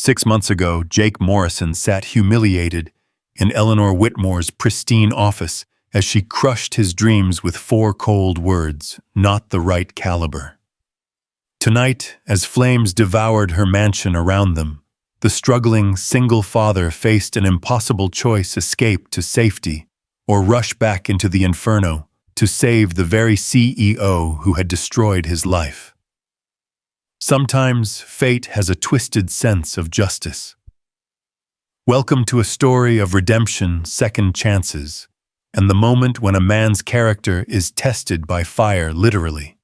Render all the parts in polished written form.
6 months ago, Jake Morrison sat humiliated in Eleanor Whitmore's pristine office as she crushed his dreams with 4 cold words, "Not the right caliber." Tonight, as flames devoured her mansion around them, the struggling single father faced an impossible choice: escape to safety or rush back into the inferno to save the very CEO who had destroyed his life. Sometimes fate has a twisted sense of justice. Welcome to a story of redemption, second chances, and the moment when a man's character is tested by fire, literally.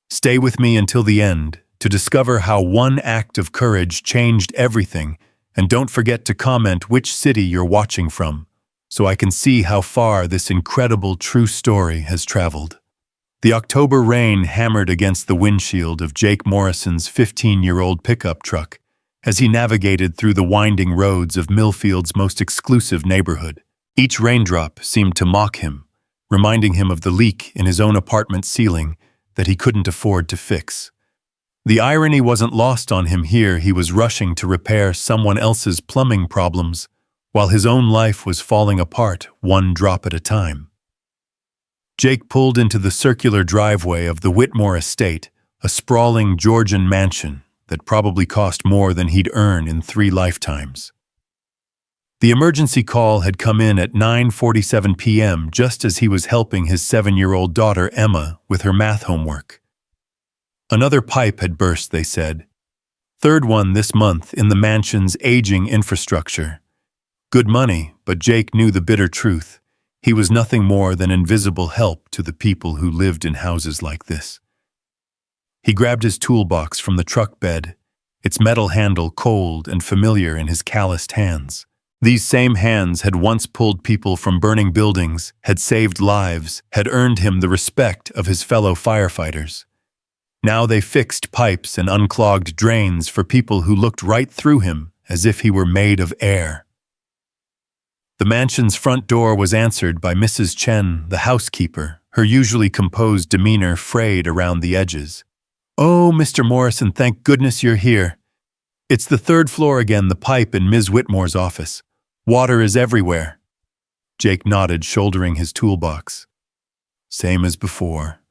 Stay with me until the end to discover how one act of courage changed everything, and don't forget to comment which city you're watching from, so I can see how far this incredible true story has traveled. The October rain hammered against the windshield of Jake Morrison's 15-year-old pickup truck as he navigated through the winding roads of Millfield's most exclusive neighborhood. Each raindrop seemed to mock him, reminding him of the leak in his own apartment ceiling that he couldn't afford to fix. The irony wasn't lost on him here. He was rushing to repair someone else's plumbing problems, while his own life was falling apart one drop at a time. Jake pulled into the circular driveway of the Whitmore estate, a sprawling Georgian mansion that probably cost more than he'd earn in 3 lifetimes. The emergency call had come in at 9:47 p.m. just as he was helping his 7-year-old daughter Emma with her math homework. Another pipe had burst, they said. 3rd one this month in the mansion's aging infrastructure. Good money, but Jake knew the bitter truth. He was nothing more than invisible help to the people who lived in houses like this. He grabbed his toolbox from the truck bed, its metal handle cold and familiar in his calloused hands. These same hands had once pulled people from burning buildings, had saved lives, had earned him the respect of his fellow firefighters. Now they fixed pipes and unclogged drains for people who looked right through him as if he were made of air. The mansion's front door was answered by Mrs. Chen, the housekeeper, her usually composed demeanor frayed around the edges. "Oh, Mr. Morrison, thank goodness you're here. It's the 3rd floor again, the pipe in Ms. Whitmore's office. Water is everywhere." Jake nodded, shouldering his toolbox. "Same as before.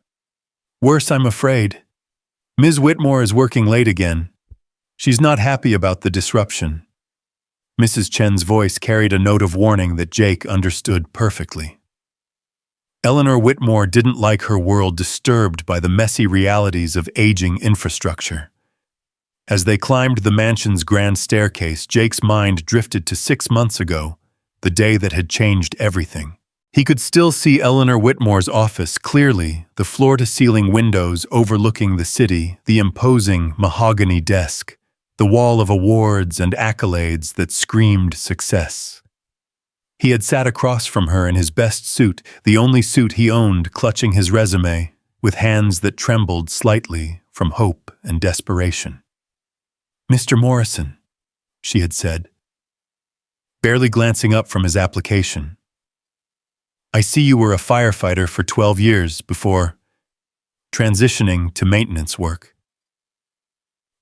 Worse, I'm afraid. Ms. Whitmore is working late again. She's not happy about the disruption." Mrs. Chen's voice carried a note of warning that Jake understood perfectly. Eleanor Whitmore didn't like her world disturbed by the messy realities of aging infrastructure. As they climbed the mansion's grand staircase, Jake's mind drifted to 6 months ago, the day that had changed everything. He could still see Eleanor Whitmore's office clearly, the floor-to-ceiling windows overlooking the city, the imposing mahogany desk, the wall of awards and accolades that screamed success. He had sat across from her in his best suit, the only suit he owned, clutching his resume, with hands that trembled slightly from hope and desperation. "Mr. Morrison," she had said, barely glancing up from his application. "I see you were a firefighter for 12 years before transitioning to maintenance work."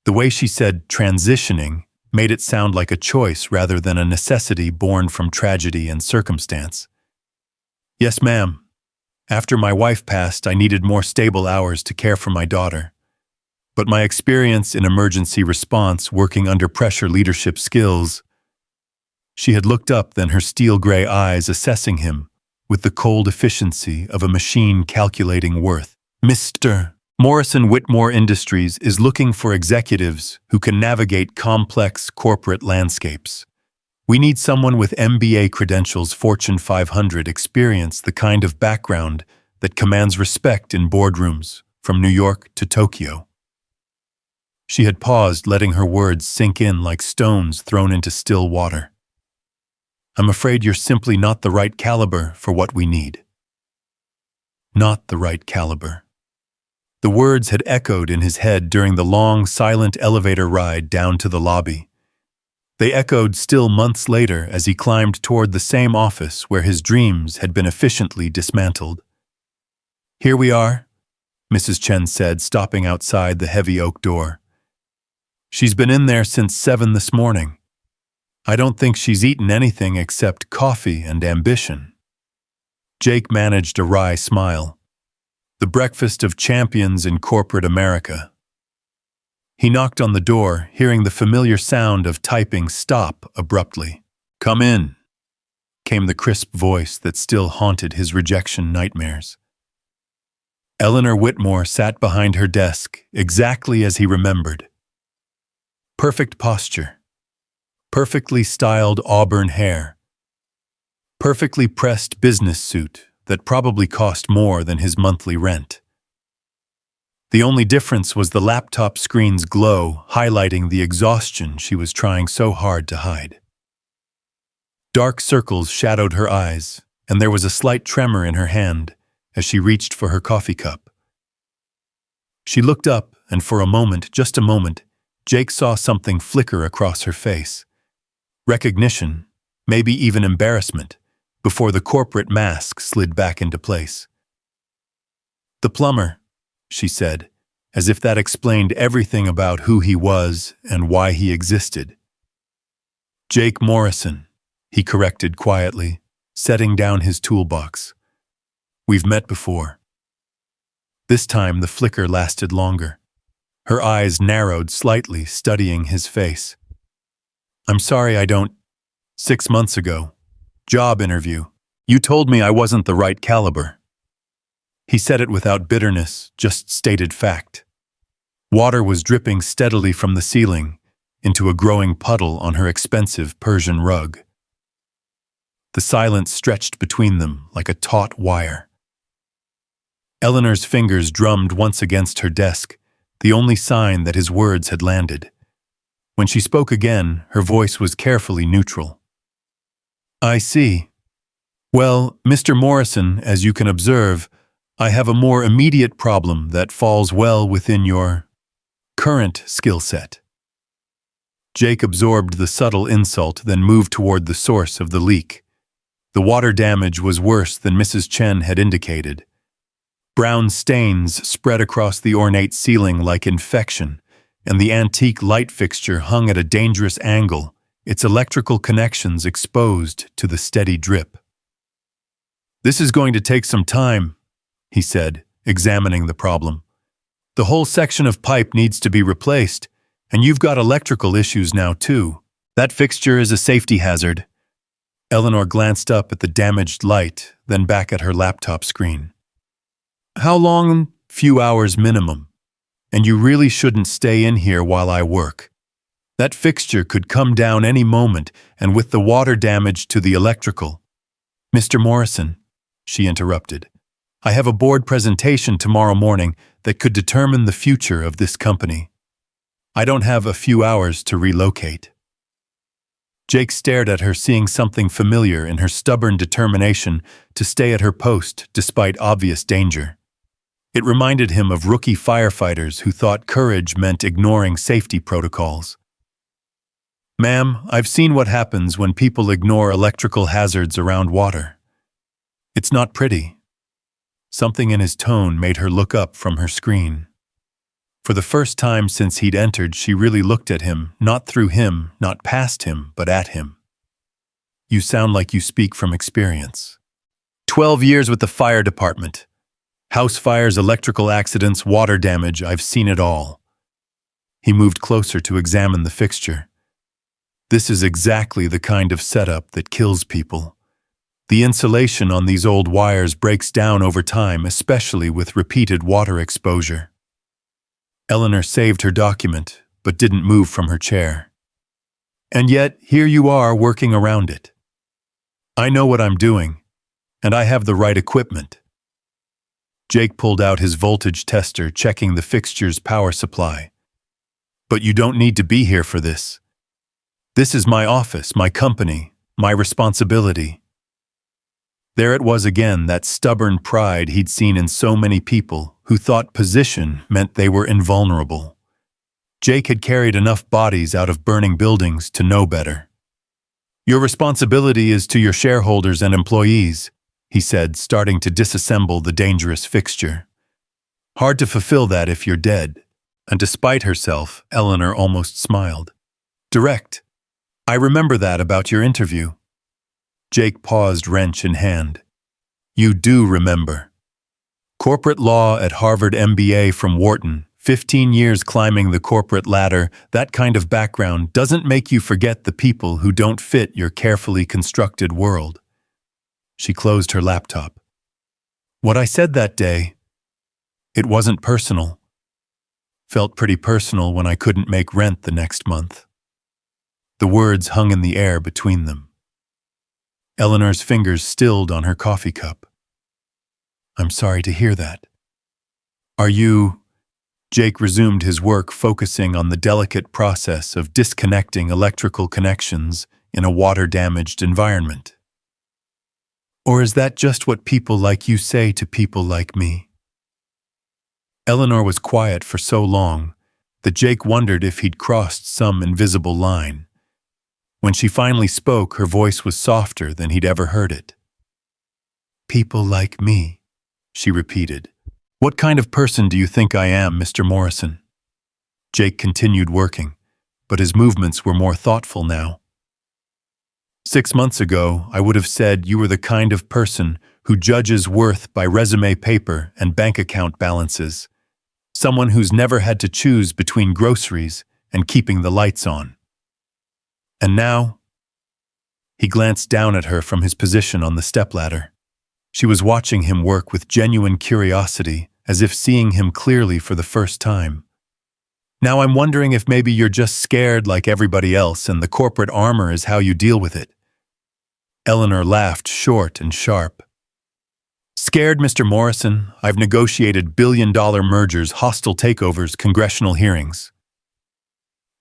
The way she said transitioning made it sound like a choice rather than a necessity born from tragedy and circumstance. "Yes, ma'am. After my wife passed, I needed more stable hours to care for my daughter. But my experience in emergency response, working under pressure, leadership skills..." She had looked up, then her steel-gray eyes assessing him with the cold efficiency of a machine calculating worth. "Mr. Morrison, Whitmore Industries is looking for executives who can navigate complex corporate landscapes. We need someone with MBA credentials, Fortune 500 experience, the kind of background that commands respect in boardrooms from New York to Tokyo." She had paused, letting her words sink in like stones thrown into still water. "I'm afraid you're simply not the right caliber for what we need." Not the right caliber. The words had echoed in his head during the long, silent elevator ride down to the lobby. They echoed still months later as he climbed toward the same office where his dreams had been efficiently dismantled. "Here we are," Mrs. Chen said, stopping outside the heavy oak door. She's been in there since 7 this morning. I don't think she's eaten anything except coffee and ambition." Jake managed a wry smile. The breakfast of champions in corporate America. He knocked on the door, hearing the familiar sound of typing stop abruptly. "Come in," came the crisp voice that still haunted his rejection nightmares. Eleanor Whitmore sat behind her desk, exactly as he remembered. Perfect posture. Perfectly styled auburn hair. Perfectly pressed business suit that probably cost more than his monthly rent. The only difference was the laptop screen's glow, highlighting the exhaustion she was trying so hard to hide. Dark circles shadowed her eyes, and there was a slight tremor in her hand as she reached for her coffee cup. She looked up, and for a moment, just a moment, Jake saw something flicker across her face. Recognition, maybe even embarrassment, before the corporate mask slid back into place. "The plumber," she said, as if that explained everything about who he was and why he existed. "Jake Morrison," he corrected quietly, setting down his toolbox. "We've met before." This time the flicker lasted longer. Her eyes narrowed slightly, studying his face. "I'm sorry I don't... 6 months ago. Job interview. You told me I wasn't the right caliber." He said it without bitterness, just stated fact. Water was dripping steadily from the ceiling into a growing puddle on her expensive Persian rug. The silence stretched between them like a taut wire. Eleanor's fingers drummed once against her desk, the only sign that his words had landed. When she spoke again, her voice was carefully neutral. "I see. Well, Mr. Morrison, as you can observe, I have a more immediate problem that falls well within your current skill set." Jake absorbed the subtle insult, then moved toward the source of the leak. The water damage was worse than Mrs. Chen had indicated. Brown stains spread across the ornate ceiling like infection, and the antique light fixture hung at a dangerous angle, its electrical connections exposed to the steady drip. "This is going to take some time," he said, examining the problem. "The whole section of pipe needs to be replaced, and you've got electrical issues now too. That fixture is a safety hazard." Eleanor glanced up at the damaged light, then back at her laptop screen. "How long? Few hours minimum. And you really shouldn't stay in here while I work. That fixture could come down any moment, and with the water damage to the electrical..." "Mr. Morrison," she interrupted, "I have a board presentation tomorrow morning that could determine the future of this company. I don't have a few hours to relocate." Jake stared at her, seeing something familiar in her stubborn determination to stay at her post despite obvious danger. It reminded him of rookie firefighters who thought courage meant ignoring safety protocols. "Ma'am, I've seen what happens when people ignore electrical hazards around water. It's not pretty." Something in his tone made her look up from her screen. For the first time since he'd entered, she really looked at him, not through him, not past him, but at him. "You sound like you speak from experience. 12 years with the fire department. House fires, electrical accidents, water damage, I've seen it all." He moved closer to examine the fixture. "This is exactly the kind of setup that kills people. The insulation on these old wires breaks down over time, especially with repeated water exposure." Eleanor saved her document, but didn't move from her chair. "And yet, here you are working around it. I know what I'm doing, and I have the right equipment." Jake pulled out his voltage tester, checking the fixture's power supply. "But you don't need to be here for this. This is my office, my company, my responsibility." There it was again, that stubborn pride he'd seen in so many people who thought position meant they were invulnerable. Jake had carried enough bodies out of burning buildings to know better. "Your responsibility is to your shareholders and employees," he said, starting to disassemble the dangerous fixture. "Hard to fulfill that if you're dead. And despite herself, Eleanor almost smiled. Direct. I remember that about your interview. Jake paused, wrench in hand. You do remember. Corporate law at Harvard, MBA from Wharton, 15 years climbing the corporate ladder, that kind of background doesn't make you forget the people who don't fit your carefully constructed world. She closed her laptop. What I said that day, it wasn't personal. Felt pretty personal when I couldn't make rent the next month. The words hung in the air between them. Eleanor's fingers stilled on her coffee cup. I'm sorry to hear that. Are you... Jake resumed his work, focusing on the delicate process of disconnecting electrical connections in a water-damaged environment. Or is that just what people like you say to people like me? Eleanor was quiet for so long that Jake wondered if he'd crossed some invisible line. When she finally spoke, her voice was softer than he'd ever heard it. People like me, she repeated. What kind of person do you think I am, Mr. Morrison? Jake continued working, but his movements were more thoughtful now. 6 months ago, I would have said you were the kind of person who judges worth by resume paper and bank account balances. Someone who's never had to choose between groceries and keeping the lights on. And now? He glanced down at her from his position on the stepladder. She was watching him work with genuine curiosity, as if seeing him clearly for the first time. Now I'm wondering if maybe you're just scared like everybody else and the corporate armor is how you deal with it. Eleanor laughed, short and sharp. Scared, Mr. Morrison? I've negotiated billion-dollar mergers, hostile takeovers, congressional hearings.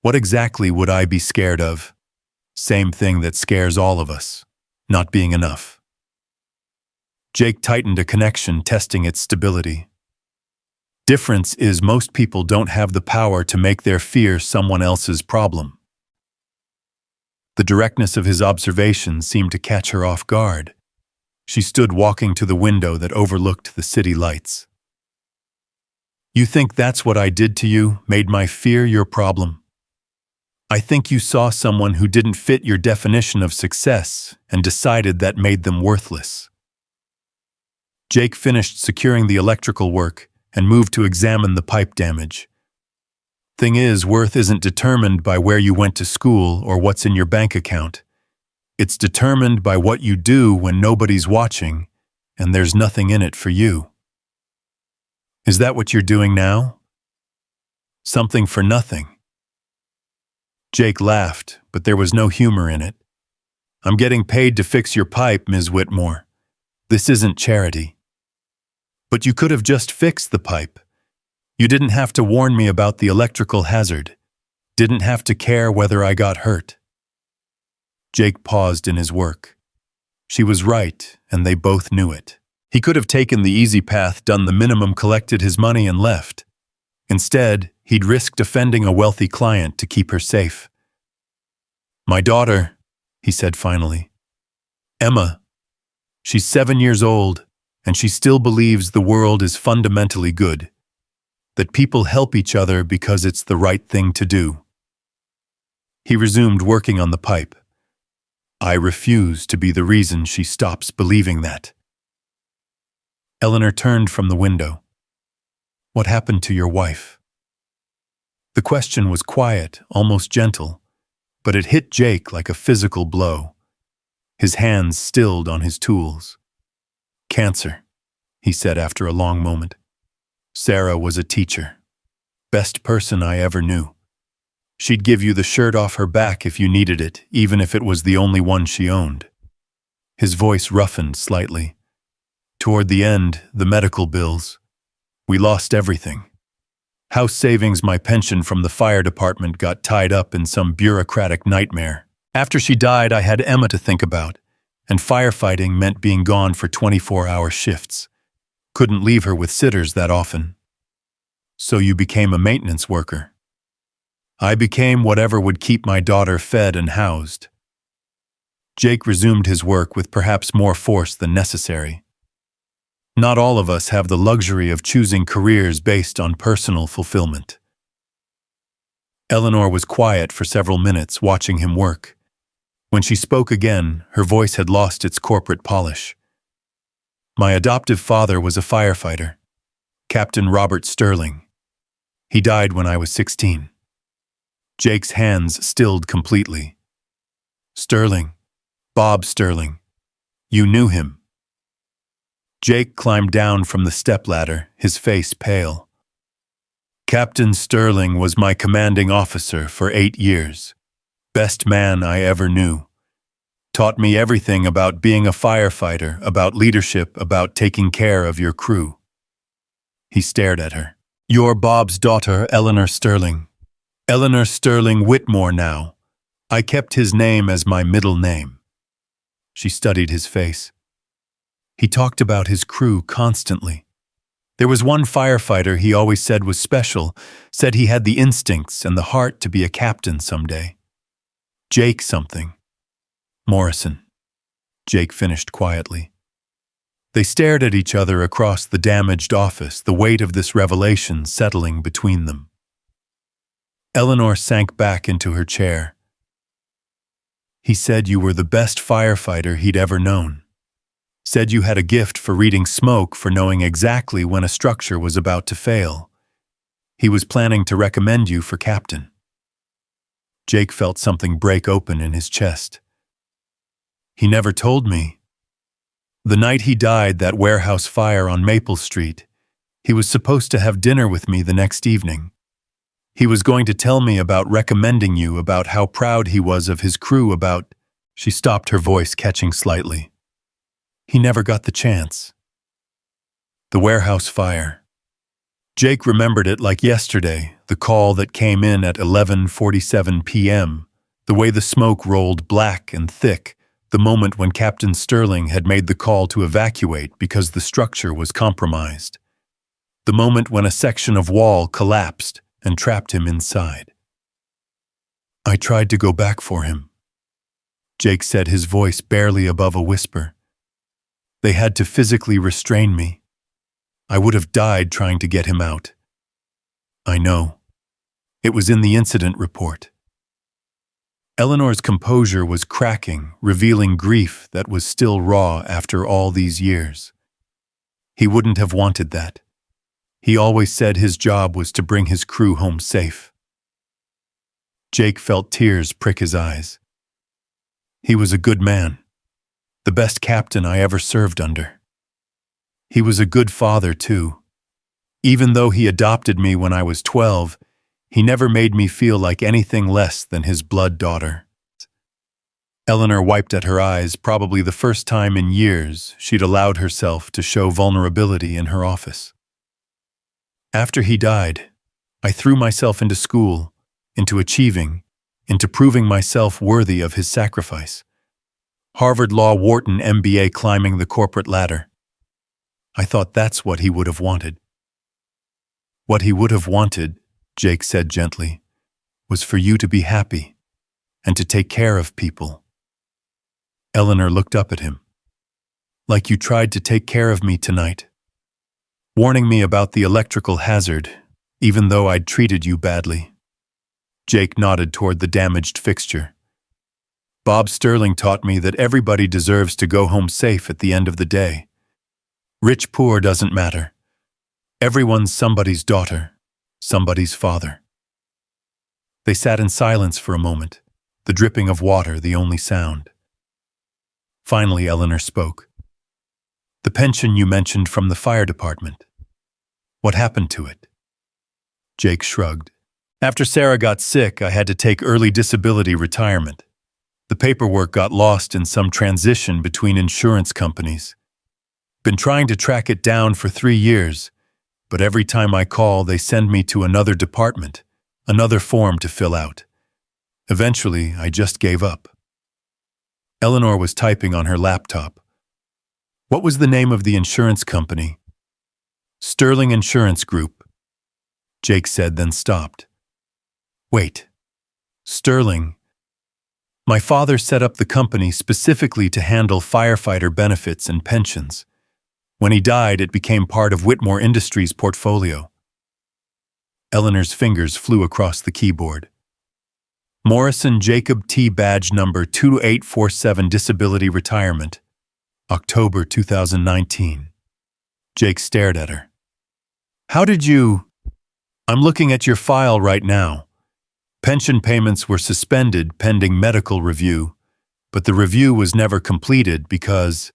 What exactly would I be scared of? Same thing that scares all of us, not being enough. Jake tightened a connection, testing its stability. Difference is most people don't have the power to make their fear someone else's problem. The directness of his observation seemed to catch her off guard. She stood walking to the window that overlooked the city lights. You think that's what I did to you, made my fear your problem? I think you saw someone who didn't fit your definition of success and decided that made them worthless. Jake finished securing the electrical work and moved to examine the pipe damage. Thing is, worth isn't determined by where you went to school or what's in your bank account. It's determined by what you do when nobody's watching and there's nothing in it for you. Is that what you're doing now? Something for nothing. Jake laughed, but there was no humor in it. I'm getting paid to fix your pipe, Ms. Whitmore. This isn't charity. But you could have just fixed the pipe. You didn't have to warn me about the electrical hazard. Didn't have to care whether I got hurt. Jake paused in his work. She was right, and they both knew it. He could have taken the easy path, done the minimum, collected his money, and left. Instead, he'd risked offending a wealthy client to keep her safe. My daughter, he said finally. Emma. She's 7 years old, and she still believes the world is fundamentally good. That people help each other because it's the right thing to do. He resumed working on the pipe. I refuse to be the reason she stops believing that. Eleanor turned from the window. What happened to your wife? The question was quiet, almost gentle, but it hit Jake like a physical blow. His hands stilled on his tools. Cancer, he said after a long moment. Sarah was a teacher. Best person I ever knew. She'd give you the shirt off her back if you needed it, even if it was the only one she owned. His voice roughened slightly. Toward the end, the medical bills. We lost everything. House savings, my pension from the fire department got tied up in some bureaucratic nightmare. After she died, I had Emma to think about, and firefighting meant being gone for 24-hour shifts. Couldn't leave her with sitters that often. So you became a maintenance worker. I became whatever would keep my daughter fed and housed. Jake resumed his work with perhaps more force than necessary. Not all of us have the luxury of choosing careers based on personal fulfillment. Eleanor was quiet for several minutes, watching him work. When she spoke again, her voice had lost its corporate polish. My adoptive father was a firefighter, Captain Robert Sterling. He died when I was 16. Jake's hands stilled completely. Sterling, Bob Sterling. You knew him. Jake climbed down from the stepladder, his face pale. Captain Sterling was my commanding officer for 8 years. Best man I ever knew. Taught me everything about being a firefighter, about leadership, about taking care of your crew. He stared at her. You're Bob's daughter, Eleanor Sterling. Eleanor Sterling Whitmore now. I kept his name as my middle name. She studied his face. He talked about his crew constantly. There was one firefighter he always said was special, said he had the instincts and the heart to be a captain someday. Jake something. Morrison. Jake finished quietly. They stared at each other across the damaged office, the weight of this revelation settling between them. Eleanor sank back into her chair. He said you were the best firefighter he'd ever known. Said you had a gift for reading smoke, for knowing exactly when a structure was about to fail. He was planning to recommend you for captain. Jake felt something break open in his chest. He never told me. The night he died, that warehouse fire on Maple Street, he was supposed to have dinner with me the next evening. He was going to tell me about recommending you, about how proud he was of his crew, about... She stopped, her voice catching slightly. He never got the chance. The warehouse fire. Jake remembered it like yesterday, the call that came in at 11:47 p.m., the way the smoke rolled black and thick, the moment when Captain Sterling had made the call to evacuate because the structure was compromised, the moment when a section of wall collapsed and trapped him inside. I tried to go back for him. Jake said, his voice barely above a whisper. They had to physically restrain me. I would have died trying to get him out. I know. It was in the incident report. Eleanor's composure was cracking, revealing grief that was still raw after all these years. He wouldn't have wanted that. He always said his job was to bring his crew home safe. Jake felt tears prick his eyes. He was a good man, the best captain I ever served under. He was a good father, too. Even though he adopted me when I was 12, he never made me feel like anything less than his blood daughter. Eleanor wiped at her eyes, probably the first time in years she'd allowed herself to show vulnerability in her office. After he died, I threw myself into school, into achieving, into proving myself worthy of his sacrifice. Harvard Law, Wharton MBA, climbing the corporate ladder. I thought that's what he would have wanted. What he would have wanted, Jake said gently, was for you to be happy and to take care of people. Eleanor looked up at him. Like you tried to take care of me tonight, warning me about the electrical hazard, even though I'd treated you badly. Jake nodded toward the damaged fixture. Bob Sterling taught me that everybody deserves to go home safe at the end of the day. Rich, poor doesn't matter. Everyone's somebody's daughter, somebody's father. They sat in silence for a moment, the dripping of water the only sound. Finally, Eleanor spoke. The pension you mentioned from the fire department. What happened to it? Jake shrugged. After Sarah got sick, I had to take early disability retirement. The paperwork got lost in some transition between insurance companies. Been trying to track it down for 3 years, but every time I call, they send me to another department, another form to fill out. Eventually, I just gave up. Eleanor was typing on her laptop. What was the name of the insurance company? Sterling Insurance Group. Jake said, then stopped. Wait. Sterling. My father set up the company specifically to handle firefighter benefits and pensions. When he died, it became part of Whitmore Industries' portfolio. Eleanor's fingers flew across the keyboard. Morrison Jacob T. Badge number 2847 Disability Retirement. October 2019. Jake stared at her. How did you... I'm looking at your file right now. Pension payments were suspended pending medical review, but the review was never completed because...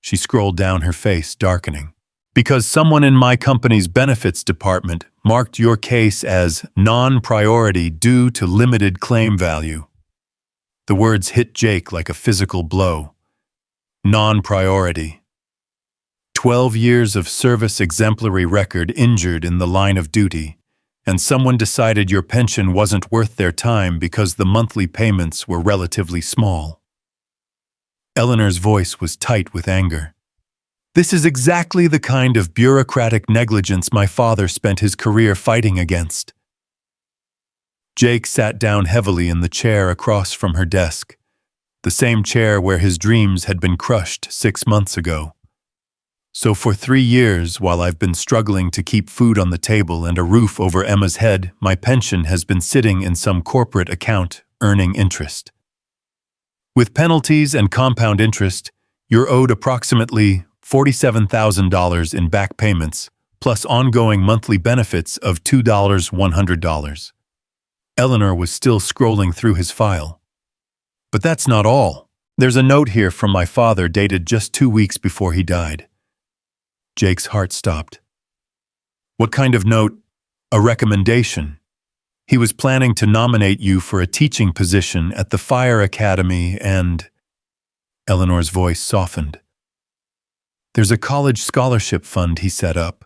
She scrolled down, her face darkening. Because someone in my company's benefits department marked your case as non-priority due to limited claim value. The words hit Jake like a physical blow. Non-priority. 12 years of service exemplary record injured in the line of duty, and someone decided your pension wasn't worth their time because the monthly payments were relatively small. Eleanor's voice was tight with anger. This is exactly the kind of bureaucratic negligence my father spent his career fighting against. Jake sat down heavily in the chair across from her desk, the same chair where his dreams had been crushed 6 months ago. So for 3 years, while I've been struggling to keep food on the table and a roof over Emma's head, my pension has been sitting in some corporate account, earning interest. With penalties and compound interest, you're owed approximately $47,000 in back payments, plus ongoing monthly benefits of $100. Eleanor was still scrolling through his file. But that's not all. There's a note here from my father dated just 2 weeks before he died. Jake's heart stopped. What kind of note? A recommendation. He was planning to nominate you for a teaching position at the fire academy and... Eleanor's voice softened. There's a college scholarship fund he set up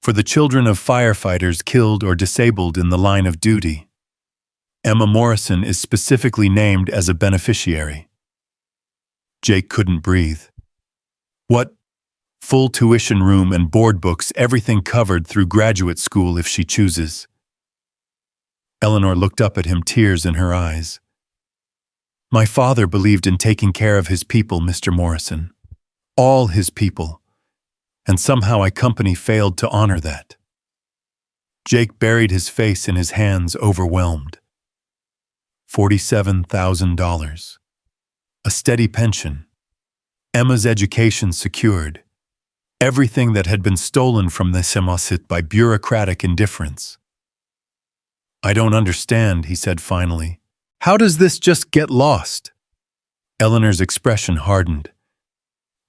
for the children of firefighters killed or disabled in the line of duty. Emma Morrison is specifically named as a beneficiary. Jake couldn't breathe. What? Full tuition room and board books, everything covered through graduate school if she chooses. Eleanor looked up at him, tears in her eyes. My father believed in taking care of his people, Mr. Morrison. All his people. And somehow our company failed to honor that. Jake buried his face in his hands, overwhelmed. $47,000. A steady pension. Emma's education secured. Everything that had been stolen from the Semasit by bureaucratic indifference. I don't understand, he said finally. How does this just get lost? Eleanor's expression hardened.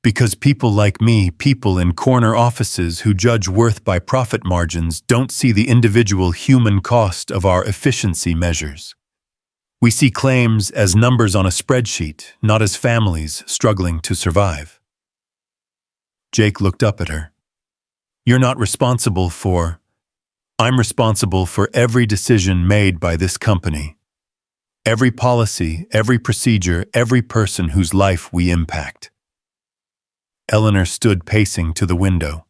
Because people like me, people in corner offices who judge worth by profit margins, don't see the individual human cost of our efficiency measures. We see claims as numbers on a spreadsheet, not as families struggling to survive. Jake looked up at her. You're not responsible for... I'm responsible for every decision made by this company. Every policy, every procedure, every person whose life we impact. Eleanor stood pacing to the window.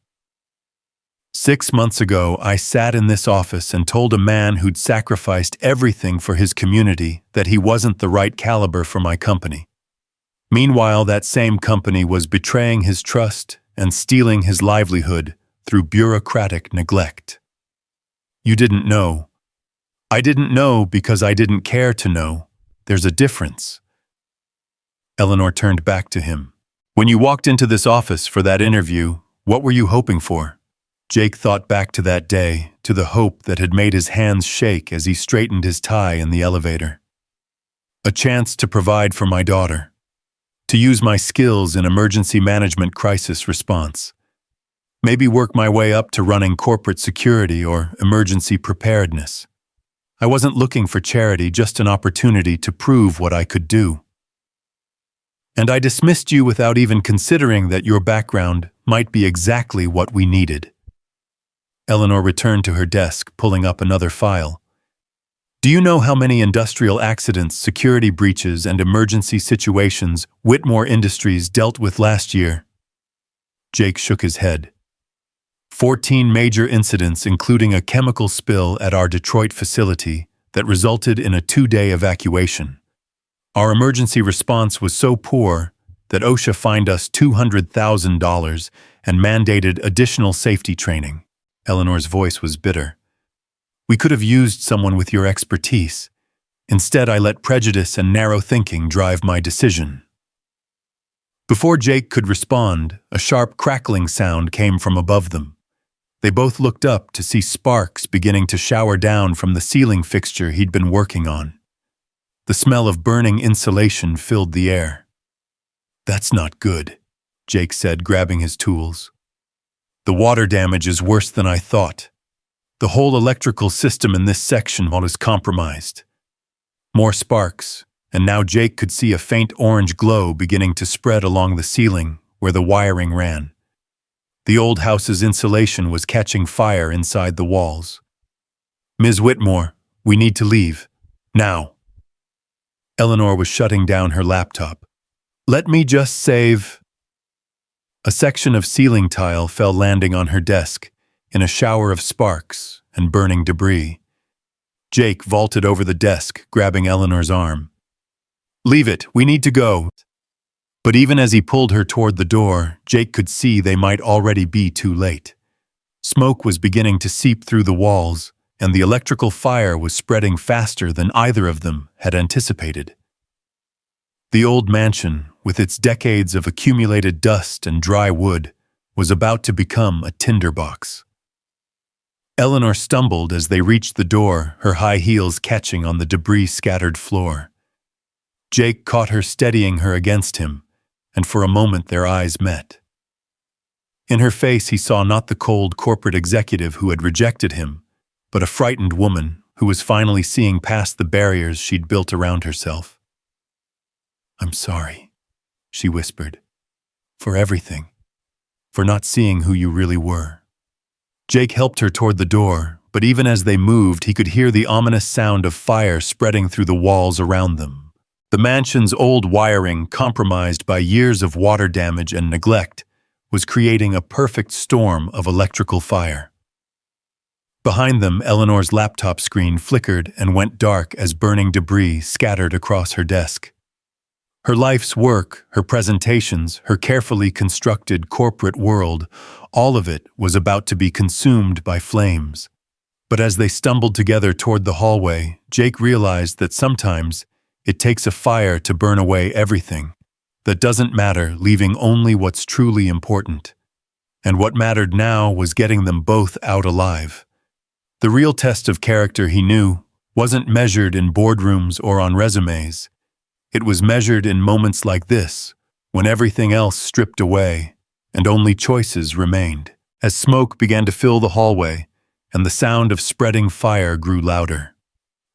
6 months ago, I sat in this office and told a man who'd sacrificed everything for his community that he wasn't the right caliber for my company. Meanwhile, that same company was betraying his trust and stealing his livelihood through bureaucratic neglect. You didn't know. I didn't know because I didn't care to know. There's a difference. Eleanor turned back to him. When you walked into this office for that interview, what were you hoping for? Jake thought back to that day, to the hope that had made his hands shake as he straightened his tie in the elevator. A chance to provide for my daughter. To use my skills in emergency management crisis response. Maybe work my way up to running corporate security or emergency preparedness. I wasn't looking for charity, just an opportunity to prove what I could do. And I dismissed you without even considering that your background might be exactly what we needed. Eleanor returned to her desk, pulling up another file. Do you know how many industrial accidents, security breaches, and emergency situations Whitmore Industries dealt with last year? Jake shook his head. 14 major incidents, including a chemical spill at our Detroit facility that resulted in a 2-day evacuation. Our emergency response was so poor that OSHA fined us $200,000 and mandated additional safety training. Eleanor's voice was bitter. We could have used someone with your expertise. Instead, I let prejudice and narrow thinking drive my decision. Before Jake could respond, a sharp crackling sound came from above them. They both looked up to see sparks beginning to shower down from the ceiling fixture he'd been working on. The smell of burning insulation filled the air. "That's not good," Jake said, grabbing his tools. "The water damage is worse than I thought. The whole electrical system in this section is compromised." More sparks, and now Jake could see a faint orange glow beginning to spread along the ceiling where the wiring ran. The old house's insulation was catching fire inside the walls. "Ms. Whitmore, we need to leave. Now." Eleanor was shutting down her laptop. "Let me just save—" A section of ceiling tile fell landing on her desk in a shower of sparks and burning debris. Jake vaulted over the desk, grabbing Eleanor's arm. "Leave it, we need to go." But even as he pulled her toward the door, Jake could see they might already be too late. Smoke was beginning to seep through the walls, and the electrical fire was spreading faster than either of them had anticipated. The old mansion, with its decades of accumulated dust and dry wood, was about to become a tinderbox. Eleanor stumbled as they reached the door, her high heels catching on the debris-scattered floor. Jake caught her, steadying her against him, and for a moment their eyes met. In her face he saw not the cold corporate executive who had rejected him, but a frightened woman who was finally seeing past the barriers she'd built around herself. "I'm sorry," she whispered, "for everything, for not seeing who you really were." Jake helped her toward the door, but even as they moved, he could hear the ominous sound of fire spreading through the walls around them. The mansion's old wiring, compromised by years of water damage and neglect, was creating a perfect storm of electrical fire. Behind them, Eleanor's laptop screen flickered and went dark as burning debris scattered across her desk. Her life's work, her presentations, her carefully constructed corporate world, all of it was about to be consumed by flames. But as they stumbled together toward the hallway, Jake realized that sometimes it takes a fire to burn away everything that doesn't matter, leaving only what's truly important. And what mattered now was getting them both out alive. The real test of character, he knew, wasn't measured in boardrooms or on resumes. It was measured in moments like this, when everything else stripped away and only choices remained. As smoke began to fill the hallway and the sound of spreading fire grew louder,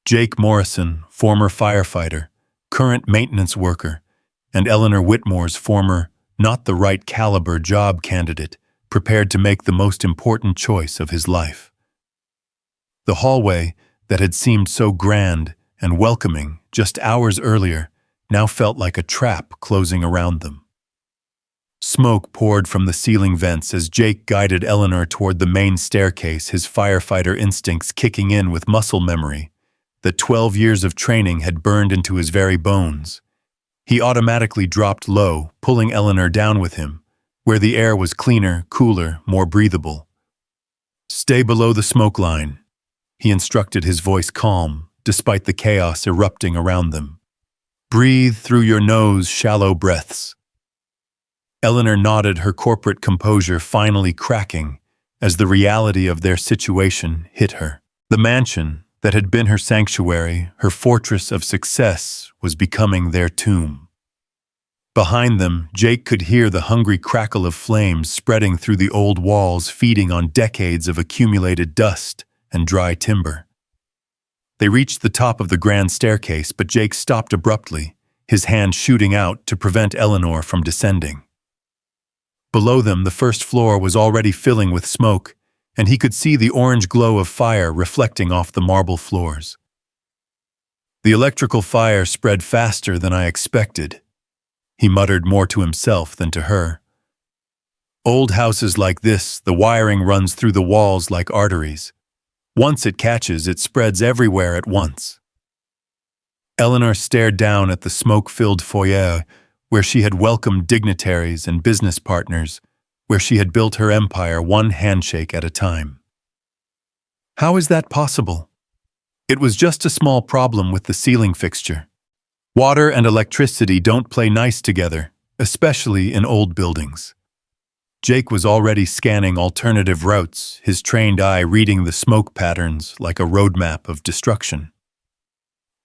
Jake Morrison, former firefighter, current maintenance worker, and Eleanor Whitmore's former, not the right caliber job candidate, prepared to make the most important choice of his life. The hallway, that had seemed so grand and welcoming just hours earlier, now felt like a trap closing around them. Smoke poured from the ceiling vents as Jake guided Eleanor toward the main staircase, his firefighter instincts kicking in with muscle memory that 12 years of training had burned into his very bones. He automatically dropped low, pulling Eleanor down with him, where the air was cleaner, cooler, more breathable. "Stay below the smoke line," he instructed, his voice calm, despite the chaos erupting around them. "Breathe through your nose, shallow breaths." Eleanor nodded, her corporate composure finally cracking as the reality of their situation hit her. The mansion that had been her sanctuary, her fortress of success, was becoming their tomb. Behind them, Jake could hear the hungry crackle of flames spreading through the old walls, feeding on decades of accumulated dust and dry timber. They reached the top of the grand staircase, but Jake stopped abruptly, his hand shooting out to prevent Eleanor from descending. Below them, the first floor was already filling with smoke, and he could see the orange glow of fire reflecting off the marble floors. "The electrical fire spread faster than I expected," he muttered, more to himself than to her. "Old houses like this, the wiring runs through the walls like arteries. Once it catches, it spreads everywhere at once." Eleanor stared down at the smoke-filled foyer where she had welcomed dignitaries and business partners, where she had built her empire one handshake at a time. "How is that possible?" It was just a small problem with the ceiling fixture. Water and electricity don't play nice together, especially in old buildings. Jake was already scanning alternative routes, his trained eye reading the smoke patterns like a roadmap of destruction.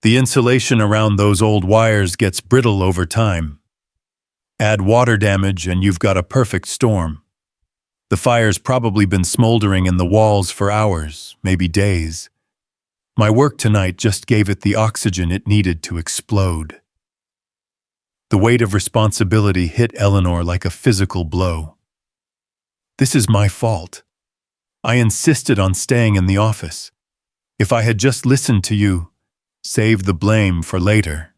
The insulation around those old wires gets brittle over time. Add water damage and you've got a perfect storm. The fire's probably been smoldering in the walls for hours, maybe days. My work tonight just gave it the oxygen it needed to explode. The weight of responsibility hit Eleanor like a physical blow. This is my fault. I insisted on staying in the office. If I had just listened to you, save the blame for later.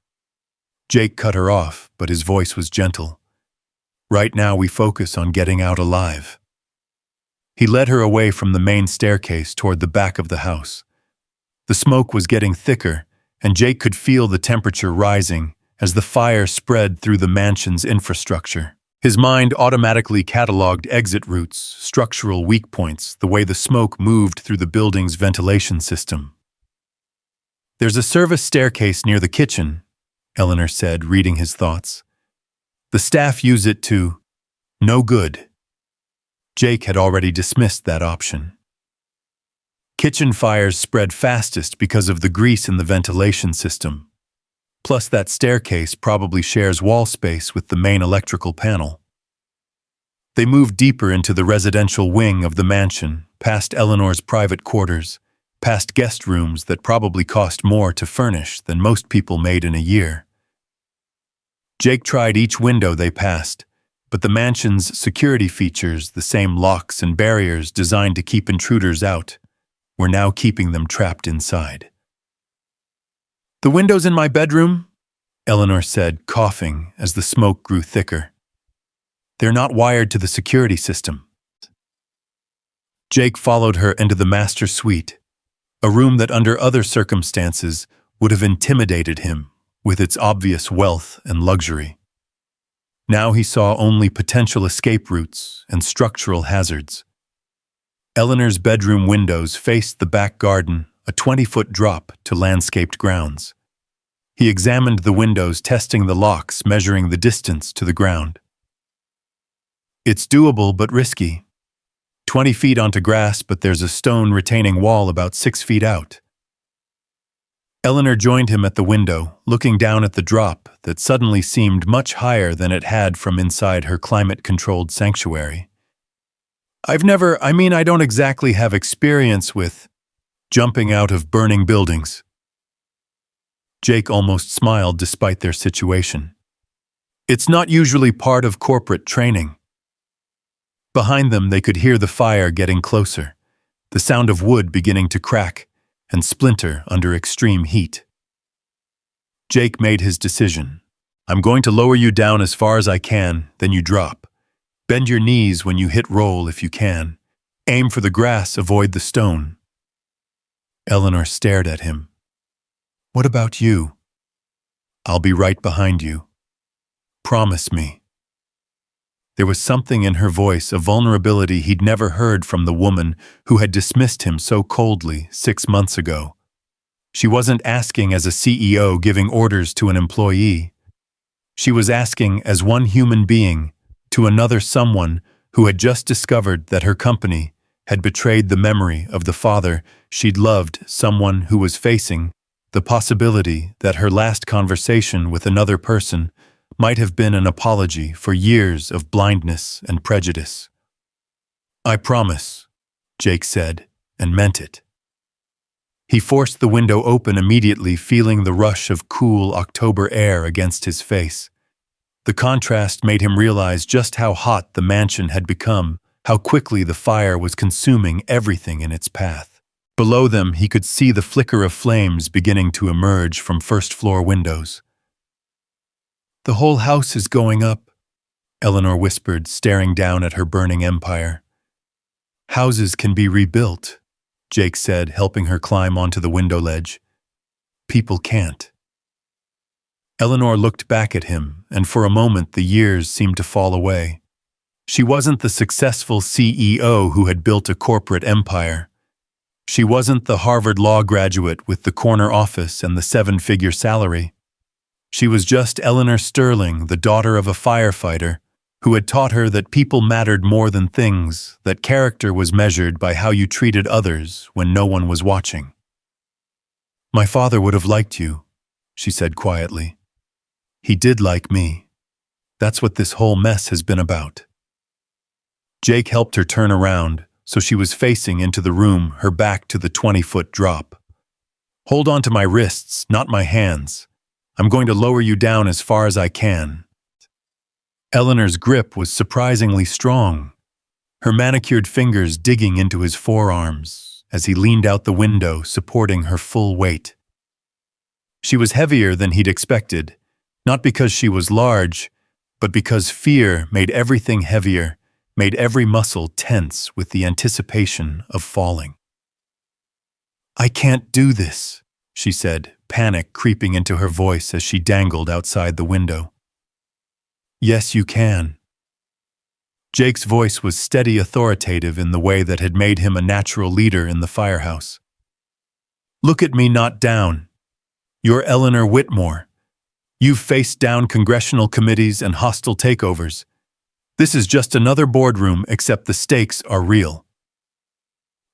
Jake cut her off, but his voice was gentle. Right now we focus on getting out alive. He led her away from the main staircase toward the back of the house. The smoke was getting thicker, and Jake could feel the temperature rising as the fire spread through the mansion's infrastructure. His mind automatically cataloged exit routes, structural weak points, the way the smoke moved through the building's ventilation system. "There's a service staircase near the kitchen," Eleanor said, reading his thoughts. "The staff use it to... no good." Jake had already dismissed that option. Kitchen fires spread fastest because of the grease in the ventilation system. Plus, that staircase probably shares wall space with the main electrical panel. They moved deeper into the residential wing of the mansion, past Eleanor's private quarters, past guest rooms that probably cost more to furnish than most people made in a year. Jake tried each window they passed, but the mansion's security features, the same locks and barriers designed to keep intruders out, were now keeping them trapped inside. "The windows in my bedroom," Eleanor said, coughing as the smoke grew thicker. "They're not wired to the security system." Jake followed her into the master suite, a room that under other circumstances would have intimidated him with its obvious wealth and luxury. Now he saw only potential escape routes and structural hazards. Eleanor's bedroom windows faced the back garden, a 20-foot drop to landscaped grounds. He examined the windows, testing the locks, measuring the distance to the ground. "It's doable but risky. 20 feet onto grass, but there's a stone retaining wall about 6 feet out." Eleanor joined him at the window, looking down at the drop that suddenly seemed much higher than it had from inside her climate-controlled sanctuary. I don't exactly have experience with jumping out of burning buildings." Jake almost smiled despite their situation. "It's not usually part of corporate training." Behind them, they could hear the fire getting closer, the sound of wood beginning to crack and splinter under extreme heat. Jake made his decision. "I'm going to lower you down as far as I can, then you drop. Bend your knees when you hit roll if you can. Aim for the grass, avoid the stone." Eleanor stared at him. "What about you?" "I'll be right behind you. Promise me." There was something in her voice, a vulnerability he'd never heard from the woman who had dismissed him so coldly 6 months ago. She wasn't asking as a CEO giving orders to an employee. She was asking as one human being to another someone who had just discovered that her company had betrayed the memory of the father she'd loved, someone who was facing the possibility that her last conversation with another person might have been an apology for years of blindness and prejudice. "I promise," Jake said, and meant it. He forced the window open immediately, feeling the rush of cool October air against his face. The contrast made him realize just how hot the mansion had become, how quickly the fire was consuming everything in its path. Below them, he could see the flicker of flames beginning to emerge from first-floor windows. "The whole house is going up," Eleanor whispered, staring down at her burning empire. "Houses can be rebuilt," Jake said, helping her climb onto the window ledge. "People can't." Eleanor looked back at him, and for a moment the years seemed to fall away. She wasn't the successful CEO who had built a corporate empire. She wasn't the Harvard Law graduate with the corner office and the seven-figure salary. She was just Eleanor Sterling, the daughter of a firefighter, who had taught her that people mattered more than things, that character was measured by how you treated others when no one was watching. "My father would have liked you," she said quietly. "He did like me. That's what this whole mess has been about." Jake helped her turn around, so she was facing into the room, her back to the 20-foot drop. "Hold on to my wrists, not my hands. I'm going to lower you down as far as I can." Eleanor's grip was surprisingly strong, her manicured fingers digging into his forearms as he leaned out the window, supporting her full weight. She was heavier than he'd expected, not because she was large, but because fear made everything heavier, made every muscle tense with the anticipation of falling. "I can't do this," she said, panic creeping into her voice as she dangled outside the window. "Yes, you can." Jake's voice was steady, authoritative in the way that had made him a natural leader in the firehouse. "Look at me, not down. You're Eleanor Whitmore. You've faced down congressional committees and hostile takeovers. This is just another boardroom, except the stakes are real."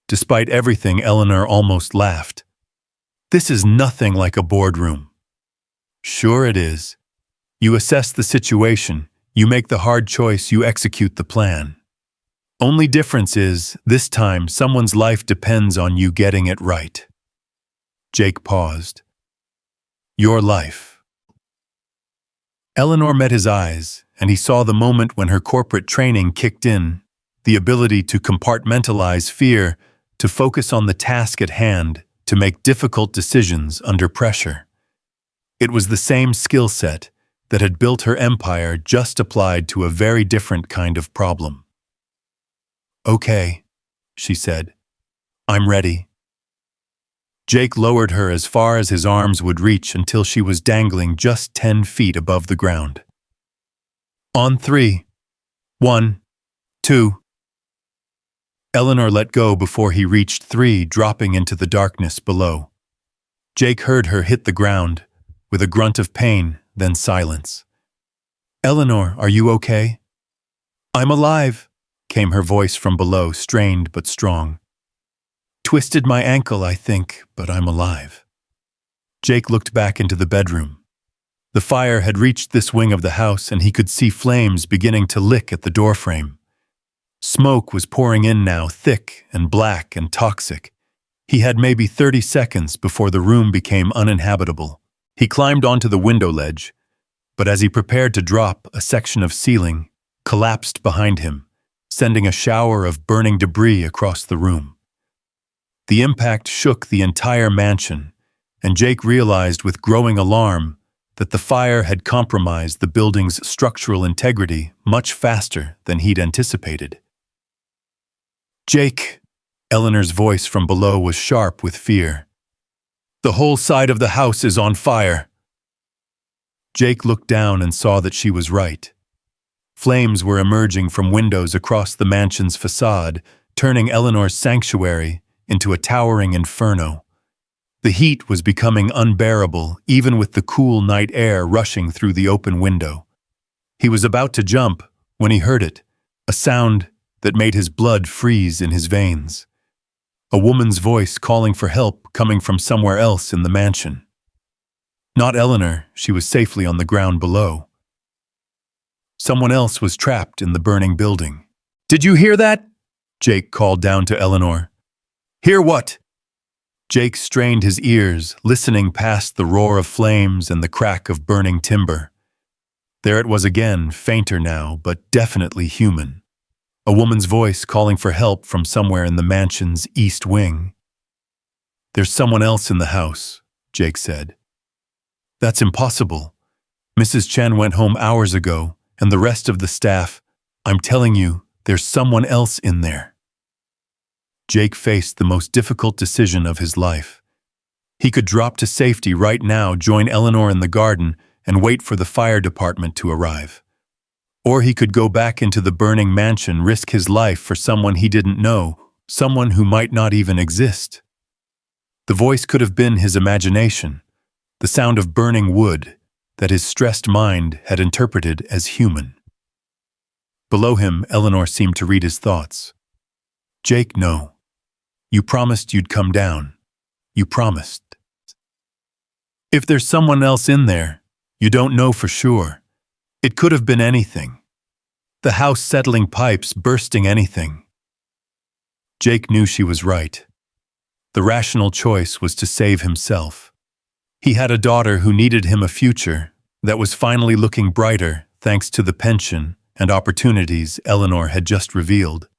Despite everything, Eleanor almost laughed. "This is nothing like a boardroom." "Sure it is. You assess the situation, you make the hard choice, you execute the plan. Only difference is, this time someone's life depends on you getting it right." Jake paused. "Your life." Eleanor met his eyes, and he saw the moment when her corporate training kicked in, the ability to compartmentalize fear, to focus on the task at hand, to make difficult decisions under pressure. It was the same skill set that had built her empire, just applied to a very different kind of problem. "Okay," she said. "I'm ready." Jake lowered her as far as his arms would reach until she was dangling just 10 feet above the ground. "On 3. 1, 2. Eleanor let go before he reached 3, dropping into the darkness below. Jake heard her hit the ground, with a grunt of pain, then silence. "Eleanor, are you okay?" "I'm alive," came her voice from below, strained but strong. "Twisted my ankle, I think, but I'm alive." Jake looked back into the bedroom. The fire had reached this wing of the house, and he could see flames beginning to lick at the doorframe. Smoke was pouring in now, thick and black and toxic. He had maybe 30 seconds before the room became uninhabitable. He climbed onto the window ledge, but as he prepared to drop, a section of ceiling collapsed behind him, sending a shower of burning debris across the room. The impact shook the entire mansion, and Jake realized with growing alarm that the fire had compromised the building's structural integrity much faster than he'd anticipated. "Jake," Eleanor's voice from below was sharp with fear. "The whole side of the house is on fire." Jake looked down and saw that she was right. Flames were emerging from windows across the mansion's facade, turning Eleanor's sanctuary into a towering inferno. The heat was becoming unbearable, even with the cool night air rushing through the open window. He was about to jump when he heard it, a sound that made his blood freeze in his veins. A woman's voice calling for help coming from somewhere else in the mansion. Not Eleanor, she was safely on the ground below. Someone else was trapped in the burning building. "Did you hear that?" Jake called down to Eleanor. "Hear what?" Jake strained his ears, listening past the roar of flames and the crack of burning timber. There it was again, fainter now, but definitely human. A woman's voice calling for help from somewhere in the mansion's east wing. "There's someone else in the house," Jake said. "That's impossible. Mrs. Chen went home hours ago, and the rest of the staff, I'm telling you, there's someone else in there." Jake faced the most difficult decision of his life. He could drop to safety right now, join Eleanor in the garden, and wait for the fire department to arrive. Or he could go back into the burning mansion, risk his life for someone he didn't know, someone who might not even exist. The voice could have been his imagination, the sound of burning wood that his stressed mind had interpreted as human. Below him, Eleanor seemed to read his thoughts. "Jake, no. You promised you'd come down. You promised. If there's someone else in there, you don't know for sure. It could have been anything. The house settling pipes, bursting, anything." Jake knew she was right. The rational choice was to save himself. He had a daughter who needed him, a future that was finally looking brighter thanks to the pension and opportunities Eleanor had just revealed.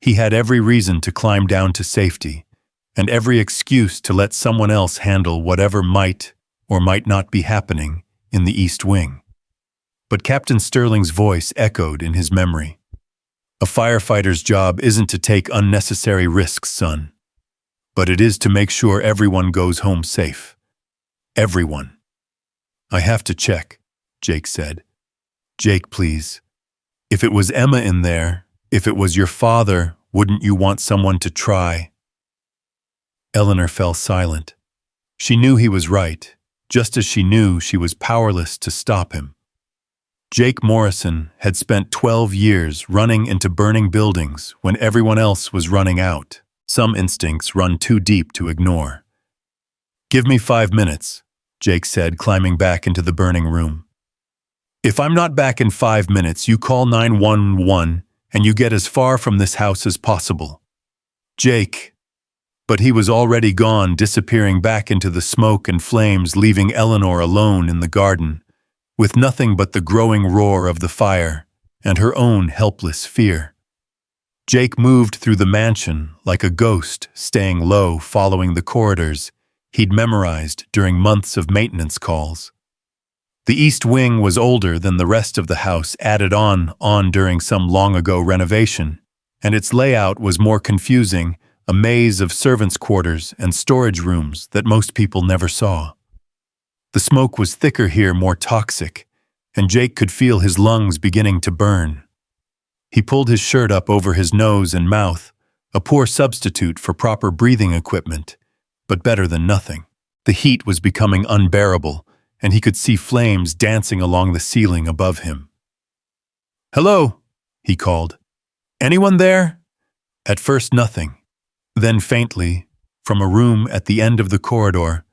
He had every reason to climb down to safety, and every excuse to let someone else handle whatever might or might not be happening in the East Wing. But Captain Sterling's voice echoed in his memory. "A firefighter's job isn't to take unnecessary risks, son. But it is to make sure everyone goes home safe. Everyone." "I have to check," Jake said. "Jake, please. If it was Emma in there, if it was your father, wouldn't you want someone to try?" Eleanor fell silent. She knew he was right, just as she knew she was powerless to stop him. Jake Morrison had spent 12 years running into burning buildings when everyone else was running out. Some instincts run too deep to ignore. "Give me 5 minutes," Jake said, climbing back into the burning room. "If I'm not back in 5 minutes, you call 911 and you get as far from this house as possible." "Jake." But he was already gone, disappearing back into the smoke and flames, leaving Eleanor alone in the garden, with nothing but the growing roar of the fire and her own helpless fear. Jake moved through the mansion like a ghost, staying low, following the corridors he'd memorized during months of maintenance calls. The East Wing was older than the rest of the house, added on during some long-ago renovation, and its layout was more confusing, a maze of servants' quarters and storage rooms that most people never saw. The smoke was thicker here, more toxic, and Jake could feel his lungs beginning to burn. He pulled his shirt up over his nose and mouth, a poor substitute for proper breathing equipment, but better than nothing. The heat was becoming unbearable, and he could see flames dancing along the ceiling above him. "Hello," he called. "Anyone there?" At first, nothing. Then faintly, from a room at the end of the corridor,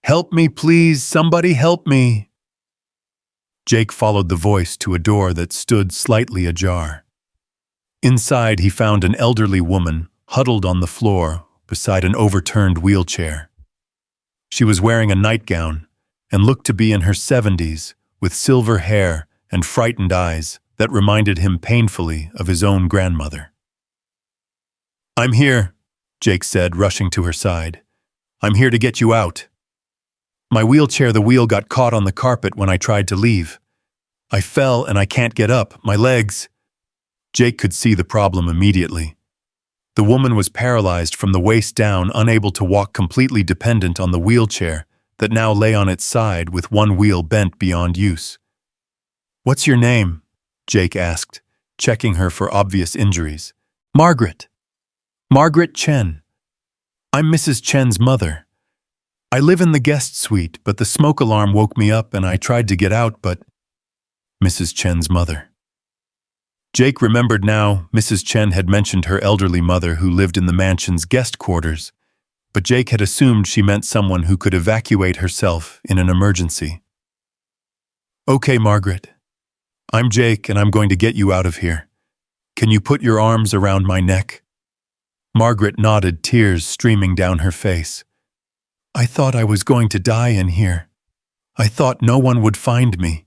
"Help me, please, somebody help me." Jake followed the voice to a door that stood slightly ajar. Inside, he found an elderly woman huddled on the floor beside an overturned wheelchair. She was wearing a nightgown and looked to be in her 70s, with silver hair and frightened eyes that reminded him painfully of his own grandmother. "I'm here," Jake said, rushing to her side. "I'm here to get you out. My wheelchair, the wheel got caught on the carpet when I tried to leave. I fell and I can't get up, my legs." Jake could see the problem immediately. The woman was paralyzed from the waist down, unable to walk, completely dependent on the wheelchair that now lay on its side with one wheel bent beyond use. "What's your name?" Jake asked, checking her for obvious injuries. "Margaret. Margaret Chen. I'm Mrs. Chen's mother. I live in the guest suite, but the smoke alarm woke me up and I tried to get out, but—" Mrs. Chen's mother. Jake remembered now Mrs. Chen had mentioned her elderly mother who lived in the mansion's guest quarters, but Jake had assumed she meant someone who could evacuate herself in an emergency. "Okay, Margaret. I'm Jake and I'm going to get you out of here. Can you put your arms around my neck?" Margaret nodded, tears streaming down her face. "I thought I was going to die in here. I thought no one would find me."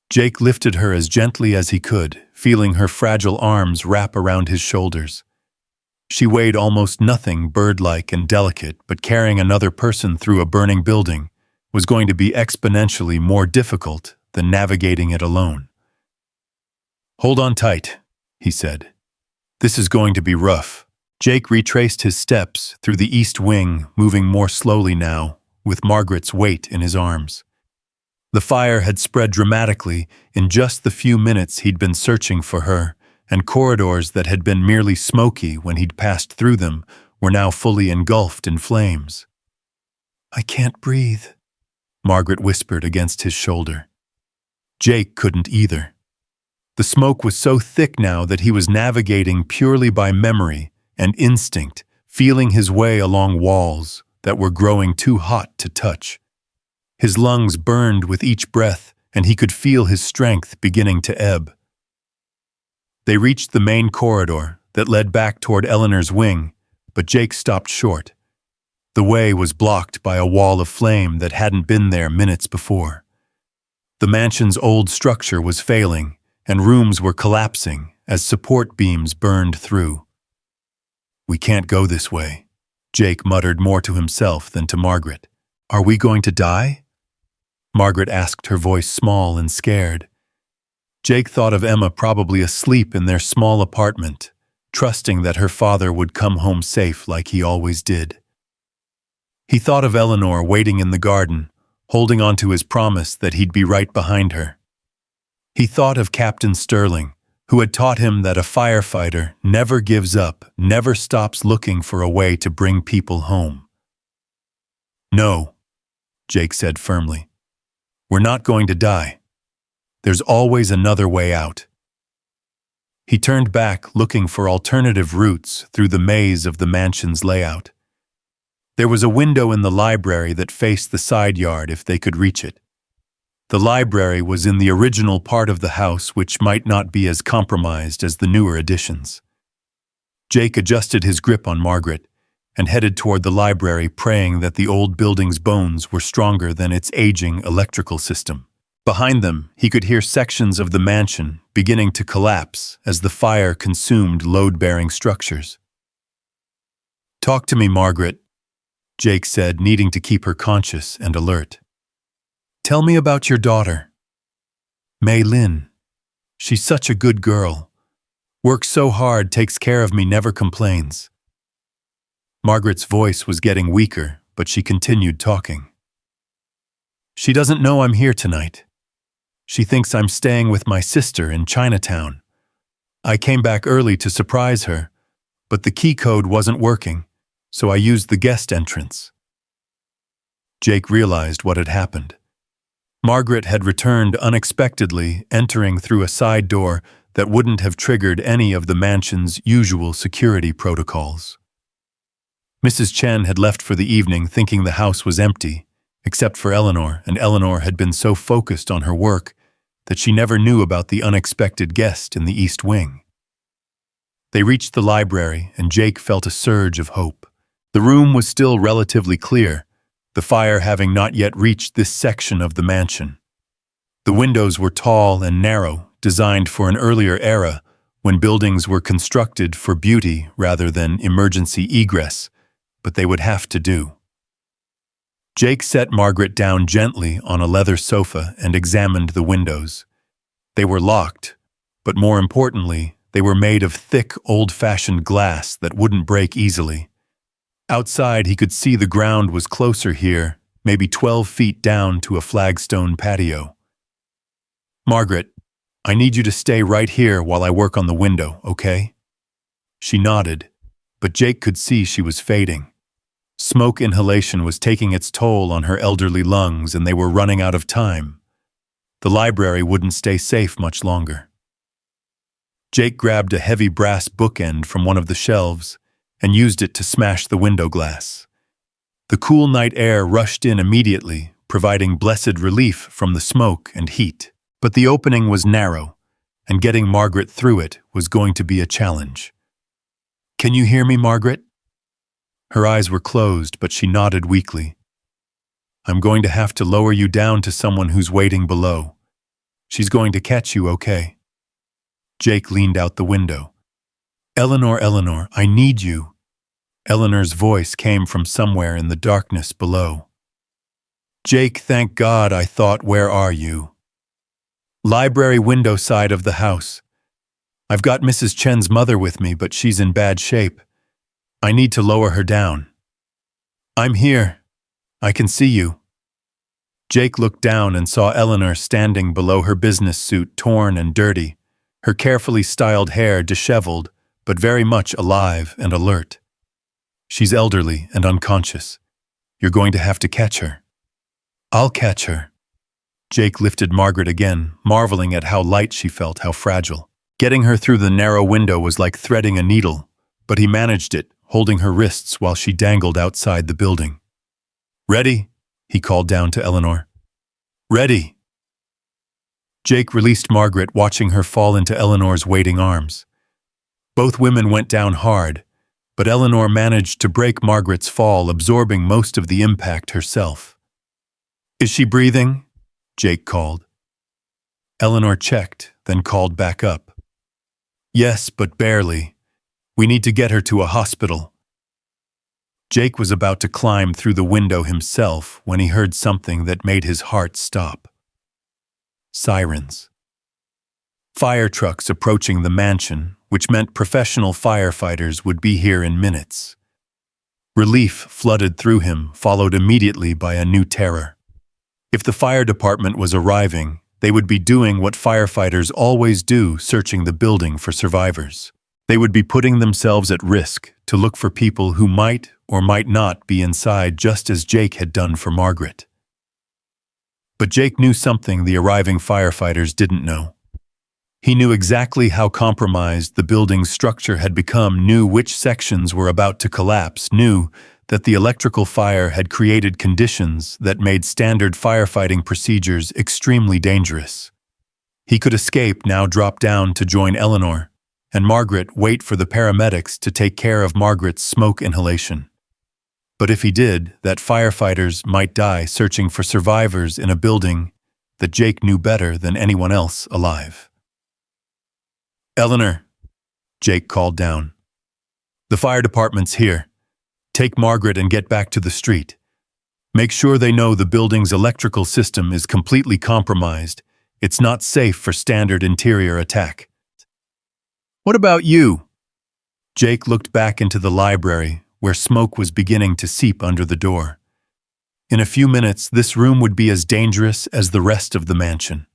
Jake lifted her as gently as he could, feeling her fragile arms wrap around his shoulders. She weighed almost nothing, bird-like and delicate, but carrying another person through a burning building was going to be exponentially more difficult than navigating it alone. "Hold on tight," he said. "This is going to be rough." Jake retraced his steps through the East Wing, moving more slowly now, with Margaret's weight in his arms. The fire had spread dramatically in just the few minutes he'd been searching for her, and corridors that had been merely smoky when he'd passed through them were now fully engulfed in flames. "I can't breathe," Margaret whispered against his shoulder. Jake couldn't either. The smoke was so thick now that he was navigating purely by memory and instinct, feeling his way along walls that were growing too hot to touch. His lungs burned with each breath, and he could feel his strength beginning to ebb. They reached the main corridor that led back toward Eleanor's wing, but Jake stopped short. The way was blocked by a wall of flame that hadn't been there minutes before. The mansion's old structure was failing, and rooms were collapsing as support beams burned through. "We can't go this way," Jake muttered more to himself than to Margaret. "Are we going to die?" Margaret asked, her voice small and scared. Jake thought of Emma probably asleep in their small apartment, trusting that her father would come home safe like he always did. He thought of Eleanor waiting in the garden, holding on to his promise that he'd be right behind her. He thought of Captain Sterling, who had taught him that a firefighter never gives up, never stops looking for a way to bring people home. "No," Jake said firmly. "We're not going to die. There's always another way out." He turned back, looking for alternative routes through the maze of the mansion's layout. There was a window in the library that faced the side yard if they could reach it. The library was in the original part of the house, which might not be as compromised as the newer additions. Jake adjusted his grip on Margaret and headed toward the library, praying that the old building's bones were stronger than its aging electrical system. Behind them, he could hear sections of the mansion beginning to collapse as the fire consumed load-bearing structures. "Talk to me, Margaret," Jake said, needing to keep her conscious and alert. "Tell me about your daughter." "Mei Lin. She's such a good girl. Works so hard, takes care of me, never complains." Margaret's voice was getting weaker, but she continued talking. "She doesn't know I'm here tonight. She thinks I'm staying with my sister in Chinatown. I came back early to surprise her, but the key code wasn't working, so I used the guest entrance." Jake realized what had happened. Margaret had returned unexpectedly, entering through a side door that wouldn't have triggered any of the mansion's usual security protocols. Mrs. Chen had left for the evening thinking the house was empty, except for Eleanor, and Eleanor had been so focused on her work that she never knew about the unexpected guest in the East Wing. They reached the library, and Jake felt a surge of hope. The room was still relatively clear, the fire having not yet reached this section of the mansion. The windows were tall and narrow, designed for an earlier era when buildings were constructed for beauty rather than emergency egress, but they would have to do. Jake set Margaret down gently on a leather sofa and examined the windows. They were locked, but more importantly, they were made of thick, old-fashioned glass that wouldn't break easily. Outside, he could see the ground was closer here, maybe 12 feet down to a flagstone patio. "Margaret, I need you to stay right here while I work on the window, okay?" She nodded, but Jake could see she was fading. Smoke inhalation was taking its toll on her elderly lungs, and they were running out of time. The library wouldn't stay safe much longer. Jake grabbed a heavy brass bookend from one of the shelves and used it to smash the window glass. The cool night air rushed in immediately, providing blessed relief from the smoke and heat. But the opening was narrow, and getting Margaret through it was going to be a challenge. "Can you hear me, Margaret?" Her eyes were closed, but she nodded weakly. "I'm going to have to lower you down to someone who's waiting below. She's going to catch you, okay?" Jake leaned out the window. Eleanor, I need you." Eleanor's voice came from somewhere in the darkness below. "Jake, thank God," I thought, "where are you?" "Library window side of the house. I've got Mrs. Chen's mother with me, but she's in bad shape. I need to lower her down." "I'm here. I can see you." Jake looked down and saw Eleanor standing below her business suit, torn and dirty. her carefully styled hair disheveled, but very much alive and alert. "She's elderly and unconscious. You're going to have to catch her." "I'll catch her." Jake lifted Margaret again, marveling at how light she felt, how fragile. Getting her through the narrow window was like threading a needle, but he managed it, holding her wrists while she dangled outside the building. "Ready?" he called down to Eleanor. "Ready." Jake released Margaret, watching her fall into Eleanor's waiting arms. Both women went down hard, but Eleanor managed to break Margaret's fall, absorbing most of the impact herself. "Is she breathing?" Jake called. Eleanor checked, then called back up. "Yes, but barely. We need to get her to a hospital." Jake was about to climb through the window himself when he heard something that made his heart stop. Sirens. Fire trucks approaching the mansion, which meant professional firefighters would be here in minutes. Relief flooded through him, followed immediately by a new terror. If the fire department was arriving, they would be doing what firefighters always do, searching the building for survivors. They would be putting themselves at risk to look for people who might or might not be inside, just as Jake had done for Margaret. But Jake knew something the arriving firefighters didn't know. He knew exactly how compromised the building's structure had become, knew which sections were about to collapse, knew that the electrical fire had created conditions that made standard firefighting procedures extremely dangerous. He could escape, now drop down to join Eleanor, and Margaret wait for the paramedics to take care of Margaret's smoke inhalation. But if he did, that firefighters might die searching for survivors in a building that Jake knew better than anyone else alive. "Eleanor," Jake called down. "The fire department's here. Take Margaret and get back to the street. Make sure they know the building's electrical system is completely compromised. It's not safe for standard interior attack." "What about you?" Jake looked back into the library, where smoke was beginning to seep under the door. In a few minutes, this room would be as dangerous as the rest of the mansion.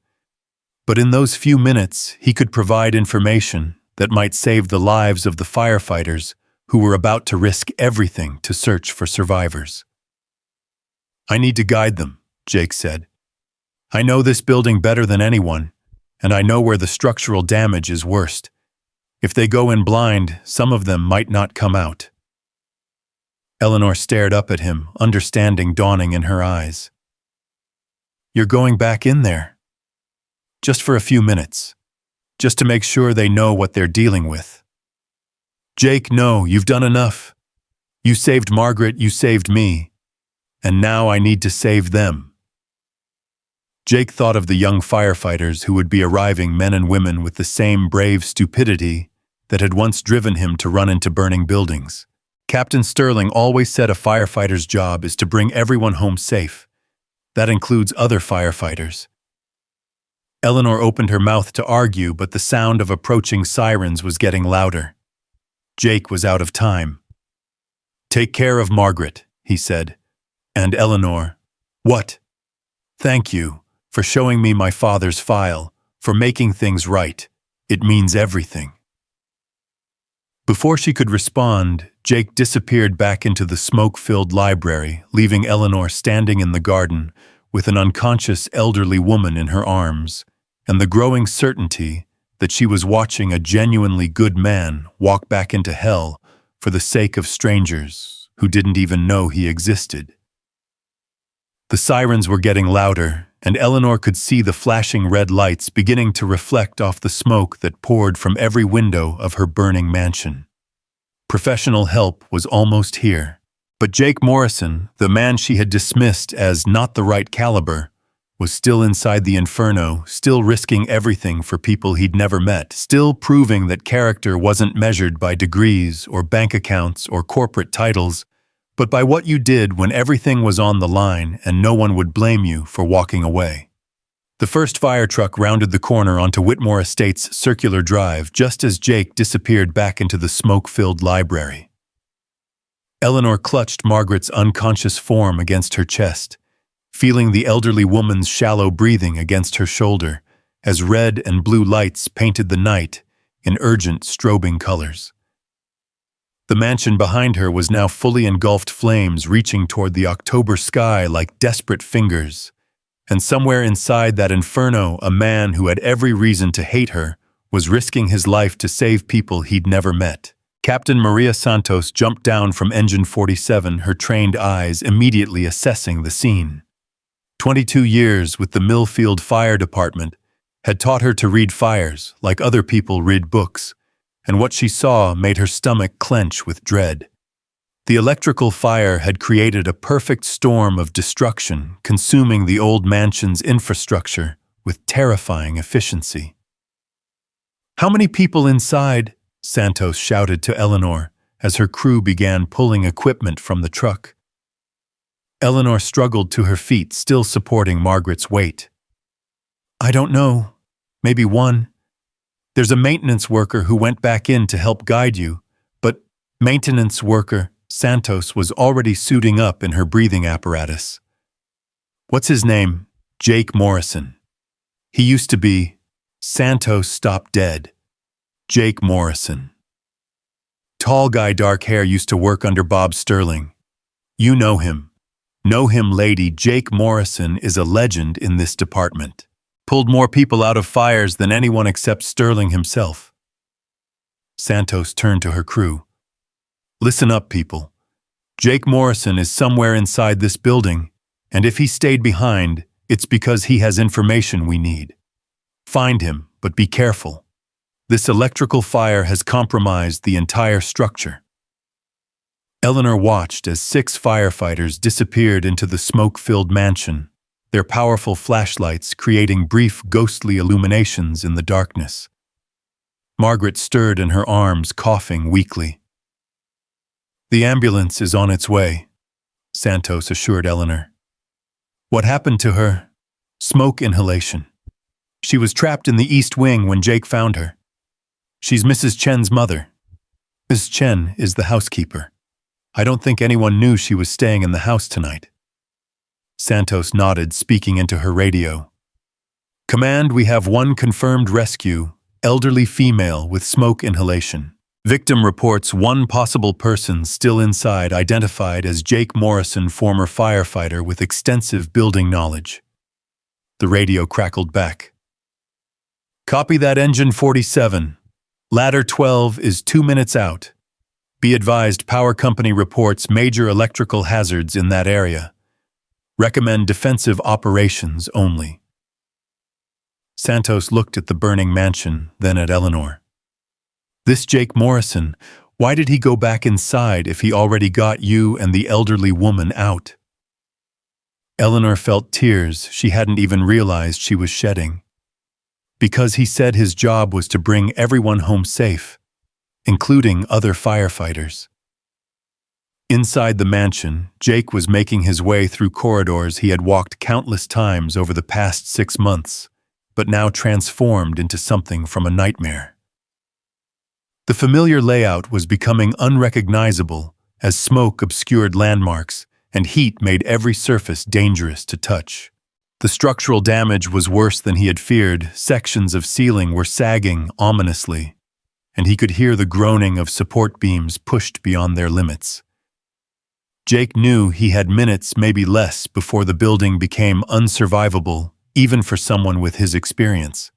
But in those few minutes, he could provide information that might save the lives of the firefighters who were about to risk everything to search for survivors. "I need to guide them," Jake said. "I know this building better than anyone, and I know where the structural damage is worst. If they go in blind, some of them might not come out." Eleanor stared up at him, understanding dawning in her eyes. "You're going back in there?" "Just for a few minutes. Just to make sure they know what they're dealing with." "Jake, no, you've done enough. You saved Margaret, you saved me. And now I need to save them." Jake thought of the young firefighters who would be arriving, men and women with the same brave stupidity that had once driven him to run into burning buildings. Captain Sterling always said a firefighter's job is to bring everyone home safe. That includes other firefighters. Eleanor opened her mouth to argue, but the sound of approaching sirens was getting louder. Jake was out of time. "Take care of Margaret," he said. "And Eleanor." "What?" "Thank you for showing me my father's file, for making things right. It means everything." Before she could respond, Jake disappeared back into the smoke-filled library, leaving Eleanor standing in the garden with an unconscious elderly woman in her arms, and the growing certainty that she was watching a genuinely good man walk back into hell for the sake of strangers who didn't even know he existed. The sirens were getting louder, and Eleanor could see the flashing red lights beginning to reflect off the smoke that poured from every window of her burning mansion. Professional help was almost here, but Jake Morrison, the man she had dismissed as not the right caliber, was still inside the inferno, still risking everything for people he'd never met, still proving that character wasn't measured by degrees or bank accounts or corporate titles, but by what you did when everything was on the line and no one would blame you for walking away. The first fire truck rounded the corner onto Whitmore Estates' circular drive just as Jake disappeared back into the smoke-filled library. Eleanor clutched Margaret's unconscious form against her chest, feeling the elderly woman's shallow breathing against her shoulder, as red and blue lights painted the night in urgent, strobing colors. The mansion behind her was now fully engulfed flames reaching toward the October sky like desperate fingers, and somewhere inside that inferno, a man who had every reason to hate her was risking his life to save people he'd never met. Captain Maria Santos jumped down from Engine 47, her trained eyes immediately assessing the scene. 22 years with the Millfield Fire Department had taught her to read fires like other people read books, and what she saw made her stomach clench with dread. The electrical fire had created a perfect storm of destruction, consuming the old mansion's infrastructure with terrifying efficiency. "How many people inside?" Santos shouted to Eleanor as her crew began pulling equipment from the truck. Eleanor struggled to her feet, still supporting Margaret's weight. "I don't know. Maybe one. There's a maintenance worker who went back in to help guide you, but maintenance worker," Santos was already suiting up in her breathing apparatus. "What's his name?" "Jake Morrison. He used to be—" Santos stopped dead. Jake Morrison. Tall guy, dark hair, used to work under Bob Sterling. "You know him. Know him, lady. Jake Morrison is a legend in this department. Pulled more people out of fires than anyone except Sterling himself." Santos turned to her crew. "Listen up, people. Jake Morrison is somewhere inside this building, and if he stayed behind, it's because he has information we need. Find him, but be careful. This electrical fire has compromised the entire structure." Eleanor watched as 6 firefighters disappeared into the smoke-filled mansion, their powerful flashlights creating brief ghostly illuminations in the darkness. Margaret stirred in her arms, coughing weakly. "The ambulance is on its way," Santos assured Eleanor. "What happened to her?" "Smoke inhalation. She was trapped in the East Wing when Jake found her. She's Mrs. Chen's mother. Miss Chen is the housekeeper. I don't think anyone knew she was staying in the house tonight." Santos nodded, speaking into her radio. "Command, we have one confirmed rescue, elderly female with smoke inhalation. Victim reports one possible person still inside, identified as Jake Morrison, former firefighter with extensive building knowledge." The radio crackled back. "Copy that, Engine 47. Ladder 12 is 2 minutes out. Be advised, power company reports major electrical hazards in that area. Recommend defensive operations only." Santos looked at the burning mansion, then at Eleanor. "This Jake Morrison, why did he go back inside if he already got you and the elderly woman out?" Eleanor felt tears she hadn't even realized she was shedding. "Because he said his job was to bring everyone home safe, including other firefighters." Inside the mansion, Jake was making his way through corridors he had walked countless times over the past 6 months, but now transformed into something from a nightmare. The familiar layout was becoming unrecognizable as smoke obscured landmarks and heat made every surface dangerous to touch. The structural damage was worse than he had feared. Sections of ceiling were sagging ominously, and he could hear the groaning of support beams pushed beyond their limits. Jake knew he had minutes, maybe less, before the building became unsurvivable, even for someone with his experience.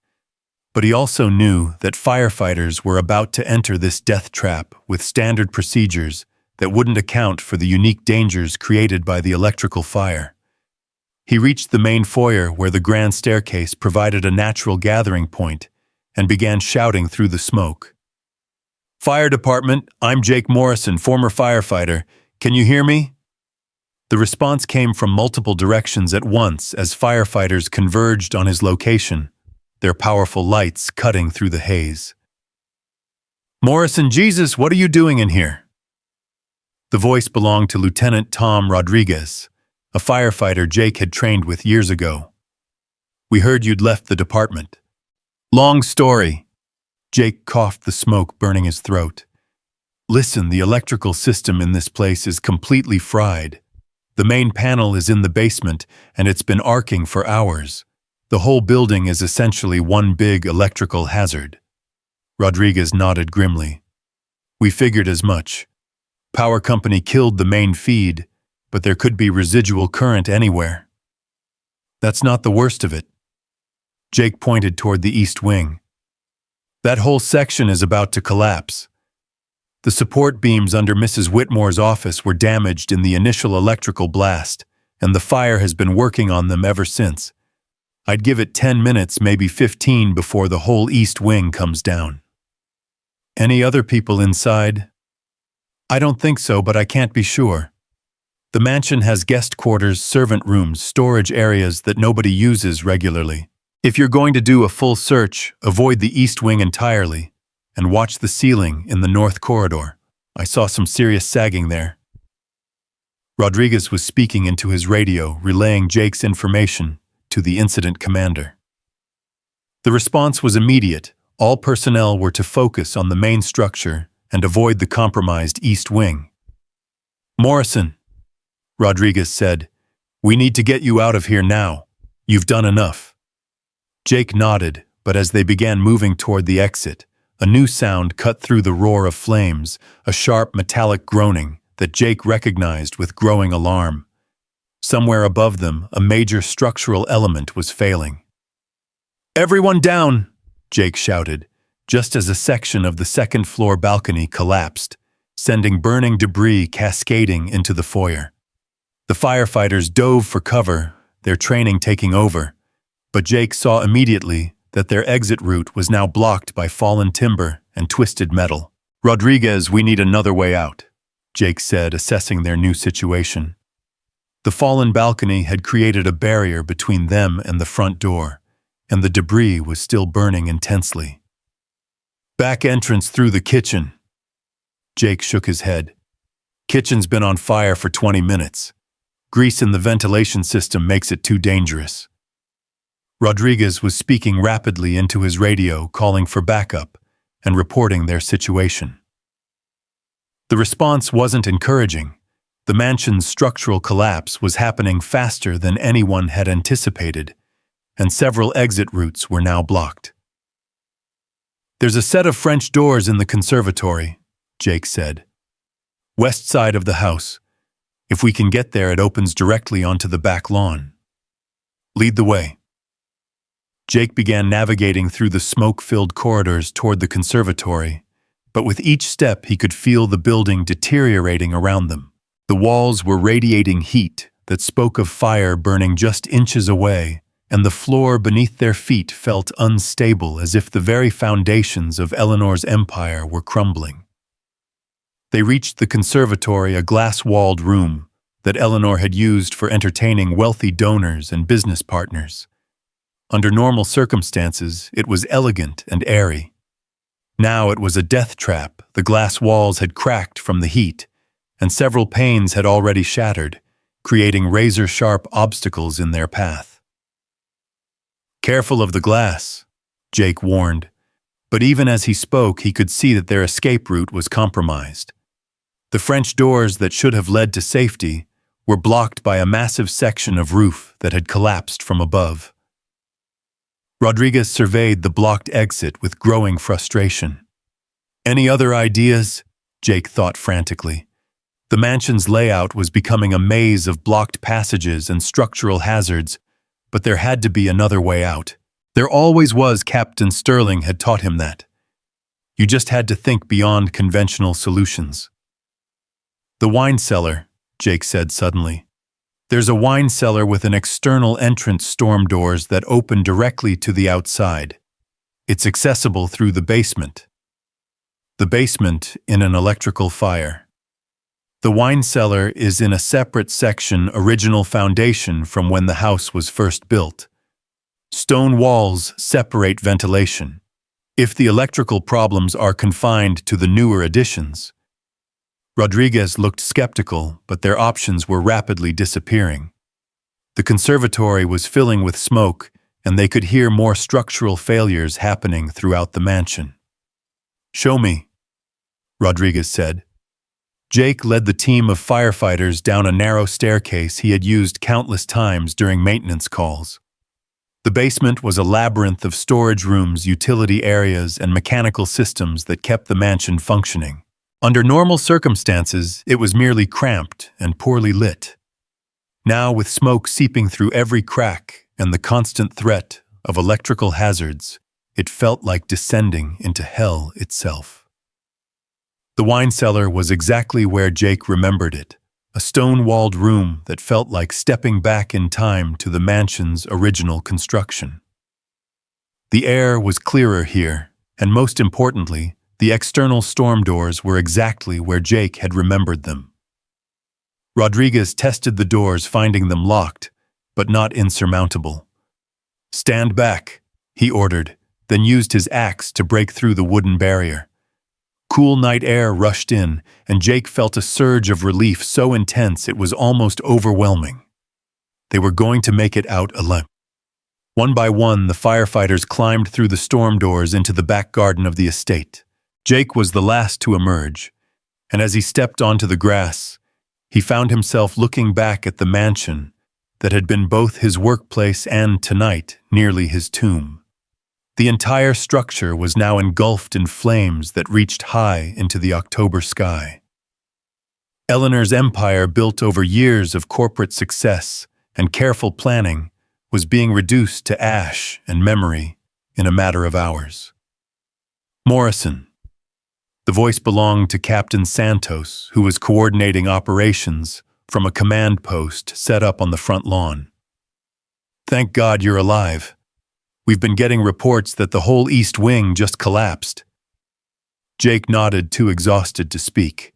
But he also knew that firefighters were about to enter this death trap with standard procedures that wouldn't account for the unique dangers created by the electrical fire. He reached the main foyer where the grand staircase provided a natural gathering point and began shouting through the smoke. "Fire department, I'm Jake Morrison, former firefighter. Can you hear me?" The response came from multiple directions at once as firefighters converged on his location, their powerful lights cutting through the haze. "Morrison, Jesus, what are you doing in here?" The voice belonged to Lieutenant Tom Rodriguez, a firefighter Jake had trained with years ago. "We heard you'd left the department." "Long story." Jake coughed, the smoke burning his throat. "Listen, the electrical system in this place is completely fried. The main panel is in the basement, and it's been arcing for hours. The whole building is essentially one big electrical hazard. Rodriguez nodded grimly. We figured as much. Power company killed the main feed, but there could be residual current anywhere. That's not the worst of it. Jake pointed toward the east wing. That whole section is about to collapse. The support beams under Mrs. Whitmore's office were damaged in the initial electrical blast, and the fire has been working on them ever since. I'd give it 10 minutes, maybe 15, before the whole east wing comes down. Any other people inside? I don't think so, but I can't be sure. The mansion has guest quarters, servant rooms, storage areas that nobody uses regularly. If you're going to do a full search, avoid the east wing entirely, and watch the ceiling in the north corridor. I saw some serious sagging there. Rodriguez was speaking into his radio, relaying Jake's information to the incident commander. The response was immediate. All personnel were to focus on the main structure and avoid the compromised east wing. Morrison, Rodriguez said, we need to get you out of here now. You've done enough. Jake nodded, but as they began moving toward the exit, a new sound cut through the roar of flames, a sharp metallic groaning that Jake recognized with growing alarm. Somewhere above them, a major structural element was failing. Everyone down, Jake shouted, just as a section of the second-floor balcony collapsed, sending burning debris cascading into the foyer. The firefighters dove for cover, their training taking over, but Jake saw immediately that their exit route was now blocked by fallen timber and twisted metal. Rodriguez, we need another way out, Jake said, assessing their new situation. The fallen balcony had created a barrier between them and the front door, and the debris was still burning intensely. Back entrance through the kitchen. Jake shook his head. Kitchen's been on fire for 20 minutes. Grease in the ventilation system makes it too dangerous. Rodriguez was speaking rapidly into his radio, calling for backup and reporting their situation. The response wasn't encouraging. The mansion's structural collapse was happening faster than anyone had anticipated, and several exit routes were now blocked. There's a set of French doors in the conservatory, Jake said. West side of the house. If we can get there, it opens directly onto the back lawn. Lead the way. Jake began navigating through the smoke-filled corridors toward the conservatory, but with each step he could feel the building deteriorating around them. The walls were radiating heat that spoke of fire burning just inches away, and the floor beneath their feet felt unstable, as if the very foundations of Eleanor's empire were crumbling. They reached the conservatory, a glass-walled room that Eleanor had used for entertaining wealthy donors and business partners. Under normal circumstances, it was elegant and airy. Now it was a death trap. The glass walls had cracked from the heat, and several panes had already shattered, creating razor-sharp obstacles in their path. Careful of the glass, Jake warned, but even as he spoke, he could see that their escape route was compromised. The French doors that should have led to safety were blocked by a massive section of roof that had collapsed from above. Rodriguez surveyed the blocked exit with growing frustration. Any other ideas? Jake thought frantically. The mansion's layout was becoming a maze of blocked passages and structural hazards, but there had to be another way out. There always was. Captain Sterling had taught him that. You just had to think beyond conventional solutions. The wine cellar, Jake said suddenly. There's a wine cellar with an external entrance, storm doors that open directly to the outside. It's accessible through the basement. The basement in an electrical fire. The wine cellar is in a separate section, original foundation from when the house was first built. Stone walls separate ventilation. If the electrical problems are confined to the newer additions. Rodriguez looked skeptical, but their options were rapidly disappearing. The conservatory was filling with smoke, and they could hear more structural failures happening throughout the mansion. Show me, Rodriguez said. Jake led the team of firefighters down a narrow staircase he had used countless times during maintenance calls. The basement was a labyrinth of storage rooms, utility areas, and mechanical systems that kept the mansion functioning. Under normal circumstances, it was merely cramped and poorly lit. Now, with smoke seeping through every crack and the constant threat of electrical hazards, it felt like descending into hell itself. The wine cellar was exactly where Jake remembered it, a stone-walled room that felt like stepping back in time to the mansion's original construction. The air was clearer here, and most importantly, the external storm doors were exactly where Jake had remembered them. Rodriguez tested the doors, finding them locked, but not insurmountable. "Stand back," he ordered, then used his axe to break through the wooden barrier. Cool night air rushed in, and Jake felt a surge of relief so intense it was almost overwhelming. They were going to make it out alive. One by one, the firefighters climbed through the storm doors into the back garden of the estate. Jake was the last to emerge, and as he stepped onto the grass, he found himself looking back at the mansion that had been both his workplace and, tonight, nearly his tomb. The entire structure was now engulfed in flames that reached high into the October sky. Eleanor's empire, built over years of corporate success and careful planning, was being reduced to ash and memory in a matter of hours. Morrison. The voice belonged to Captain Santos, who was coordinating operations from a command post set up on the front lawn. "Thank God you're alive. We've been getting reports that the whole East Wing just collapsed." Jake nodded, too exhausted to speak.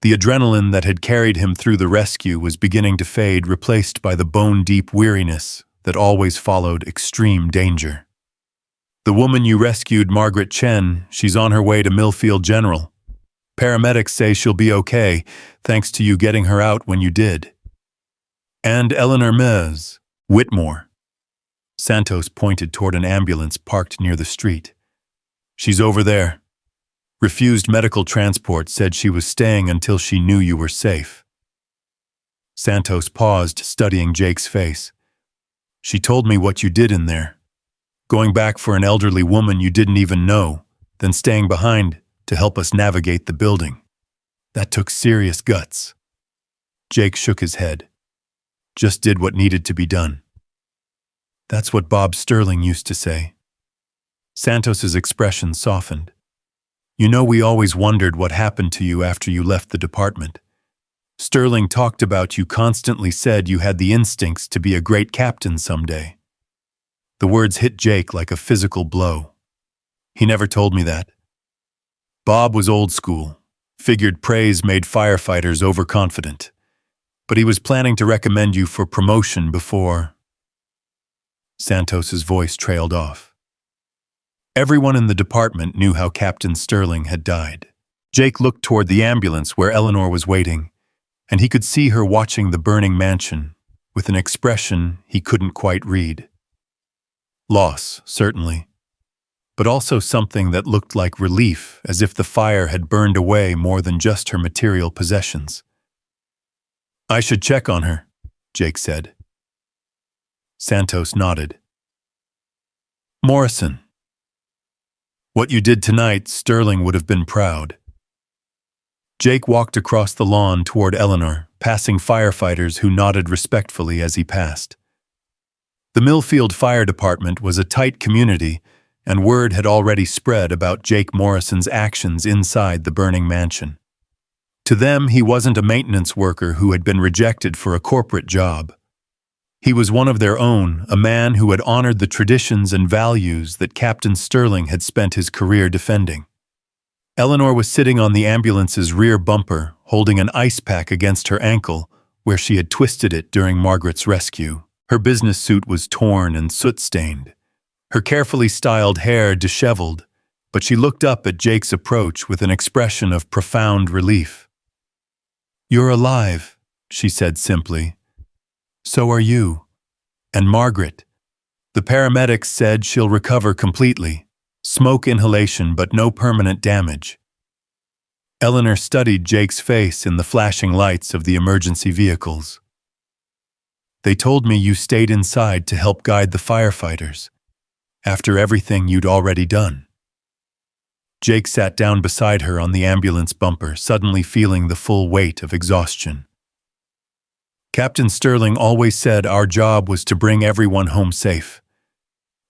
The adrenaline that had carried him through the rescue was beginning to fade, replaced by the bone-deep weariness that always followed extreme danger. "The woman you rescued, Margaret Chen, she's on her way to Millfield General. Paramedics say she'll be okay, thanks to you getting her out when you did. And Eleanor Whitmore." Santos pointed toward an ambulance parked near the street. "She's over there. Refused medical transport, said she was staying until she knew you were safe." Santos paused, studying Jake's face. "She told me what you did in there. Going back for an elderly woman you didn't even know, then staying behind to help us navigate the building. That took serious guts." Jake shook his head. "Just did what needed to be done." "That's what Bob Sterling used to say." Santos's expression softened. "You know, we always wondered what happened to you after you left the department. Sterling talked about you, constantly said you had the instincts to be a great captain someday." The words hit Jake like a physical blow. "He never told me that. Bob was old school, figured praise made firefighters overconfident. But he was planning to recommend you for promotion before—" Santos's voice trailed off. Everyone in the department knew how Captain Sterling had died. Jake looked toward the ambulance where Eleanor was waiting, and he could see her watching the burning mansion with an expression he couldn't quite read. Loss, certainly, but also something that looked like relief, as if the fire had burned away more than just her material possessions. "I should check on her," Jake said. Santos nodded. "Morrison. What you did tonight, Sterling would have been proud." Jake walked across the lawn toward Eleanor, passing firefighters who nodded respectfully as he passed. The Millfield Fire Department was a tight community, and word had already spread about Jake Morrison's actions inside the burning mansion. To them, he wasn't a maintenance worker who had been rejected for a corporate job. He was one of their own, a man who had honored the traditions and values that Captain Sterling had spent his career defending. Eleanor was sitting on the ambulance's rear bumper, holding an ice pack against her ankle, where she had twisted it during Margaret's rescue. Her business suit was torn and soot-stained, her carefully styled hair disheveled, but she looked up at Jake's approach with an expression of profound relief. "You're alive," she said simply. "So are you. And Margaret. The paramedics said she'll recover completely. Smoke inhalation, but no permanent damage." Eleanor studied Jake's face in the flashing lights of the emergency vehicles. They told me you stayed inside to help guide the firefighters, after everything you'd already done. Jake sat down beside her on the ambulance bumper, suddenly feeling the full weight of exhaustion. Captain Sterling always said our job was to bring everyone home safe.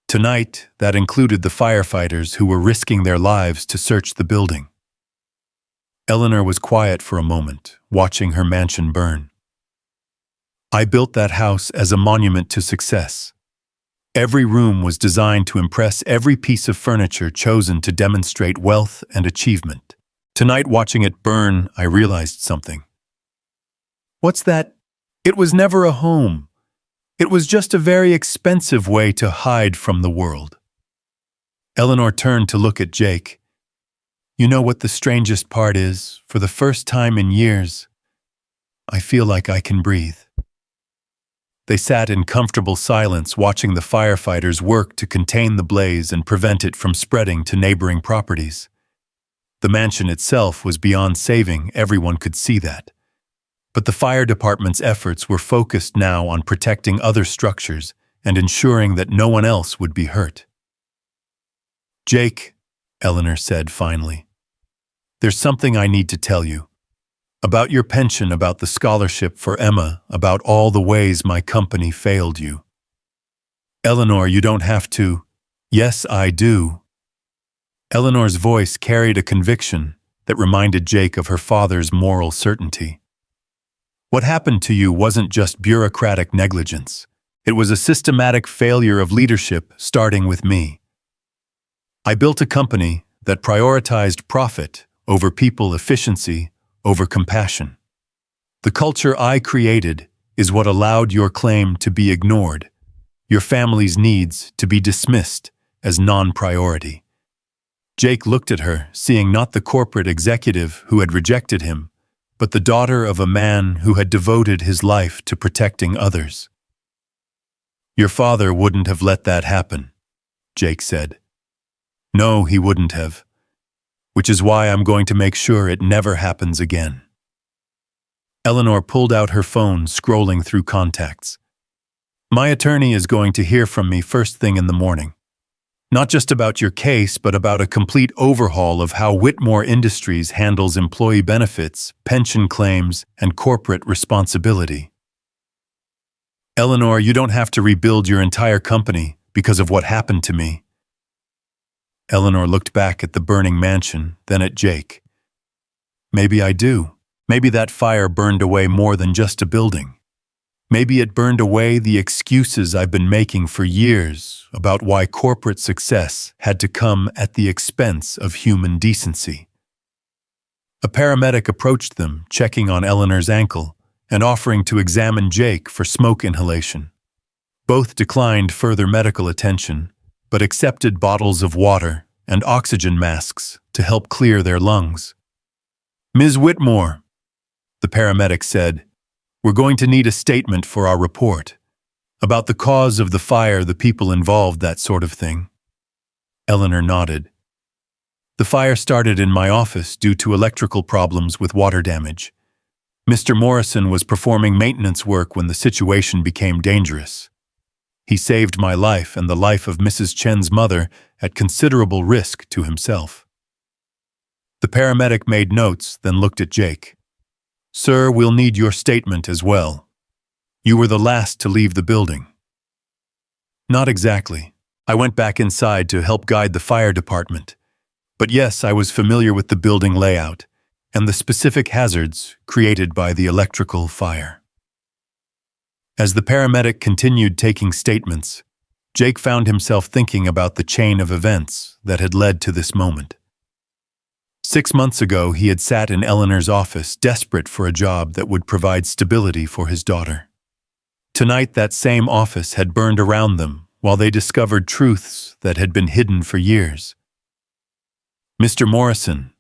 Tonight, that included the firefighters who were risking their lives to search the building. Eleanor was quiet for a moment, watching her mansion burn. I built that house as a monument to success. Every room was designed to impress, every piece of furniture chosen to demonstrate wealth and achievement. Tonight, watching it burn, I realized something. What's that? It was never a home. It was just a very expensive way to hide from the world. Eleanor turned to look at Jake. You know what the strangest part is? For the first time in years, I feel like I can breathe. They sat in comfortable silence, watching the firefighters work to contain the blaze and prevent it from spreading to neighboring properties. The mansion itself was beyond saving, everyone could see that. But the fire department's efforts were focused now on protecting other structures and ensuring that no one else would be hurt. Jake, Eleanor said finally, there's something I need to tell you. About your pension, about the scholarship for Emma, about all the ways my company failed you. Eleanor, you don't have to. Yes, I do. Eleanor's voice carried a conviction that reminded Jake of her father's moral certainty. What happened to you wasn't just bureaucratic negligence. It was a systematic failure of leadership, starting with me. I built a company that prioritized profit over people, efficiency over compassion. The culture I created is what allowed your claim to be ignored, your family's needs to be dismissed as non-priority. Jake looked at her, seeing not the corporate executive who had rejected him, but the daughter of a man who had devoted his life to protecting others. Your father wouldn't have let that happen, Jake said. No, he wouldn't have. Which is why I'm going to make sure it never happens again. Eleanor pulled out her phone, scrolling through contacts. My attorney is going to hear from me first thing in the morning. Not just about your case, but about a complete overhaul of how Whitmore Industries handles employee benefits, pension claims, and corporate responsibility. Eleanor, you don't have to rebuild your entire company because of what happened to me. Eleanor looked back at the burning mansion, then at Jake. Maybe I do. Maybe that fire burned away more than just a building. Maybe it burned away the excuses I've been making for years about why corporate success had to come at the expense of human decency. A paramedic approached them, checking on Eleanor's ankle and offering to examine Jake for smoke inhalation. Both declined further medical attention, but accepted bottles of water and oxygen masks to help clear their lungs. Ms. Whitmore, the paramedic said, we're going to need a statement for our report. About the cause of the fire, the people involved, that sort of thing. Eleanor nodded. The fire started in my office due to electrical problems with water damage. Mr. Morrison was performing maintenance work when the situation became dangerous. He saved my life and the life of Mrs. Chen's mother at considerable risk to himself. The paramedic made notes, then looked at Jake. Sir, we'll need your statement as well. You were the last to leave the building. Not exactly. I went back inside to help guide the fire department. But yes, I was familiar with the building layout and the specific hazards created by the electrical fire. As the paramedic continued taking statements, Jake found himself thinking about the chain of events that had led to this moment. 6 months ago, he had sat in Eleanor's office, desperate for a job that would provide stability for his daughter. Tonight, that same office had burned around them while they discovered truths that had been hidden for years. Mr. Morrison,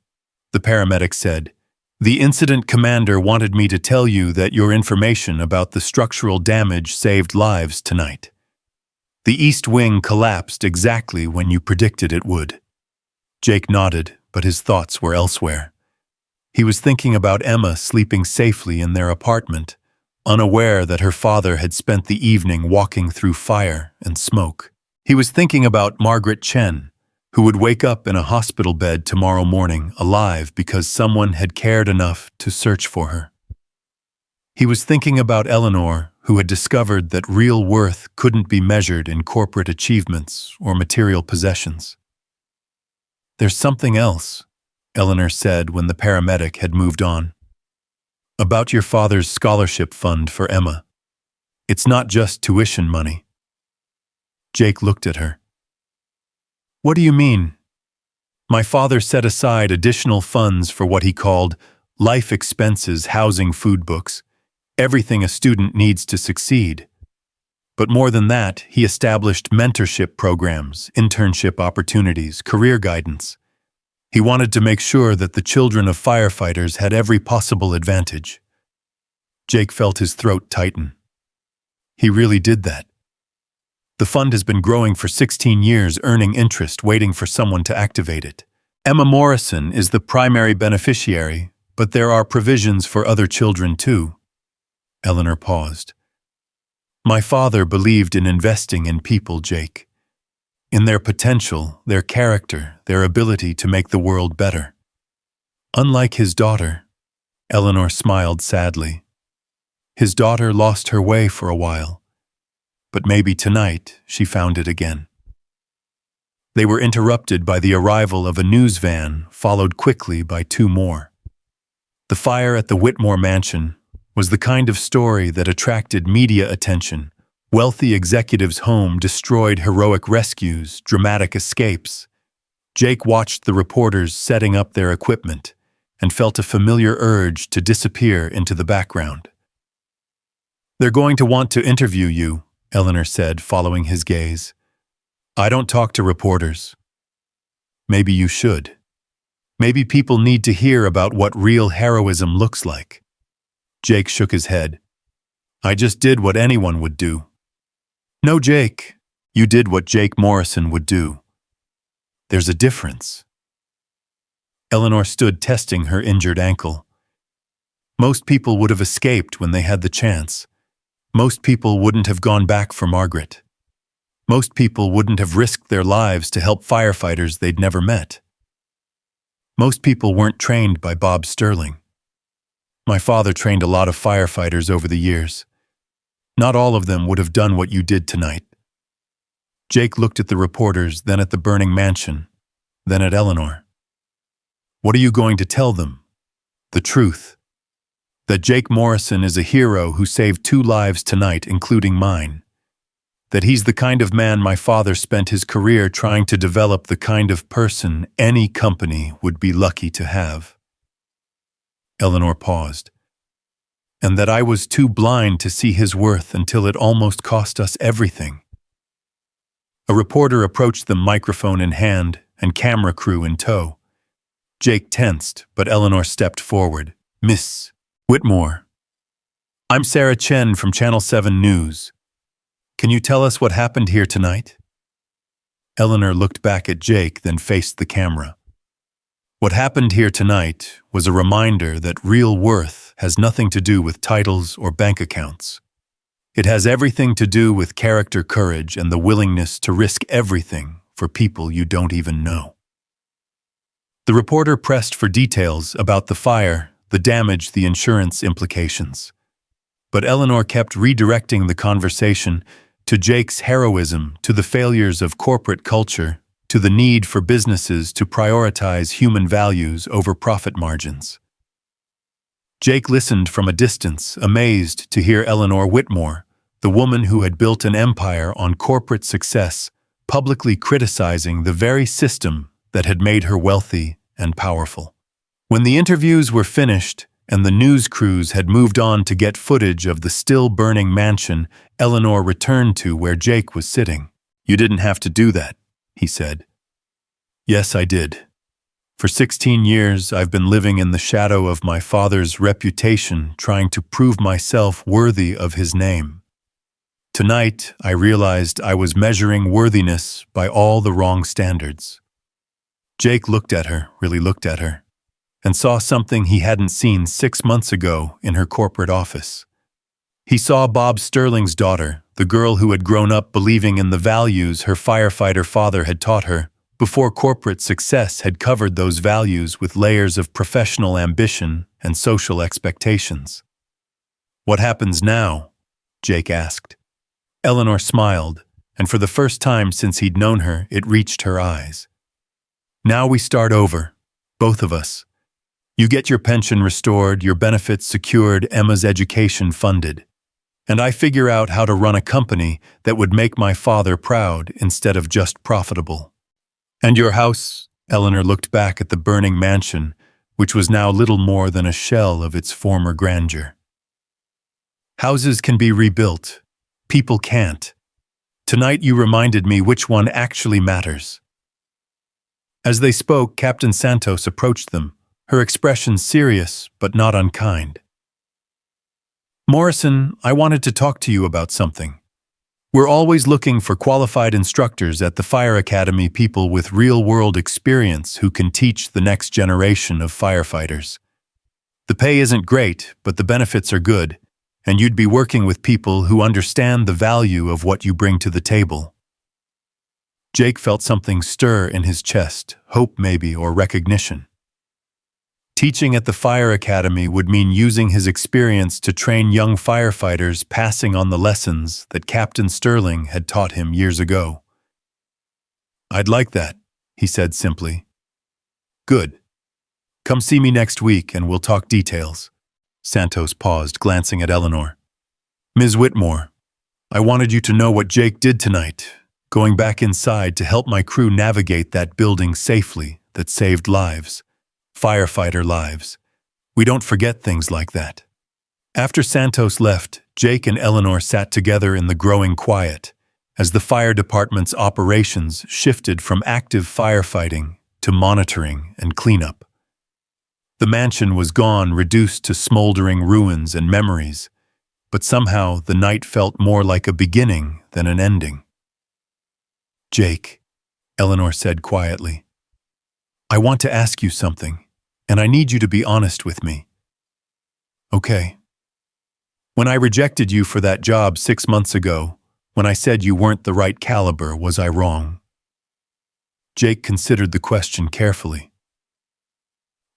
the paramedic said, the incident commander wanted me to tell you that your information about the structural damage saved lives tonight. The east wing collapsed exactly when you predicted it would. Jake nodded, but his thoughts were elsewhere. He was thinking about Emma sleeping safely in their apartment, unaware that her father had spent the evening walking through fire and smoke. He was thinking about Margaret Chen, who would wake up in a hospital bed tomorrow morning alive because someone had cared enough to search for her. He was thinking about Eleanor, who had discovered that real worth couldn't be measured in corporate achievements or material possessions. "There's something else," Eleanor said when the paramedic had moved on. "About your father's scholarship fund for Emma. It's not just tuition money." Jake looked at her. "What do you mean?" "My father set aside additional funds for what he called life expenses, housing, food, books, everything a student needs to succeed. But more than that, he established mentorship programs, internship opportunities, career guidance. He wanted to make sure that the children of firefighters had every possible advantage." Jake felt his throat tighten. He really did that. The fund has been growing for 16 years, earning interest, waiting for someone to activate it. Emma Morrison is the primary beneficiary, but there are provisions for other children too. Eleanor paused. "My father believed in investing in people, Jake. In their potential, their character, their ability to make the world better. Unlike his daughter," Eleanor smiled sadly. "His daughter lost her way for a while. But maybe tonight she found it again." They were interrupted by the arrival of a news van, followed quickly by two more. The fire at the Whitmore mansion was the kind of story that attracted media attention. Wealthy executives' home destroyed, heroic rescues, dramatic escapes. Jake watched the reporters setting up their equipment and felt a familiar urge to disappear into the background. "They're going to want to interview you," Eleanor said, following his gaze. "I don't talk to reporters." "Maybe you should. Maybe people need to hear about what real heroism looks like." Jake shook his head. "I just did what anyone would do." "No, Jake, you did what Jake Morrison would do. There's a difference." Eleanor stood testing her injured ankle. Most people would have escaped when they had the chance. Most people wouldn't have gone back for Margaret. Most people wouldn't have risked their lives to help firefighters they'd never met. Most people weren't trained by Bob Sterling. My father trained a lot of firefighters over the years. Not all of them would have done what you did tonight." Jake looked at the reporters, then at the burning mansion, then at Eleanor. "What are you going to tell them? The truth. That Jake Morrison is a hero who saved 2 lives tonight, including mine. That he's the kind of man my father spent his career trying to develop, the kind of person any company would be lucky to have." Eleanor paused. "And that I was too blind to see his worth until it almost cost us everything." A reporter approached them, microphone in hand and camera crew in tow. Jake tensed, but Eleanor stepped forward. "Miss Whitmore, I'm Sarah Chen from Channel 7 News. Can you tell us what happened here tonight?" Eleanor looked back at Jake, then faced the camera. "What happened here tonight was a reminder that real worth has nothing to do with titles or bank accounts. It has everything to do with character, courage, and the willingness to risk everything for people you don't even know." The reporter pressed for details about the fire, the damage, the insurance implications. But Eleanor kept redirecting the conversation to Jake's heroism, to the failures of corporate culture, to the need for businesses to prioritize human values over profit margins. Jake listened from a distance, amazed to hear Eleanor Whitmore, the woman who had built an empire on corporate success, publicly criticizing the very system that had made her wealthy and powerful. When the interviews were finished and the news crews had moved on to get footage of the still-burning mansion, Eleanor returned to where Jake was sitting. "You didn't have to do that," he said. "Yes, I did. For 16 years, I've been living in the shadow of my father's reputation, trying to prove myself worthy of his name. Tonight, I realized I was measuring worthiness by all the wrong standards." Jake looked at her, really looked at her, and saw something he hadn't seen 6 months ago in her corporate office. He saw Bob Sterling's daughter, the girl who had grown up believing in the values her firefighter father had taught her, before corporate success had covered those values with layers of professional ambition and social expectations. "What happens now?" Jake asked. Eleanor smiled, and for the first time since he'd known her, it reached her eyes. "Now we start over, both of us. You get your pension restored, your benefits secured, Emma's education funded. And I figure out how to run a company that would make my father proud instead of just profitable." "And your house?" Eleanor looked back at the burning mansion, which was now little more than a shell of its former grandeur. "Houses can be rebuilt. People can't. Tonight you reminded me which one actually matters." As they spoke, Captain Santos approached them, her expression serious but not unkind. "Morrison, I wanted to talk to you about something. We're always looking for qualified instructors at the Fire Academy, people with real-world experience who can teach the next generation of firefighters. The pay isn't great, but the benefits are good, and you'd be working with people who understand the value of what you bring to the table." Jake felt something stir in his chest, hope maybe, or recognition. Teaching at the Fire Academy would mean using his experience to train young firefighters, passing on the lessons that Captain Sterling had taught him years ago. "I'd like that," he said simply. "Good. Come see me next week and we'll talk details." Santos paused, glancing at Eleanor. "Ms. Whitmore, I wanted you to know what Jake did tonight, going back inside to help my crew navigate that building safely that saved lives. Firefighter lives. We don't forget things like that." After Santos left, Jake and Eleanor sat together in the growing quiet as the fire department's operations shifted from active firefighting to monitoring and cleanup. The mansion was gone, reduced to smoldering ruins and memories, but somehow the night felt more like a beginning than an ending. "Jake," Eleanor said quietly, "I want to ask you something, and I need you to be honest with me." "Okay." "When I rejected you for that job 6 months ago, when I said you weren't the right caliber, was I wrong?" Jake considered the question carefully.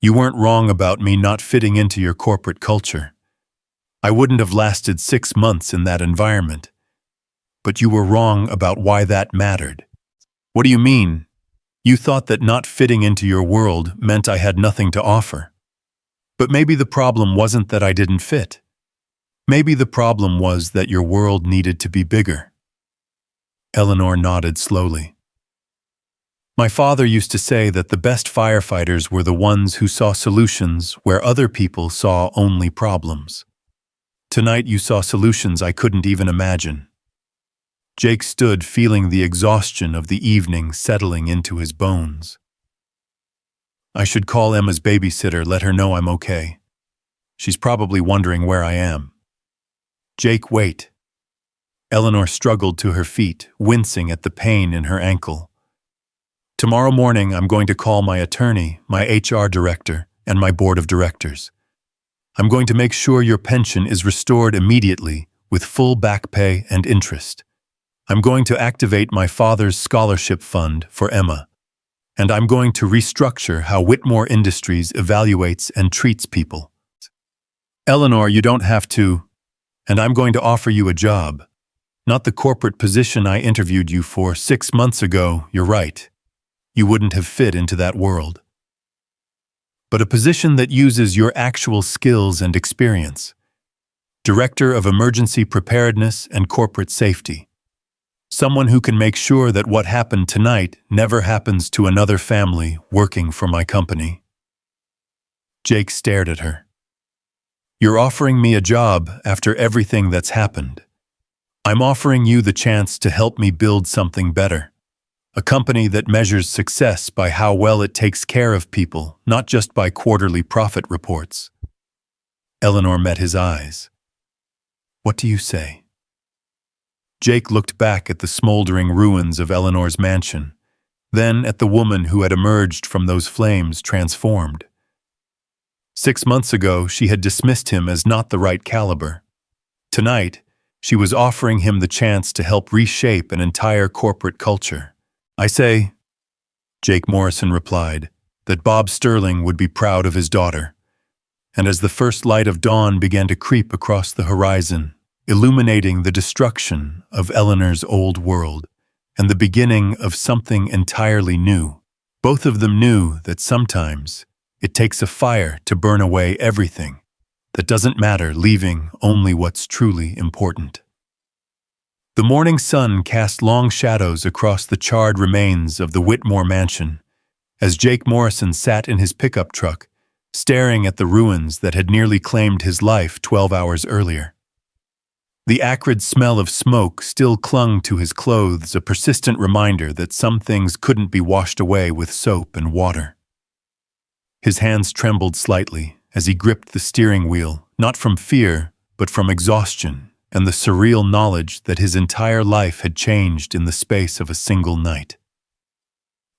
"You weren't wrong about me not fitting into your corporate culture. I wouldn't have lasted 6 months in that environment. But you were wrong about why that mattered." "What do you mean?" "You thought that not fitting into your world meant I had nothing to offer. But maybe the problem wasn't that I didn't fit. Maybe the problem was that your world needed to be bigger." Eleanor nodded slowly. "My father used to say that the best firefighters were the ones who saw solutions where other people saw only problems. Tonight you saw solutions I couldn't even imagine." Jake stood, feeling the exhaustion of the evening settling into his bones. "I should call Emma's babysitter, let her know I'm okay. She's probably wondering where I am." "Jake, wait." Eleanor struggled to her feet, wincing at the pain in her ankle. "Tomorrow morning I'm going to call my attorney, my HR director, and my board of directors. I'm going to make sure your pension is restored immediately with full back pay and interest. I'm going to activate my father's scholarship fund for Emma, and I'm going to restructure how Whitmore Industries evaluates and treats people. Eleanor, you don't have to, and I'm going to offer you a job. Not the corporate position I interviewed you for 6 months ago, you're right. You wouldn't have fit into that world. But a position that uses your actual skills and experience. Director of Emergency Preparedness and Corporate Safety. Someone who can make sure that what happened tonight never happens to another family working for my company." Jake stared at her. "You're offering me a job after everything that's happened. I'm offering you the chance to help me build something better. A company that measures success by how well it takes care of people, not just by quarterly profit reports." Eleanor met his eyes. "What do you say?" Jake looked back at the smoldering ruins of Eleanor's mansion, then at the woman who had emerged from those flames transformed. 6 months ago, she had dismissed him as not the right caliber. Tonight, she was offering him the chance to help reshape an entire corporate culture. "I say," Jake Morrison replied, "that Bob Sterling would be proud of his daughter." And as the first light of dawn began to creep across the horizon, illuminating the destruction of Eleanor's old world and the beginning of something entirely new, both of them knew that sometimes it takes a fire to burn away everything that doesn't matter, leaving only what's truly important. The morning sun cast long shadows across the charred remains of the Whitmore mansion as Jake Morrison sat in his pickup truck, staring at the ruins that had nearly claimed his life 12 hours earlier. The acrid smell of smoke still clung to his clothes, a persistent reminder that some things couldn't be washed away with soap and water. His hands trembled slightly as he gripped the steering wheel, not from fear, but from exhaustion and the surreal knowledge that his entire life had changed in the space of a single night.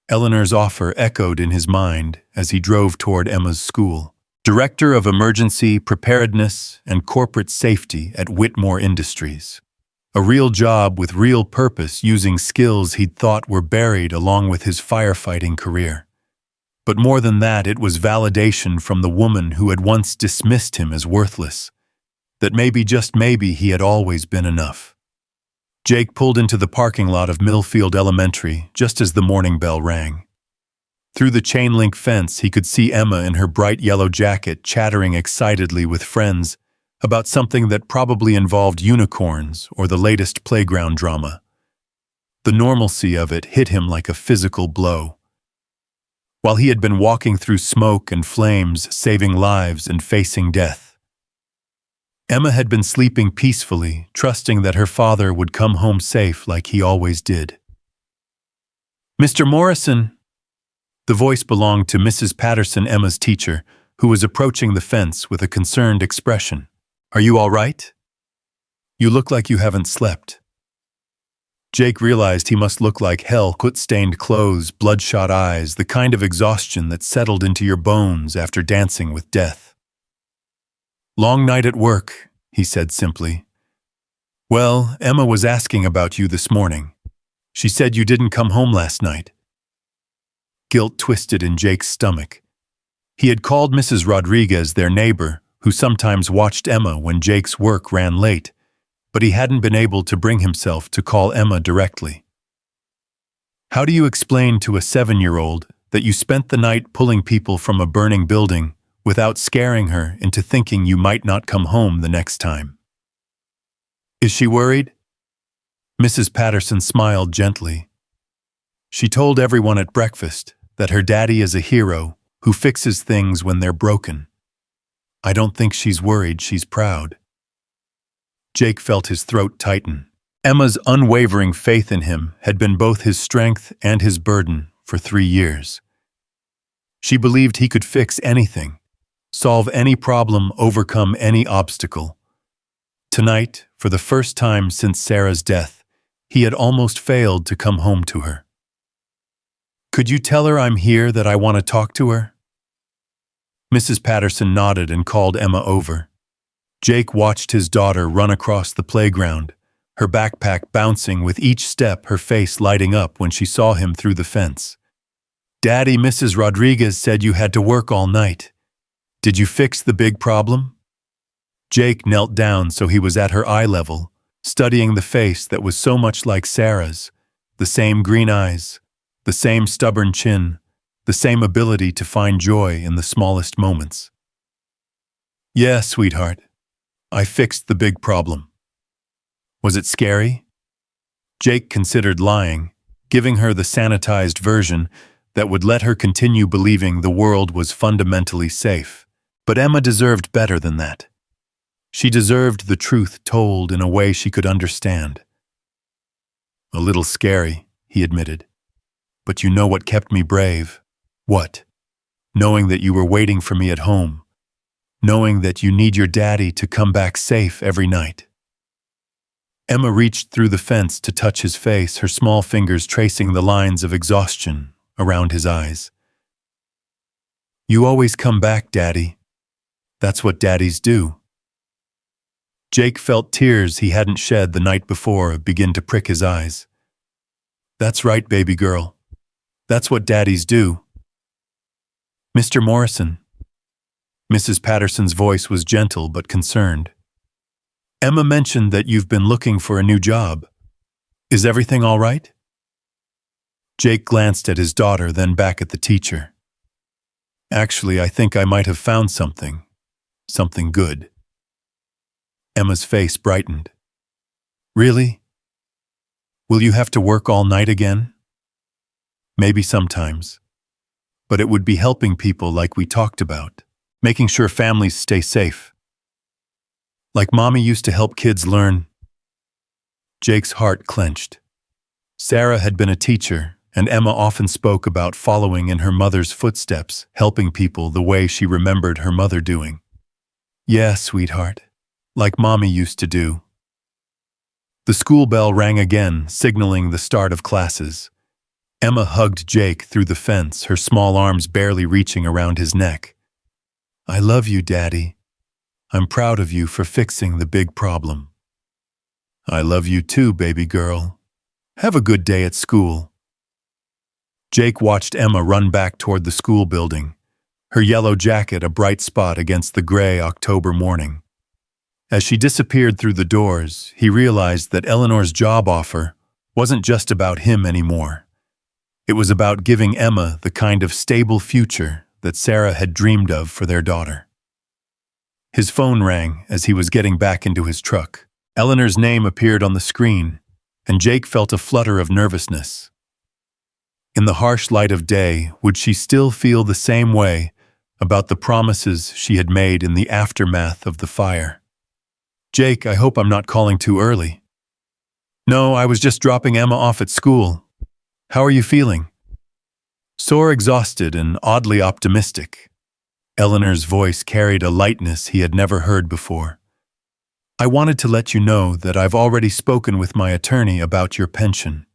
Eleanor's offer echoed in his mind as he drove toward Emma's school. Director of Emergency Preparedness and Corporate Safety at Whitmore Industries. A real job with real purpose, using skills he'd thought were buried along with his firefighting career. But more than that, it was validation from the woman who had once dismissed him as worthless, that maybe, just maybe, he had always been enough. Jake pulled into the parking lot of Millfield Elementary just as the morning bell rang. Through the chain-link fence, he could see Emma in her bright yellow jacket chattering excitedly with friends about something that probably involved unicorns or the latest playground drama. The normalcy of it hit him like a physical blow. While he had been walking through smoke and flames, saving lives and facing death, Emma had been sleeping peacefully, trusting that her father would come home safe like he always did. "Mr. Morrison!" The voice belonged to Mrs. Patterson, Emma's teacher, who was approaching the fence with a concerned expression. "Are you all right? You look like you haven't slept." Jake realized he must look like hell, soot-stained clothes, bloodshot eyes, the kind of exhaustion that settled into your bones after dancing with death. "Long night at work," he said simply. "Well, Emma was asking about you this morning. She said you didn't come home last night." Guilt twisted in Jake's stomach. He had called Mrs. Rodriguez, their neighbor, who sometimes watched Emma when Jake's work ran late, but he hadn't been able to bring himself to call Emma directly. "How do you explain to a 7-year-old that you spent the night pulling people from a burning building without scaring her into thinking you might not come home the next time?" "Is she worried?" Mrs. Patterson smiled gently. "She told everyone at breakfast that her daddy is a hero who fixes things when they're broken. I don't think she's worried, she's proud." Jake felt his throat tighten. Emma's unwavering faith in him had been both his strength and his burden for 3 years. She believed he could fix anything, solve any problem, overcome any obstacle. Tonight, for the first time since Sarah's death, he had almost failed to come home to her. "Could you tell her I'm here, that I want to talk to her?" Mrs. Patterson nodded and called Emma over. Jake watched his daughter run across the playground, her backpack bouncing with each step, her face lighting up when she saw him through the fence. "Daddy, Mrs. Rodriguez said you had to work all night. Did you fix the big problem?" Jake knelt down so he was at her eye level, studying the face that was so much like Sarah's, the same green eyes, the same stubborn chin, the same ability to find joy in the smallest moments. "Yeah, sweetheart, I fixed the big problem." "Was it scary?" Jake considered lying, giving her the sanitized version that would let her continue believing the world was fundamentally safe. But Emma deserved better than that. She deserved the truth told in a way she could understand. "A little scary," he admitted. "But you know what kept me brave?" "What?" "Knowing that you were waiting for me at home. Knowing that you need your daddy to come back safe every night." Emma reached through the fence to touch his face, her small fingers tracing the lines of exhaustion around his eyes. "You always come back, Daddy. That's what daddies do." Jake felt tears he hadn't shed the night before begin to prick his eyes. "That's right, baby girl. That's what daddies do." "Mr. Morrison." Mrs. Patterson's voice was gentle but concerned. "Emma mentioned that you've been looking for a new job. Is everything all right?" Jake glanced at his daughter, then back at the teacher. "Actually, I think I might have found something good." Emma's face brightened. "Really? Will you have to work all night again?" "Maybe sometimes. But it would be helping people like we talked about, making sure families stay safe. Like Mommy used to help kids learn." Jake's heart clenched. Sarah had been a teacher, and Emma often spoke about following in her mother's footsteps, helping people the way she remembered her mother doing. "Yeah, sweetheart. Like Mommy used to do." The school bell rang again, signaling the start of classes. Emma hugged Jake through the fence, her small arms barely reaching around his neck. "I love you, Daddy. I'm proud of you for fixing the big problem." "I love you too, baby girl. Have a good day at school." Jake watched Emma run back toward the school building, her yellow jacket a bright spot against the gray October morning. As she disappeared through the doors, he realized that Eleanor's job offer wasn't just about him anymore. It was about giving Emma the kind of stable future that Sarah had dreamed of for their daughter. His phone rang as he was getting back into his truck. Eleanor's name appeared on the screen, and Jake felt a flutter of nervousness. In the harsh light of day, would she still feel the same way about the promises she had made in the aftermath of the fire? "Jake, I hope I'm not calling too early." "No, I was just dropping Emma off at school. How are you feeling?" "Sore, exhausted, and oddly optimistic." Eleanor's voice carried a lightness he had never heard before. "I wanted to let you know that I've already spoken with my attorney about your pension.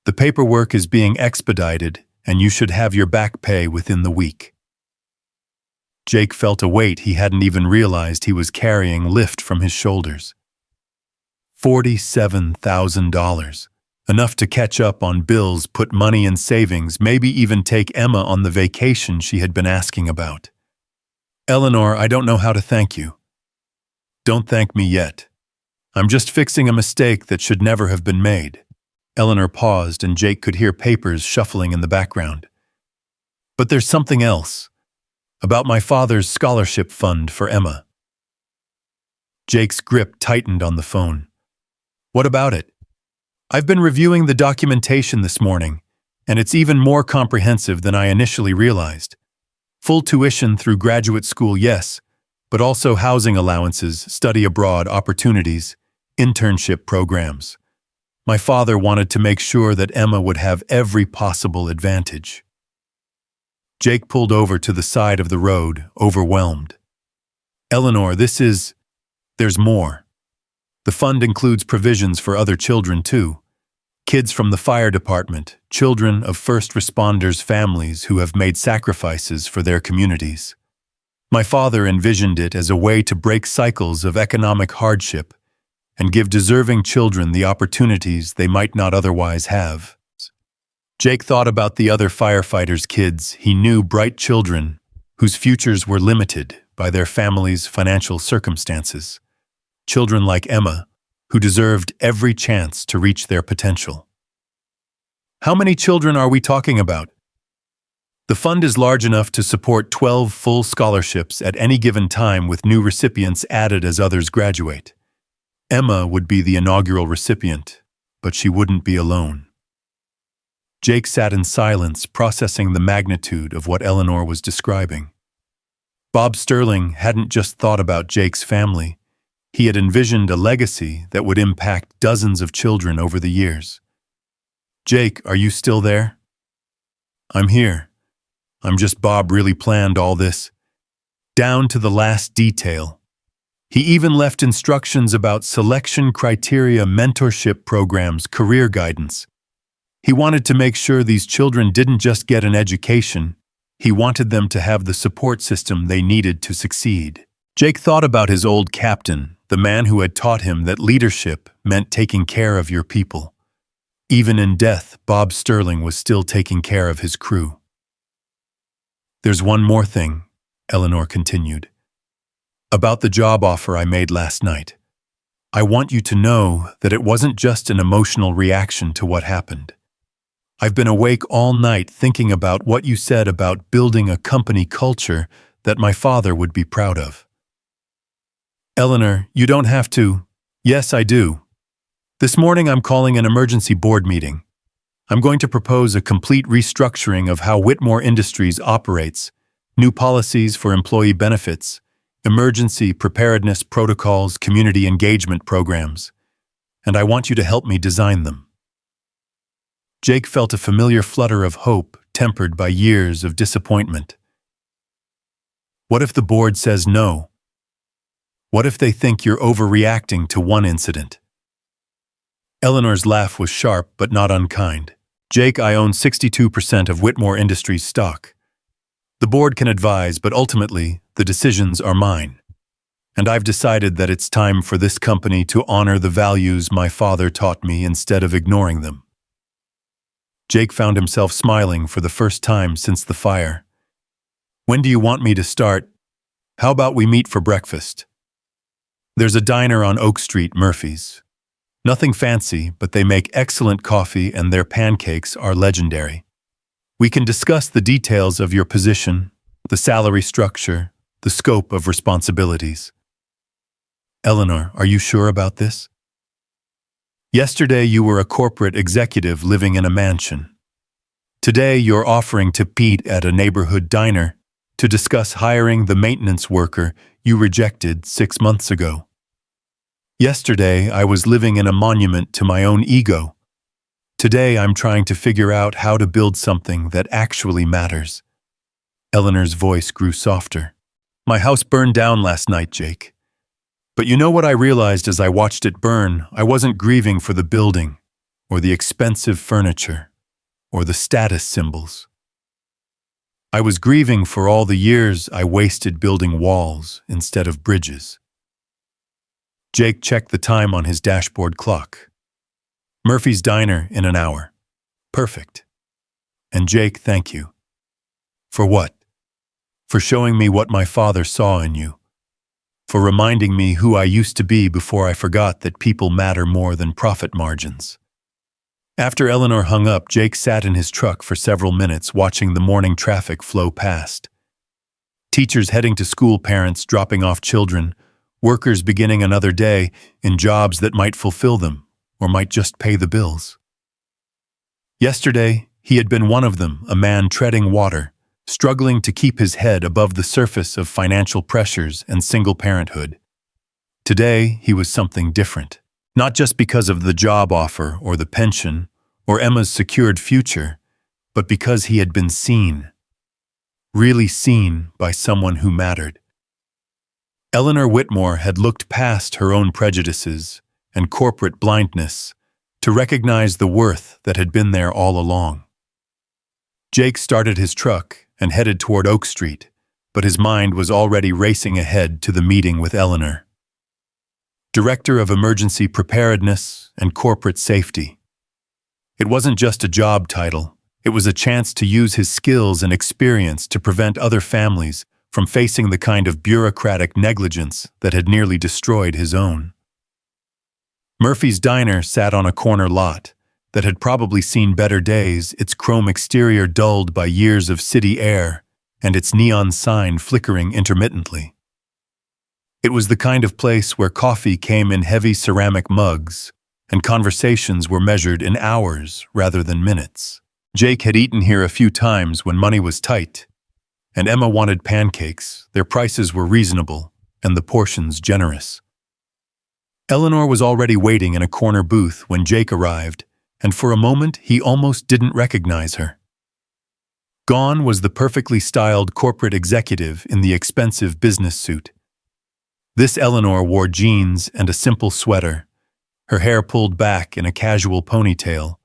The paperwork is being expedited, and you should have your back pay within the week." Jake felt a weight he hadn't even realized he was carrying lift from his shoulders. $47,000. Enough to catch up on bills, put money in savings, maybe even take Emma on the vacation she had been asking about. "Eleanor, I don't know how to thank you." "Don't thank me yet. I'm just fixing a mistake that should never have been made." Eleanor paused, and Jake could hear papers shuffling in the background. "But there's something else. About my father's scholarship fund for Emma." Jake's grip tightened on the phone. "What about it?" "I've been reviewing the documentation this morning, and it's even more comprehensive than I initially realized. Full tuition through graduate school, yes, but also housing allowances, study abroad opportunities, internship programs. My father wanted to make sure that Emma would have every possible advantage." Jake pulled over to the side of the road, overwhelmed. "Eleanor, there's more. The fund includes provisions for other children, too. Kids from the fire department, children of first responders' families who have made sacrifices for their communities. My father envisioned it as a way to break cycles of economic hardship and give deserving children the opportunities they might not otherwise have." Jake thought about the other firefighters' kids he knew, bright children whose futures were limited by their families' financial circumstances. Children like Emma, who deserved every chance to reach their potential. "How many children are we talking about?" "The fund is large enough to support 12 full scholarships at any given time, with new recipients added as others graduate. Emma would be the inaugural recipient, but she wouldn't be alone." Jake sat in silence, processing the magnitude of what Eleanor was describing. Bob Sterling hadn't just thought about Jake's family. He had envisioned a legacy that would impact dozens of children over the years. "Jake, are you still there?" "I'm here. Bob really planned all this, down to the last detail. He even left instructions about selection criteria, mentorship programs, career guidance. He wanted to make sure these children didn't just get an education. He wanted them to have the support system they needed to succeed." Jake thought about his old captain, the man who had taught him that leadership meant taking care of your people. Even in death, Bob Sterling was still taking care of his crew. "There's one more thing," Eleanor continued, "about the job offer I made last night. I want you to know that it wasn't just an emotional reaction to what happened. I've been awake all night thinking about what you said about building a company culture that my father would be proud of." "Eleanor, you don't have to." "Yes, I do. This morning I'm calling an emergency board meeting. I'm going to propose a complete restructuring of how Whitmore Industries operates, new policies for employee benefits, emergency preparedness protocols, community engagement programs, and I want you to help me design them." Jake felt a familiar flutter of hope tempered by years of disappointment. What if the board says no? What if they think you're overreacting to one incident? Eleanor's laugh was sharp but not unkind. "Jake, I own 62% of Whitmore Industries stock. The board can advise, but ultimately, the decisions are mine. And I've decided that it's time for this company to honor the values my father taught me instead of ignoring them." Jake found himself smiling for the first time since the fire. "When do you want me to start? How about we meet for breakfast? There's a diner on Oak Street, Murphy's. Nothing fancy, but they make excellent coffee and their pancakes are legendary. We can discuss the details of your position, the salary structure, the scope of responsibilities." "Eleanor, are you sure about this? Yesterday you were a corporate executive living in a mansion. Today you're offering to eat at a neighborhood diner to discuss hiring the maintenance worker you rejected 6 months ago. Yesterday, I was living in a monument to my own ego. Today, I'm trying to figure out how to build something that actually matters." Eleanor's voice grew softer. "My house burned down last night, Jake. But you know what I realized as I watched it burn? I wasn't grieving for the building, or the expensive furniture, or the status symbols. I was grieving for all the years I wasted building walls instead of bridges." Jake checked the time on his dashboard clock. "Murphy's Diner in an hour. Perfect. And Jake, thank you." "For what?" "For showing me what my father saw in you. For reminding me who I used to be before I forgot that people matter more than profit margins." After Eleanor hung up, Jake sat in his truck for several minutes watching the morning traffic flow past. Teachers heading to school, parents dropping off children, workers beginning another day in jobs that might fulfill them or might just pay the bills. Yesterday, he had been one of them, a man treading water, struggling to keep his head above the surface of financial pressures and single parenthood. Today, he was something different, not just because of the job offer or the pension or Emma's secured future, but because he had been seen, really seen by someone who mattered. Eleanor Whitmore had looked past her own prejudices and corporate blindness to recognize the worth that had been there all along. Jake started his truck and headed toward Oak Street, but his mind was already racing ahead to the meeting with Eleanor. Director of Emergency Preparedness and Corporate Safety. It wasn't just a job title, it was a chance to use his skills and experience to prevent other families from facing the kind of bureaucratic negligence that had nearly destroyed his own. Murphy's Diner sat on a corner lot that had probably seen better days, its chrome exterior dulled by years of city air and its neon sign flickering intermittently. It was the kind of place where coffee came in heavy ceramic mugs and conversations were measured in hours rather than minutes. Jake had eaten here a few times when money was tight, and Emma wanted pancakes. Their prices were reasonable, and the portions generous. Eleanor was already waiting in a corner booth when Jake arrived, and for a moment he almost didn't recognize her. Gone was the perfectly styled corporate executive in the expensive business suit. This Eleanor wore jeans and a simple sweater, her hair pulled back in a casual ponytail,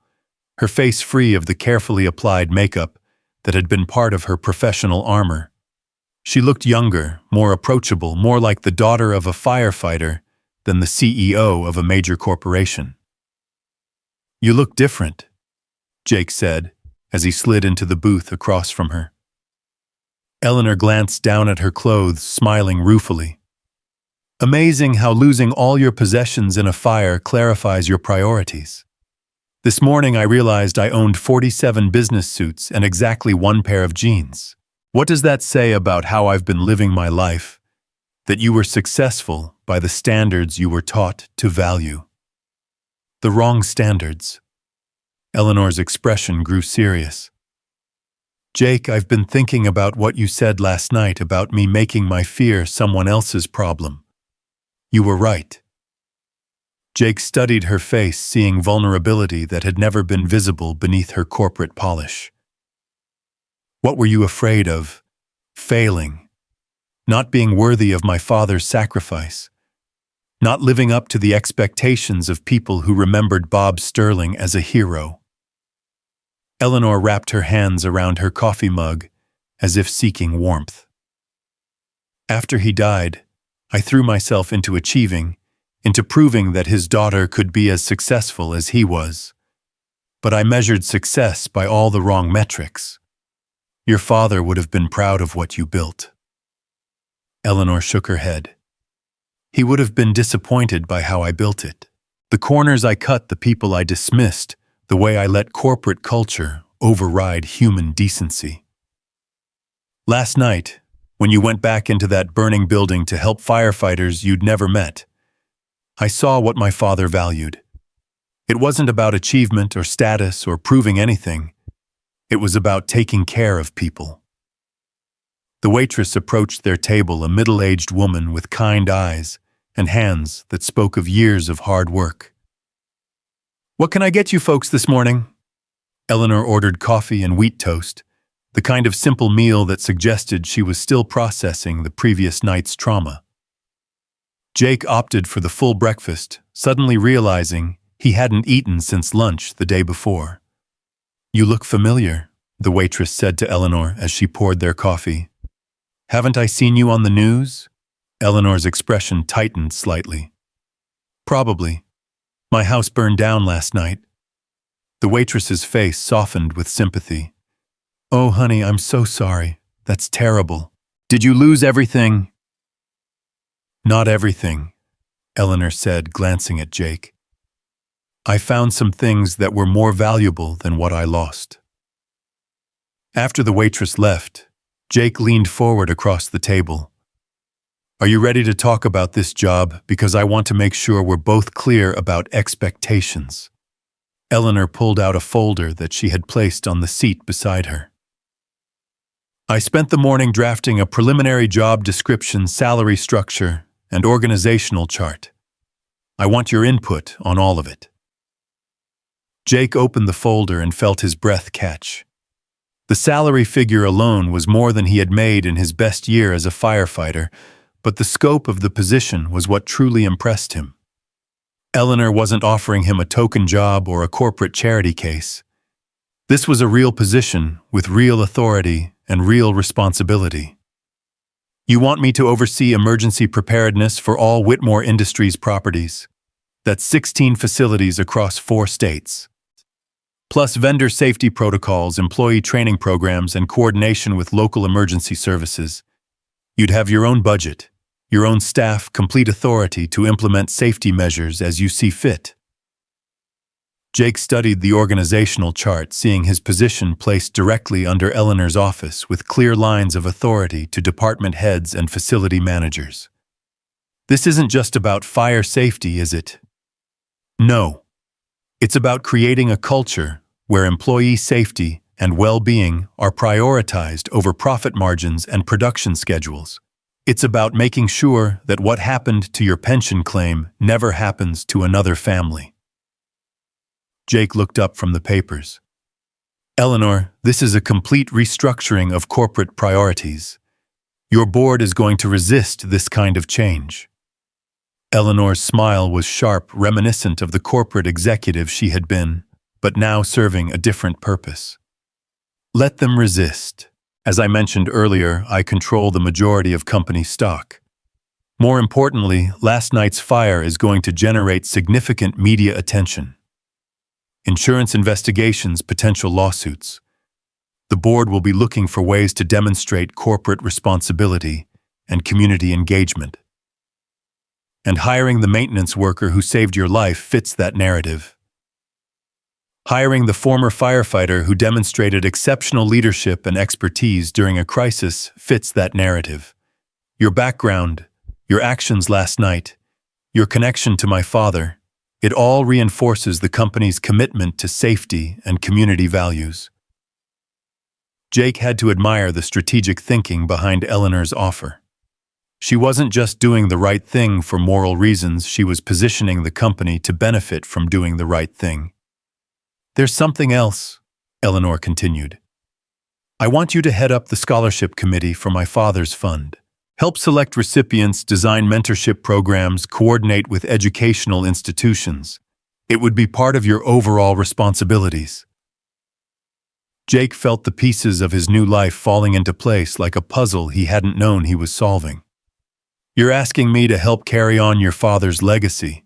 her face free of the carefully applied makeup that had been part of her professional armor. She looked younger, more approachable, more like the daughter of a firefighter than the CEO of a major corporation. "You look different," Jake said, as he slid into the booth across from her. Eleanor glanced down at her clothes, smiling ruefully. "Amazing how losing all your possessions in a fire clarifies your priorities. This morning I realized I owned 47 business suits and exactly one pair of jeans. What does that say about how I've been living my life? That you were successful by the standards you were taught to value." "The wrong standards." Eleanor's expression grew serious. "Jake, I've been thinking about what you said last night about me making my fear someone else's problem. You were right." Jake studied her face, seeing vulnerability that had never been visible beneath her corporate polish. "What were you afraid of? Failing. Not being worthy of my father's sacrifice. Not living up to the expectations of people who remembered Bob Sterling as a hero." Eleanor wrapped her hands around her coffee mug, as if seeking warmth. "After he died, I threw myself into proving that his daughter could be as successful as he was. But I measured success by all the wrong metrics. Your father would have been proud of what you built." Eleanor shook her head. "He would have been disappointed by how I built it. The corners I cut, the people I dismissed, the way I let corporate culture override human decency. Last night, when you went back into that burning building to help firefighters you'd never met, I saw what my father valued. It wasn't about achievement or status or proving anything. It was about taking care of people." The waitress approached their table, a middle-aged woman with kind eyes and hands that spoke of years of hard work. "What can I get you folks this morning?" Eleanor ordered coffee and wheat toast, the kind of simple meal that suggested she was still processing the previous night's trauma. Jake opted for the full breakfast, suddenly realizing he hadn't eaten since lunch the day before. "You look familiar," the waitress said to Eleanor as she poured their coffee. "Haven't I seen you on the news?" Eleanor's expression tightened slightly. "Probably. My house burned down last night." The waitress's face softened with sympathy. "Oh, honey, I'm so sorry. That's terrible. Did you lose everything?" "Not everything," Eleanor said, glancing at Jake. "I found some things that were more valuable than what I lost." After the waitress left, Jake leaned forward across the table. "Are you ready to talk about this job? Because I want to make sure we're both clear about expectations." Eleanor pulled out a folder that she had placed on the seat beside her. "I spent the morning drafting a preliminary job description, salary structure, and organizational chart. I want your input on all of it." Jake opened the folder and felt his breath catch. The salary figure alone was more than he had made in his best year as a firefighter, but the scope of the position was what truly impressed him. Eleanor wasn't offering him a token job or a corporate charity case. This was a real position with real authority and real responsibility. "You want me to oversee emergency preparedness for all Whitmore Industries properties. That's 16 facilities across 4 states. Plus vendor safety protocols, employee training programs, and coordination with local emergency services. You'd have your own budget, your own staff, complete authority to implement safety measures as you see fit." Jake studied the organizational chart, seeing his position placed directly under Eleanor's office with clear lines of authority to department heads and facility managers. "This isn't just about fire safety, is it?" "No. It's about creating a culture where employee safety and well-being are prioritized over profit margins and production schedules. It's about making sure that what happened to your pension claim never happens to another family." Jake looked up from the papers. "Eleanor, this is a complete restructuring of corporate priorities. Your board is going to resist this kind of change." Eleanor's smile was sharp, reminiscent of the corporate executive she had been, but now serving a different purpose. "Let them resist. As I mentioned earlier, I control the majority of company stock. More importantly, last night's fire is going to generate significant media attention. Insurance investigations, potential lawsuits. The board will be looking for ways to demonstrate corporate responsibility and community engagement. And hiring the maintenance worker who saved your life fits that narrative. Hiring the former firefighter who demonstrated exceptional leadership and expertise during a crisis fits that narrative. Your background, your actions last night, your connection to my father, it all reinforces the company's commitment to safety and community values. Jake had to admire the strategic thinking behind Eleanor's offer. She wasn't just doing the right thing for moral reasons, she was positioning the company to benefit from doing the right thing. There's something else, Eleanor continued. I want you to head up the scholarship committee for my father's fund. Help select recipients, design mentorship programs, coordinate with educational institutions. It would be part of your overall responsibilities. Jake felt the pieces of his new life falling into place like a puzzle he hadn't known he was solving. You're asking me to help carry on your father's legacy.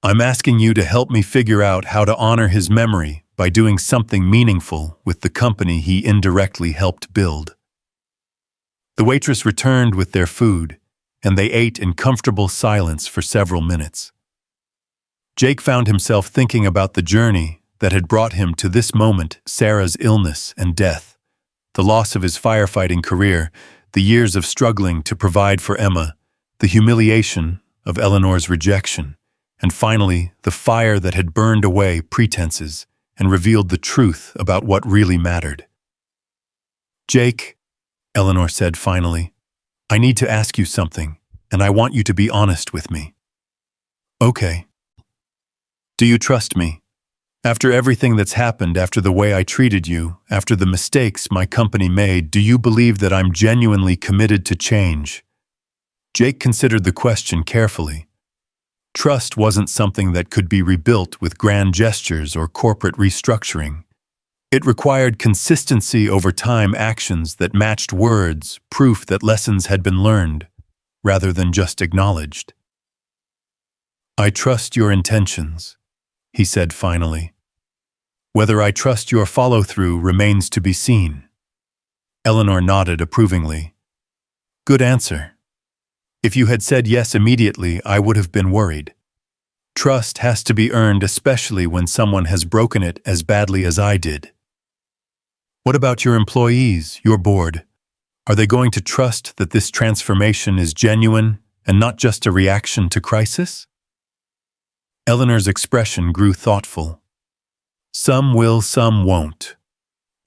I'm asking you to help me figure out how to honor his memory by doing something meaningful with the company he indirectly helped build. The waitress returned with their food, and they ate in comfortable silence for several minutes. Jake found himself thinking about the journey that had brought him to this moment: Sarah's illness and death, the loss of his firefighting career, the years of struggling to provide for Emma, the humiliation of Eleanor's rejection, and finally, the fire that had burned away pretenses and revealed the truth about what really mattered. Jake, Eleanor said finally, I need to ask you something, and I want you to be honest with me. Okay. Do you trust me? After everything that's happened, after the way I treated you, after the mistakes my company made, do you believe that I'm genuinely committed to change? Jake considered the question carefully. Trust wasn't something that could be rebuilt with grand gestures or corporate restructuring. It required consistency over time, actions that matched words, proof that lessons had been learned, rather than just acknowledged. I trust your intentions, he said finally. Whether I trust your follow-through remains to be seen. Eleanor nodded approvingly. Good answer. If you had said yes immediately, I would have been worried. Trust has to be earned, especially when someone has broken it as badly as I did. What about your employees, your board? Are they going to trust that this transformation is genuine and not just a reaction to crisis? Eleanor's expression grew thoughtful. Some will, some won't.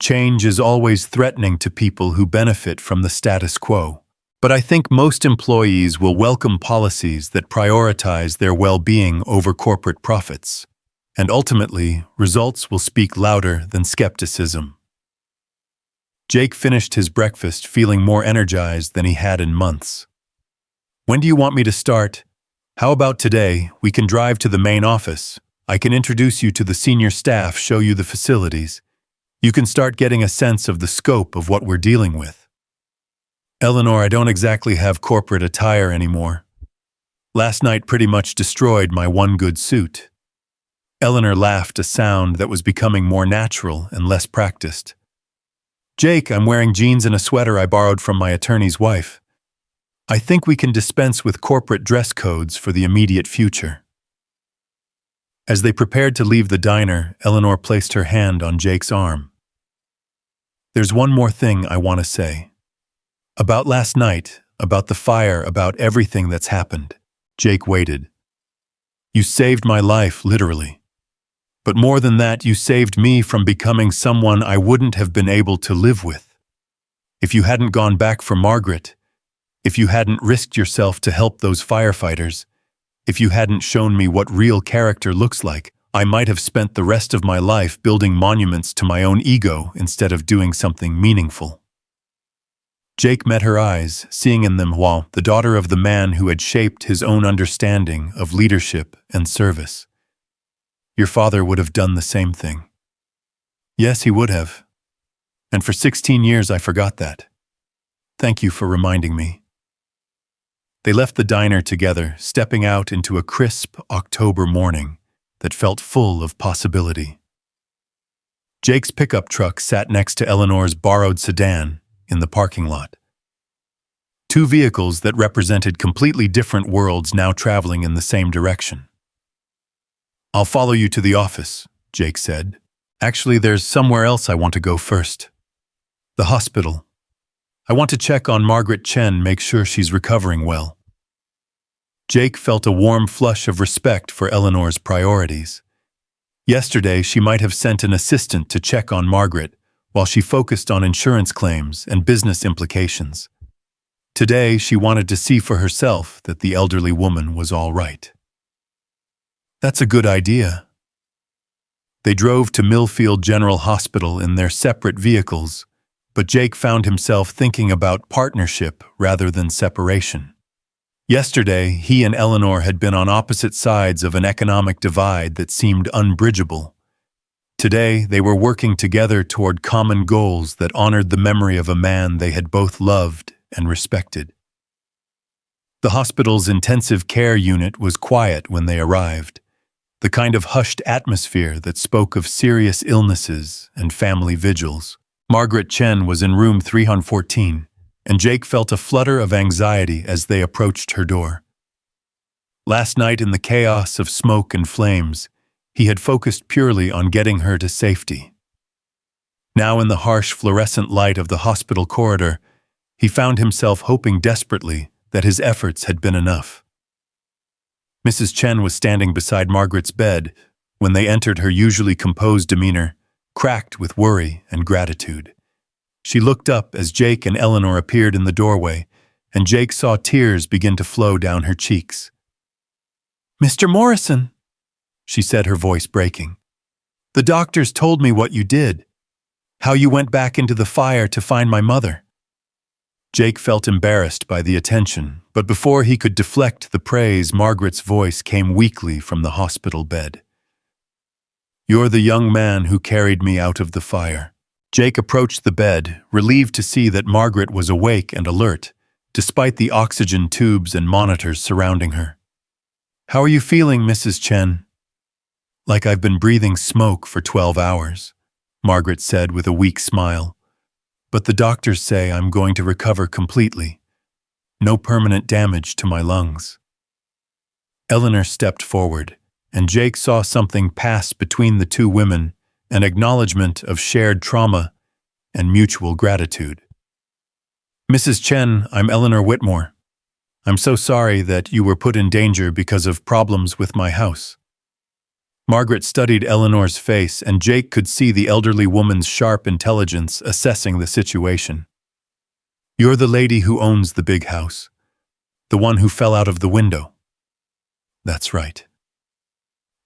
Change is always threatening to people who benefit from the status quo. But I think most employees will welcome policies that prioritize their well-being over corporate profits. And ultimately, results will speak louder than skepticism. Jake finished his breakfast feeling more energized than he had in months. When do you want me to start? How about today? We can drive to the main office. I can introduce you to the senior staff, show you the facilities. You can start getting a sense of the scope of what we're dealing with. Eleanor, I don't exactly have corporate attire anymore. Last night pretty much destroyed my one good suit. Eleanor laughed, a sound that was becoming more natural and less practiced. Jake, I'm wearing jeans and a sweater I borrowed from my attorney's wife. I think we can dispense with corporate dress codes for the immediate future. As they prepared to leave the diner, Eleanor placed her hand on Jake's arm. There's one more thing I want to say. About last night, about the fire, about everything that's happened. Jake waited. You saved my life, literally. But more than that, you saved me from becoming someone I wouldn't have been able to live with. If you hadn't gone back for Margaret, if you hadn't risked yourself to help those firefighters, if you hadn't shown me what real character looks like, I might have spent the rest of my life building monuments to my own ego instead of doing something meaningful. Jake met her eyes, seeing in them Hua, the daughter of the man who had shaped his own understanding of leadership and service. Your father would have done the same thing. Yes, he would have. And for 16 years I forgot that. Thank you for reminding me. They left the diner together, stepping out into a crisp October morning that felt full of possibility. Jake's pickup truck sat next to Eleanor's borrowed sedan in the parking lot. Two vehicles that represented completely different worlds now traveling in the same direction. "I'll follow you to the office," Jake said. "Actually, there's somewhere else I want to go first. The hospital. I want to check on Margaret Chen, make sure she's recovering well." Jake felt a warm flush of respect for Eleanor's priorities. Yesterday, she might have sent an assistant to check on Margaret while she focused on insurance claims and business implications. Today, she wanted to see for herself that the elderly woman was all right. "That's a good idea." They drove to Millfield General Hospital in their separate vehicles, but Jake found himself thinking about partnership rather than separation. Yesterday, he and Eleanor had been on opposite sides of an economic divide that seemed unbridgeable. Today, they were working together toward common goals that honored the memory of a man they had both loved and respected. The hospital's intensive care unit was quiet when they arrived, the kind of hushed atmosphere that spoke of serious illnesses and family vigils. Margaret Chen was in room 314, and Jake felt a flutter of anxiety as they approached her door. Last night, in the chaos of smoke and flames, he had focused purely on getting her to safety. Now, in the harsh fluorescent light of the hospital corridor, he found himself hoping desperately that his efforts had been enough. Mrs. Chen was standing beside Margaret's bed when they entered, her usually composed demeanor cracked with worry and gratitude. She looked up as Jake and Eleanor appeared in the doorway, and Jake saw tears begin to flow down her cheeks. "Mr. Morrison," she said, her voice breaking. "The doctors told me what you did, how you went back into the fire to find my mother." Jake felt embarrassed by the attention, but before he could deflect the praise, Margaret's voice came weakly from the hospital bed. "You're the young man who carried me out of the fire." Jake approached the bed, relieved to see that Margaret was awake and alert, despite the oxygen tubes and monitors surrounding her. "How are you feeling, Mrs. Chen?" "Like I've been breathing smoke for 12 hours, Margaret said with a weak smile. "But the doctors say I'm going to recover completely. No permanent damage to my lungs." Eleanor stepped forward, and Jake saw something pass between the two women, an acknowledgement of shared trauma and mutual gratitude. "Mrs. Chen, I'm Eleanor Whitmore. I'm so sorry that you were put in danger because of problems with my house." Margaret studied Eleanor's face, and Jake could see the elderly woman's sharp intelligence assessing the situation. "You're the lady who owns the big house, the one who fell out of the window." "That's right.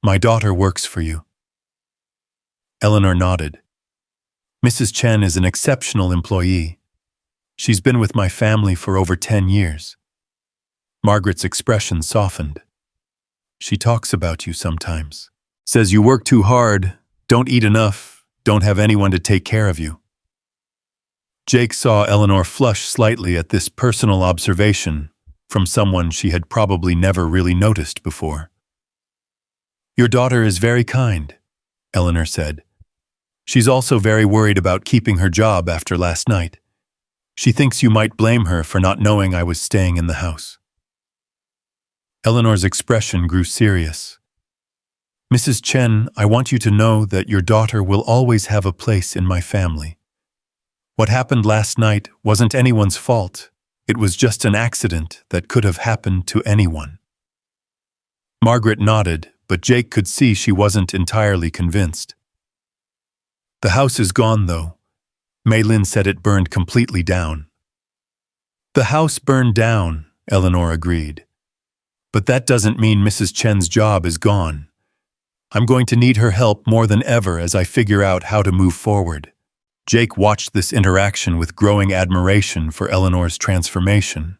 My daughter works for you." Eleanor nodded. "Mrs. Chen is an exceptional employee. She's been with my family for over 10 years. Margaret's expression softened. "She talks about you sometimes. Says you work too hard, don't eat enough, don't have anyone to take care of you." Jake saw Eleanor flush slightly at this personal observation from someone she had probably never really noticed before. "Your daughter is very kind," Eleanor said. "She's also very worried about keeping her job after last night. She thinks you might blame her for not knowing I was staying in the house." Eleanor's expression grew serious. "Mrs. Chen, I want you to know that your daughter will always have a place in my family. What happened last night wasn't anyone's fault. It was just an accident that could have happened to anyone." Margaret nodded, but Jake could see she wasn't entirely convinced. "The house is gone, though. Maylin said it burned completely down." "The house burned down," Eleanor agreed. "But that doesn't mean Mrs. Chen's job is gone. I'm going to need her help more than ever as I figure out how to move forward." Jake watched this interaction with growing admiration for Eleanor's transformation.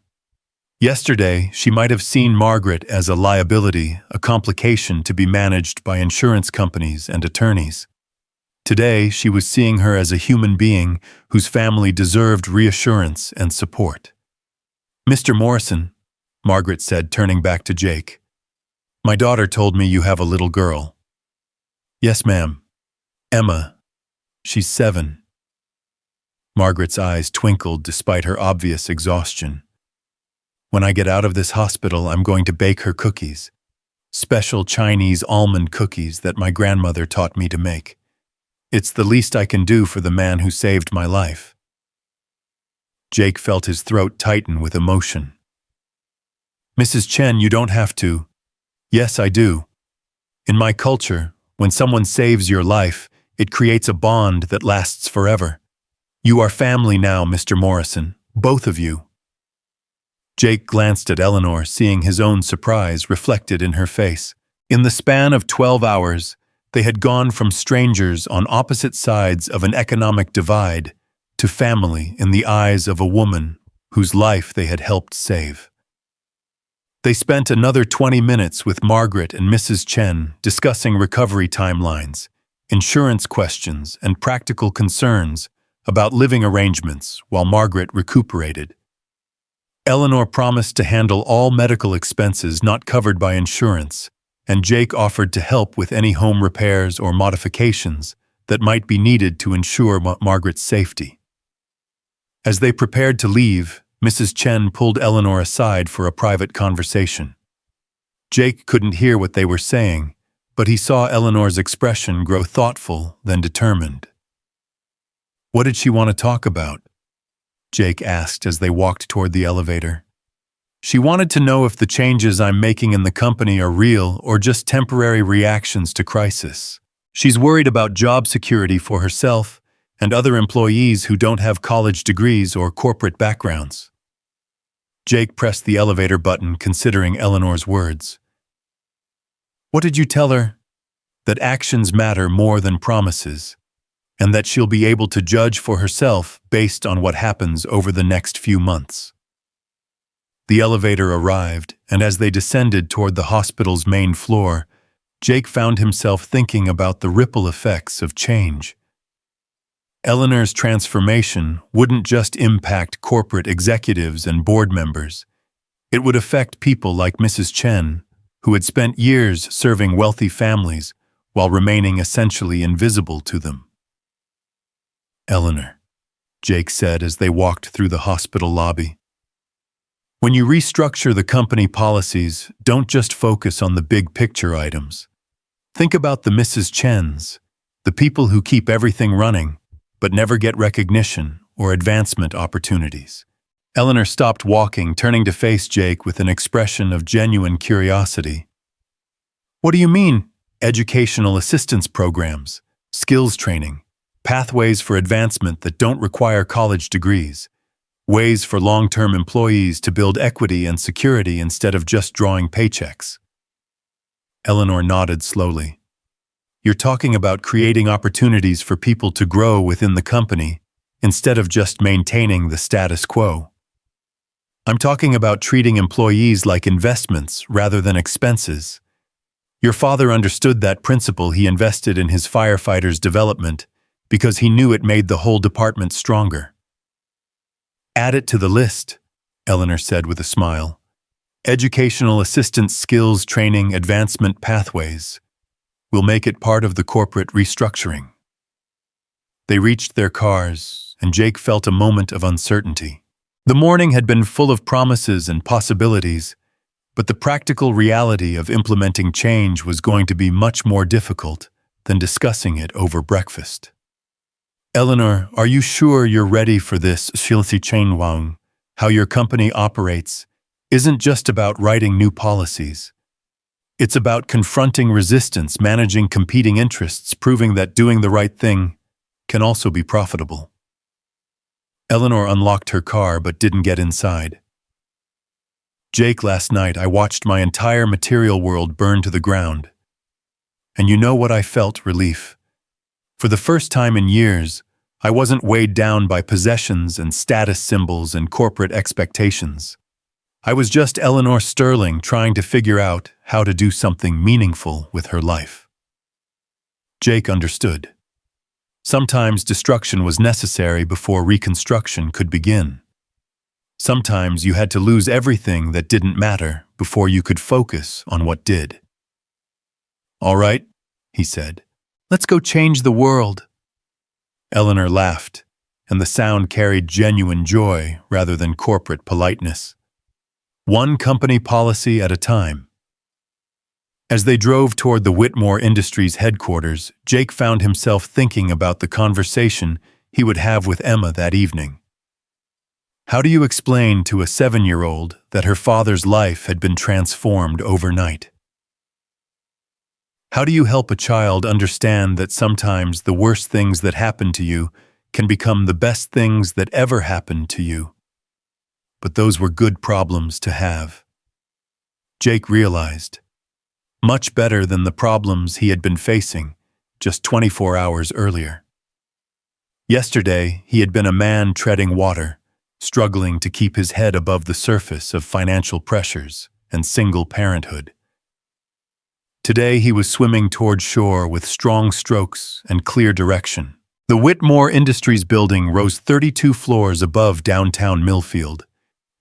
Yesterday, she might have seen Margaret as a liability, a complication to be managed by insurance companies and attorneys. Today, she was seeing her as a human being whose family deserved reassurance and support. "Mr. Morrison," Margaret said, turning back to Jake. My daughter told me you have a little girl. Yes, ma'am. Emma. She's 7. Margaret's eyes twinkled despite her obvious exhaustion. When I get out of this hospital, I'm going to bake her cookies. Special Chinese almond cookies that my grandmother taught me to make. It's the least I can do for the man who saved my life. Jake felt his throat tighten with emotion. Mrs. Chen, you don't have to. Yes, I do. In my culture, when someone saves your life, it creates a bond that lasts forever. You are family now, Mr. Morrison, both of you. Jake glanced at Eleanor, seeing his own surprise reflected in her face. In the span of 12 hours, they had gone from strangers on opposite sides of an economic divide to family in the eyes of a woman whose life they had helped save. They spent another 20 minutes with Margaret and Mrs. Chen discussing recovery timelines, insurance questions, and practical concerns about living arrangements while Margaret recuperated. Eleanor promised to handle all medical expenses not covered by insurance, and Jake offered to help with any home repairs or modifications that might be needed to ensure Margaret's safety. As they prepared to leave, Mrs. Chen pulled Eleanor aside for a private conversation. Jake couldn't hear what they were saying, but he saw Eleanor's expression grow thoughtful, then determined. What did she want to talk about? Jake asked as they walked toward the elevator. She wanted to know if the changes I'm making in the company are real or just temporary reactions to crisis. She's worried about job security for herself and other employees who don't have college degrees or corporate backgrounds. Jake pressed the elevator button, considering Eleanor's words. What did you tell her? That actions matter more than promises, and that she'll be able to judge for herself based on what happens over the next few months. The elevator arrived, and as they descended toward the hospital's main floor, Jake found himself thinking about the ripple effects of change. Eleanor's transformation wouldn't just impact corporate executives and board members. It would affect people like Mrs. Chen, who had spent years serving wealthy families while remaining essentially invisible to them. Eleanor, Jake said as they walked through the hospital lobby. When you restructure the company policies, don't just focus on the big picture items. Think about the Mrs. Chens, the people who keep everything running, but never get recognition or advancement opportunities. Eleanor stopped walking, turning to face Jake with an expression of genuine curiosity. What do you mean? Educational assistance programs, skills training, pathways for advancement that don't require college degrees, ways for long-term employees to build equity and security instead of just drawing paychecks. Eleanor nodded slowly. You're talking about creating opportunities for people to grow within the company instead of just maintaining the status quo. I'm talking about treating employees like investments rather than expenses. Your father understood that principle. He invested in his firefighters' development because he knew it made the whole department stronger. Add it to the list, Eleanor said with a smile. Educational assistance, skills training, advancement pathways. We'll make it part of the corporate restructuring. They reached their cars, and Jake felt a moment of uncertainty. The morning had been full of promises and possibilities, but the practical reality of implementing change was going to be much more difficult than discussing it over breakfast. Eleanor, are you sure you're ready for this? Shilsi Chen Wang, how your company operates, isn't just about writing new policies. It's about confronting resistance, managing competing interests, proving that doing the right thing can also be profitable. Eleanor unlocked her car but didn't get inside. Jake, last night I watched my entire material world burn to the ground. And you know what I felt? Relief. For the first time in years, I wasn't weighed down by possessions and status symbols and corporate expectations. I was just Eleanor Sterling trying to figure out how to do something meaningful with her life. Jake understood. Sometimes destruction was necessary before reconstruction could begin. Sometimes you had to lose everything that didn't matter before you could focus on what did. "All right," he said. "Let's go change the world." Eleanor laughed, and the sound carried genuine joy rather than corporate politeness. One company policy at a time. As they drove toward the Whitmore Industries headquarters, Jake found himself thinking about the conversation he would have with Emma that evening. How do you explain to a 7-year-old that her father's life had been transformed overnight? How do you help a child understand that sometimes the worst things that happen to you can become the best things that ever happened to you? But those were good problems to have. Jake realized, much better than the problems he had been facing just 24 hours earlier. Yesterday, he had been a man treading water, struggling to keep his head above the surface of financial pressures and single parenthood. Today he was swimming toward shore with strong strokes and clear direction. The Whitmore Industries building rose 32 floors above downtown Millfield,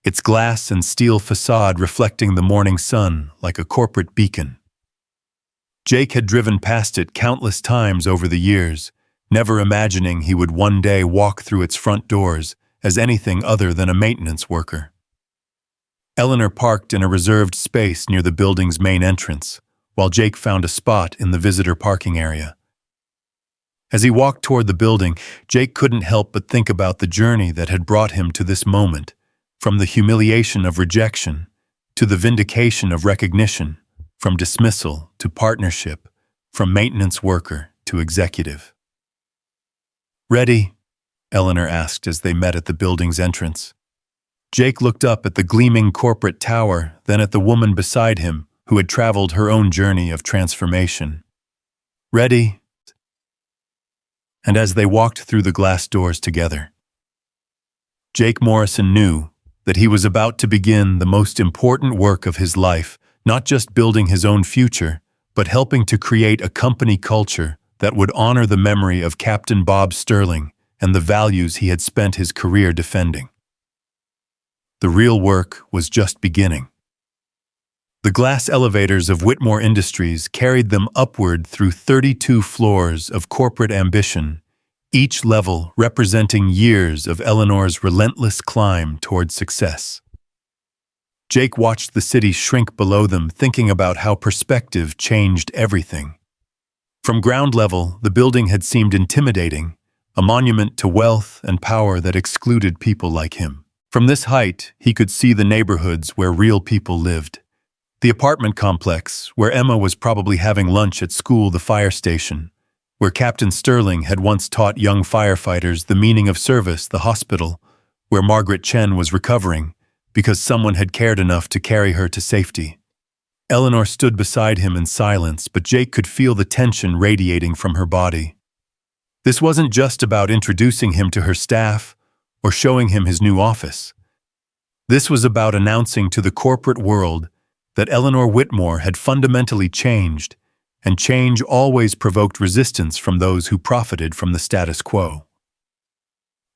its glass and steel facade reflecting the morning sun like a corporate beacon. Jake had driven past it countless times over the years, never imagining he would one day walk through its front doors as anything other than a maintenance worker. Eleanor parked in a reserved space near the building's main entrance, while Jake found a spot in the visitor parking area. As he walked toward the building, Jake couldn't help but think about the journey that had brought him to this moment, from the humiliation of rejection to the vindication of recognition, from dismissal to partnership, from maintenance worker to executive. "Ready?" Eleanor asked as they met at the building's entrance. Jake looked up at the gleaming corporate tower, then at the woman beside him, who had traveled her own journey of transformation. "Ready?" And as they walked through the glass doors together, Jake Morrison knew that he was about to begin the most important work of his life, not just building his own future, but helping to create a company culture that would honor the memory of Captain Bob Sterling and the values he had spent his career defending. The real work was just beginning. The glass elevators of Whitmore Industries carried them upward through 32 floors of corporate ambition, each level representing years of Eleanor's relentless climb toward success. Jake watched the city shrink below them, thinking about how perspective changed everything. From ground level, the building had seemed intimidating, a monument to wealth and power that excluded people like him. From this height, he could see the neighborhoods where real people lived. The apartment complex, where Emma was probably having lunch at school, the fire station, where Captain Sterling had once taught young firefighters the meaning of service, the hospital, where Margaret Chen was recovering because someone had cared enough to carry her to safety. Eleanor stood beside him in silence, but Jake could feel the tension radiating from her body. This wasn't just about introducing him to her staff or showing him his new office. This was about announcing to the corporate world that Eleanor Whitmore had fundamentally changed, and change always provoked resistance from those who profited from the status quo.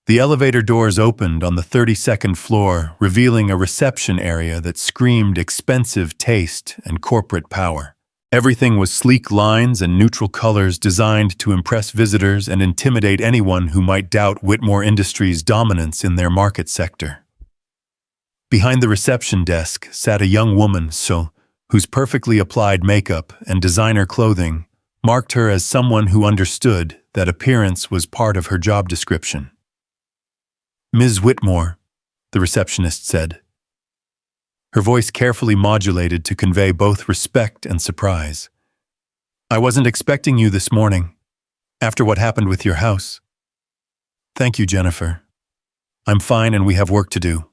The elevator doors opened on the 32nd floor, revealing a reception area that screamed expensive taste and corporate power. Everything was sleek lines and neutral colors designed to impress visitors and intimidate anyone who might doubt Whitmore Industries' dominance in their market sector. Behind the reception desk sat a young woman, whose perfectly applied makeup and designer clothing marked her as someone who understood that appearance was part of her job description. "Ms. Whitmore," the receptionist said, her voice carefully modulated to convey both respect and surprise. "I wasn't expecting you this morning, after what happened with your house." "Thank you, Jennifer. I'm fine and we have work to do."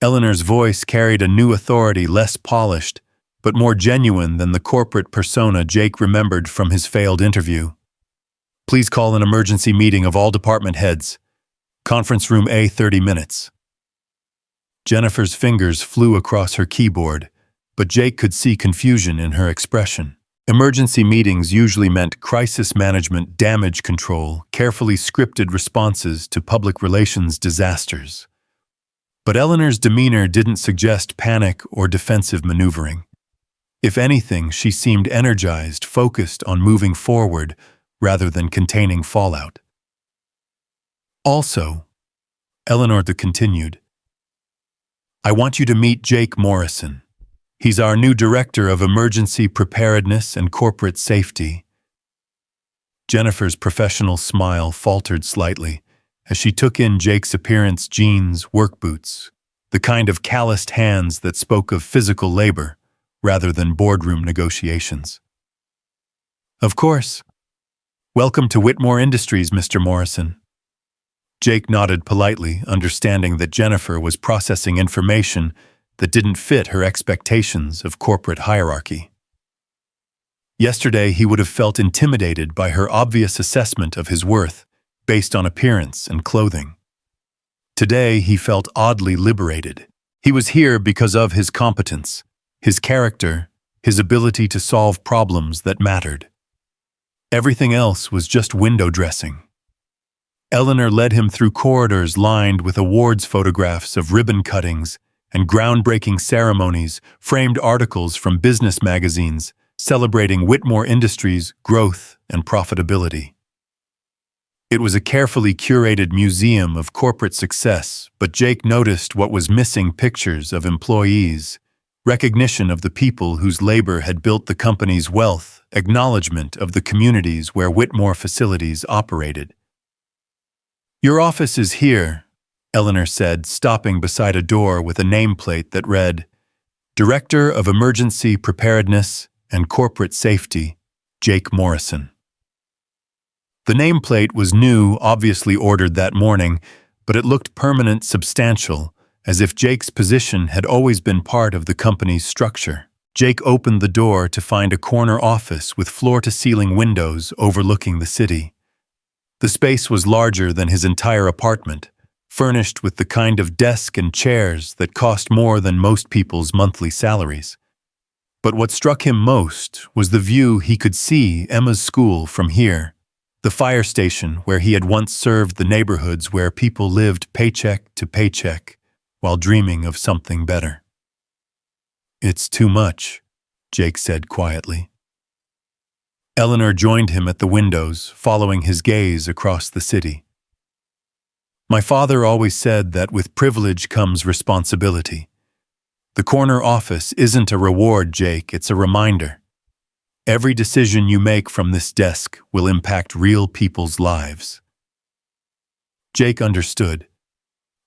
Eleanor's voice carried a new authority, less polished, but more genuine than the corporate persona Jake remembered from his failed interview. "Please call an emergency meeting of all department heads. Conference room A, 30 minutes. Jennifer's fingers flew across her keyboard, but Jake could see confusion in her expression. Emergency meetings usually meant crisis management, damage control, carefully scripted responses to public relations disasters. But Eleanor's demeanor didn't suggest panic or defensive maneuvering. If anything, she seemed energized, focused on moving forward rather than containing fallout. Also, Eleanor continued, I want you to meet Jake Morrison. He's our new Director of Emergency Preparedness and Corporate Safety. Jennifer's professional smile faltered slightly as she took in Jake's appearance, jeans, work boots, the kind of calloused hands that spoke of physical labor rather than boardroom negotiations. Of course. Welcome to Whitmore Industries, Mr. Morrison. Jake nodded politely, understanding that Jennifer was processing information that didn't fit her expectations of corporate hierarchy. Yesterday, he would have felt intimidated by her obvious assessment of his worth based on appearance and clothing. Today, he felt oddly liberated. He was here because of his competence, his character, his ability to solve problems that mattered. Everything else was just window dressing. Eleanor led him through corridors lined with awards photographs of ribbon cuttings and groundbreaking ceremonies, framed articles from business magazines celebrating Whitmore Industries' growth and profitability. It was a carefully curated museum of corporate success, but Jake noticed what was missing: pictures of employees, recognition of the people whose labor had built the company's wealth, acknowledgement of the communities where Whitmore facilities operated. Your office is here, Eleanor said, stopping beside a door with a nameplate that read, Director of Emergency Preparedness and Corporate Safety, Jake Morrison. The nameplate was new, obviously ordered that morning, but it looked permanent, substantial, as if Jake's position had always been part of the company's structure. Jake opened the door to find a corner office with floor-to-ceiling windows overlooking the city. The space was larger than his entire apartment, furnished with the kind of desk and chairs that cost more than most people's monthly salaries. But what struck him most was the view he could see Emma's school from here, the fire station where he had once served, the neighborhoods where people lived paycheck to paycheck while dreaming of something better. It's too much, Jake said quietly. Eleanor joined him at the windows, following his gaze across the city. My father always said that with privilege comes responsibility. The corner office isn't a reward, Jake, it's a reminder. Every decision you make from this desk will impact real people's lives. Jake understood.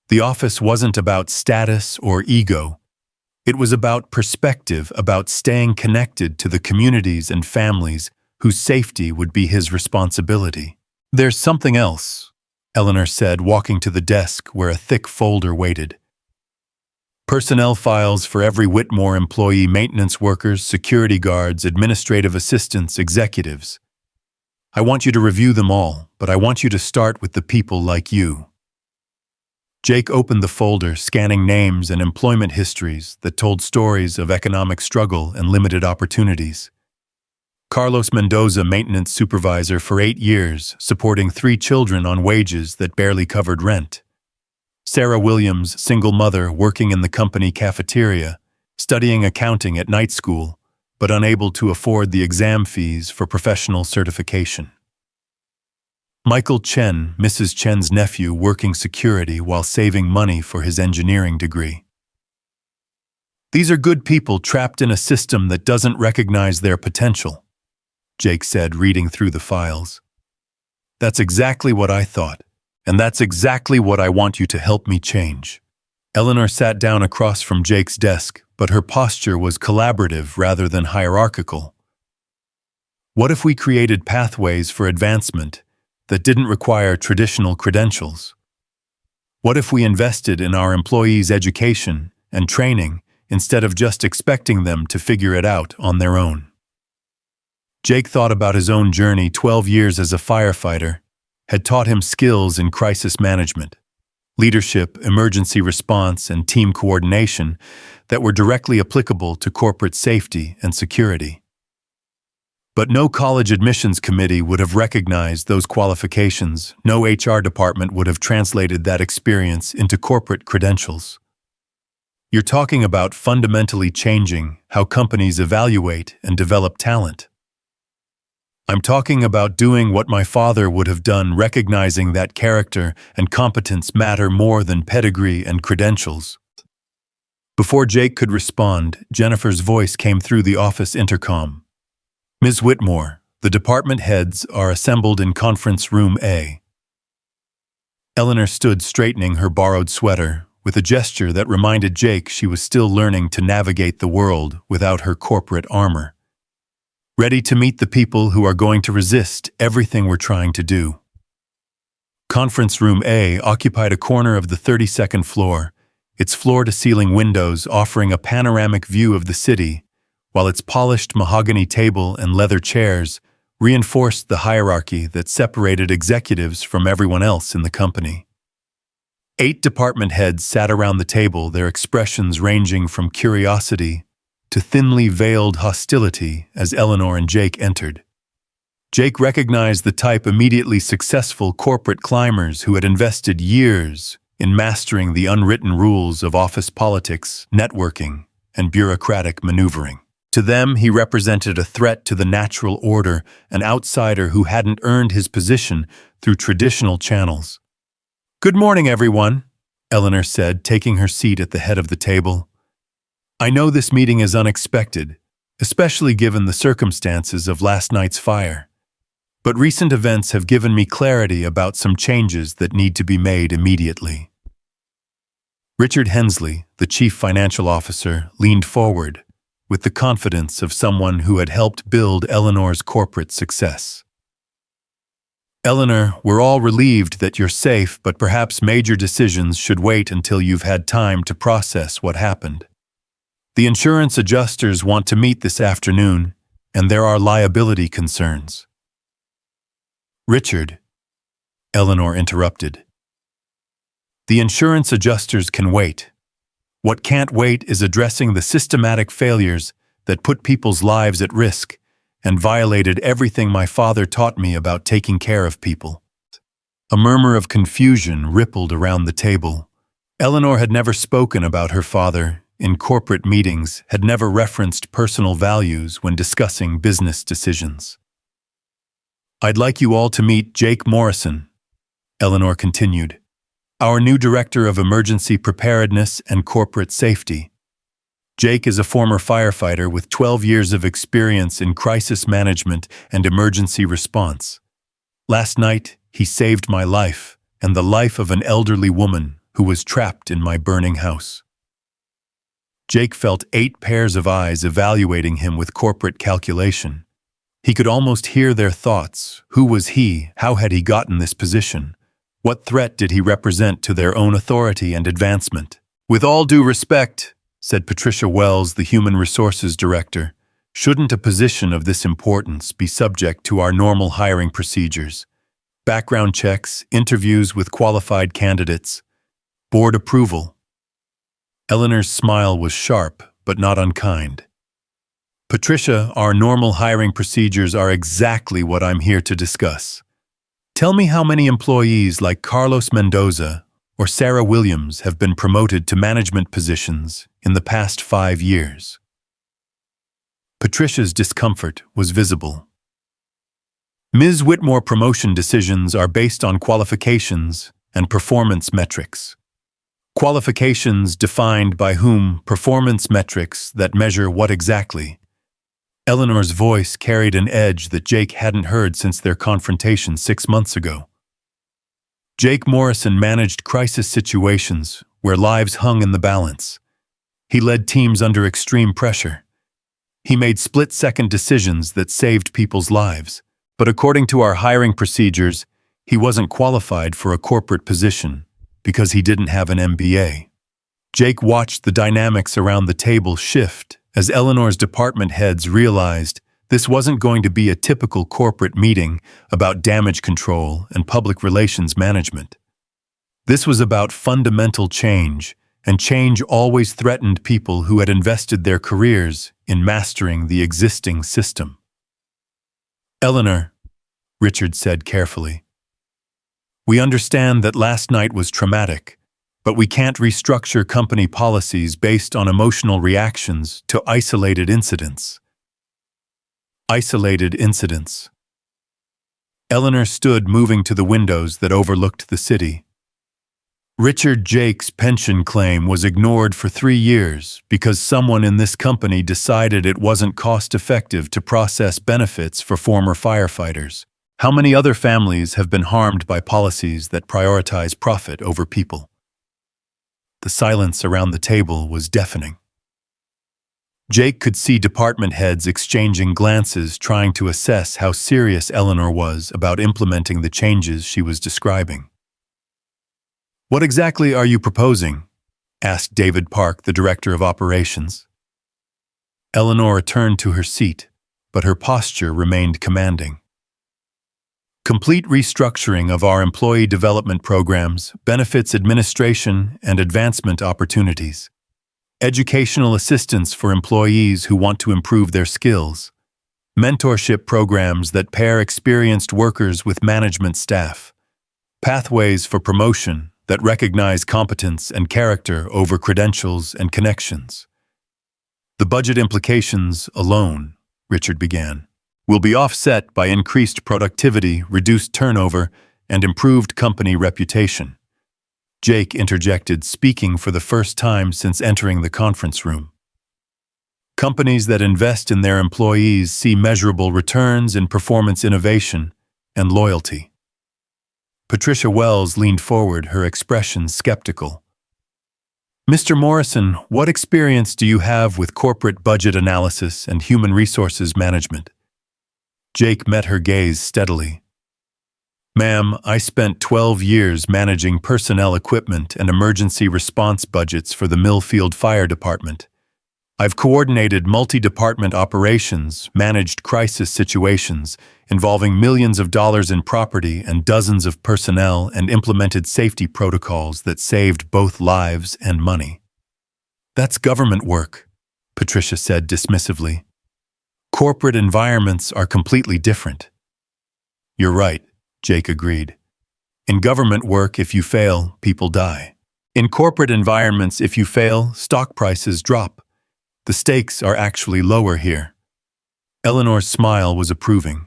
The office wasn't about status or ego. It was about perspective, about staying connected to the communities and families whose safety would be his responsibility. There's something else, Eleanor said, walking to the desk where a thick folder waited. Personnel files for every Whitmore employee: maintenance workers, security guards, administrative assistants, executives. I want you to review them all, but I want you to start with the people like you. Jake opened the folder, scanning names and employment histories that told stories of economic struggle and limited opportunities. Carlos Mendoza, maintenance supervisor for 8 years, supporting 3 children on wages that barely covered rent. Sarah Williams, single mother, working in the company cafeteria, studying accounting at night school, but unable to afford the exam fees for professional certification. Michael Chen, Mrs. Chen's nephew, working security while saving money for his engineering degree. These are good people trapped in a system that doesn't recognize their potential, Jake said, reading through the files. That's exactly what I thought, and that's exactly what I want you to help me change. Eleanor sat down across from Jake's desk, but her posture was collaborative rather than hierarchical. What if we created pathways for advancement that didn't require traditional credentials? What if we invested in our employees' education and training instead of just expecting them to figure it out on their own? Jake thought about his own journey. 12 years as a firefighter had taught him skills in crisis management, leadership, emergency response, and team coordination that were directly applicable to corporate safety and security. But no college admissions committee would have recognized those qualifications. No HR department would have translated that experience into corporate credentials. You're talking about fundamentally changing how companies evaluate and develop talent. I'm talking about doing what my father would have done, recognizing that character and competence matter more than pedigree and credentials. Before Jake could respond, Jennifer's voice came through the office intercom. Ms. Whitmore, the department heads are assembled in conference room A. Eleanor stood straightening her borrowed sweater, with a gesture that reminded Jake she was still learning to navigate the world without her corporate armor. Ready to meet the people who are going to resist everything we're trying to do. Conference room A occupied a corner of the 32nd floor, its floor-to-ceiling windows offering a panoramic view of the city, while its polished mahogany table and leather chairs reinforced the hierarchy that separated executives from everyone else in the company. 8 department heads sat around the table, their expressions ranging from curiosity to thinly veiled hostility as Eleanor and Jake entered. Jake recognized the type immediately successful corporate climbers who had invested years in mastering the unwritten rules of office politics, networking, and bureaucratic maneuvering. To them, he represented a threat to the natural order, an outsider who hadn't earned his position through traditional channels. "Good morning, everyone," Eleanor said, taking her seat at the head of the table. "I know this meeting is unexpected, especially given the circumstances of last night's fire. But recent events have given me clarity about some changes that need to be made immediately." Richard Hensley, the chief financial officer, leaned forward with the confidence of someone who had helped build Eleanor's corporate success. "Eleanor, we're all relieved that you're safe, but perhaps major decisions should wait until you've had time to process what happened. The insurance adjusters want to meet this afternoon, and there are liability concerns." "Richard," Eleanor interrupted. "The insurance adjusters can wait. What can't wait is addressing the systematic failures that put people's lives at risk and violated everything my father taught me about taking care of people." A murmur of confusion rippled around the table. Eleanor had never spoken about her father in corporate meetings, had never referenced personal values when discussing business decisions. "I'd like you all to meet Jake Morrison," Eleanor continued, "our new Director of Emergency Preparedness and Corporate Safety. Jake is a former firefighter with 12 years of experience in crisis management and emergency response. Last night, he saved my life and the life of an elderly woman who was trapped in my burning house." Jake felt 8 pairs of eyes evaluating him with corporate calculation. He could almost hear their thoughts. Who was he? How had he gotten this position? What threat did he represent to their own authority and advancement? "With all due respect," said Patricia Wells, the Human Resources Director, "shouldn't a position of this importance be subject to our normal hiring procedures? Background checks, interviews with qualified candidates, board approval." Eleanor's smile was sharp, but not unkind. "Patricia, our normal hiring procedures are exactly what I'm here to discuss. Tell me how many employees like Carlos Mendoza or Sarah Williams have been promoted to management positions in the past 5 years." Patricia's discomfort was visible. "Ms. Whitmore, promotion decisions are based on qualifications and performance metrics. Qualifications defined by whom? Performance metrics that measure what exactly?" Eleanor's voice carried an edge that Jake hadn't heard since their confrontation 6 months ago. Jake Morrison managed crisis situations where lives hung in the balance. He led teams under extreme pressure. He made split-second decisions that saved people's lives. But according to our hiring procedures, he wasn't qualified for a corporate position because he didn't have an MBA. Jake watched the dynamics around the table shift as Eleanor's department heads realized this wasn't going to be a typical corporate meeting about damage control and public relations management. This was about fundamental change, and change always threatened people who had invested their careers in mastering the existing system. "Eleanor," Richard said carefully, "we understand that last night was traumatic, But we can't restructure company policies based on emotional reactions to isolated incidents. Isolated incidents. Eleanor stood moving to the windows that overlooked the city. Richard Jake's pension claim was ignored for 3 years because someone in this company decided it wasn't cost-effective to process benefits for former firefighters. How many other families have been harmed by policies that prioritize profit over people? The silence around the table was deafening. Jake could see department heads exchanging glances, trying to assess how serious Eleanor was about implementing the changes she was describing. "What exactly are you proposing?" asked David Park, the director of operations. Eleanor returned to her seat, but her posture remained commanding. "Complete restructuring of our employee development programs, benefits administration, and advancement opportunities. Educational assistance for employees who want to improve their skills. Mentorship programs that pair experienced workers with management staff. Pathways for promotion that recognize competence and character over credentials and connections. The budget implications alone," Richard began, "will be offset by increased productivity, reduced turnover, and improved company reputation." Jake interjected, speaking for the first time since entering the conference room. "Companies that invest in their employees see measurable returns in performance innovation and loyalty." Patricia Wells leaned forward, her expression skeptical. "Mr. Morrison, what experience do you have with corporate budget analysis and human resources management?" Jake met her gaze steadily. "Ma'am, I spent 12 years managing personnel equipment and emergency response budgets for the Millfield Fire Department. I've coordinated multi-department operations, managed crisis situations involving millions of dollars in property and dozens of personnel, and implemented safety protocols that saved both lives and money." "That's government work," Patricia said dismissively. "Corporate environments are completely different." "You're right," Jake agreed. "In government work, if you fail, people die. In corporate environments, if you fail, stock prices drop. The stakes are actually lower here." Eleanor's smile was approving.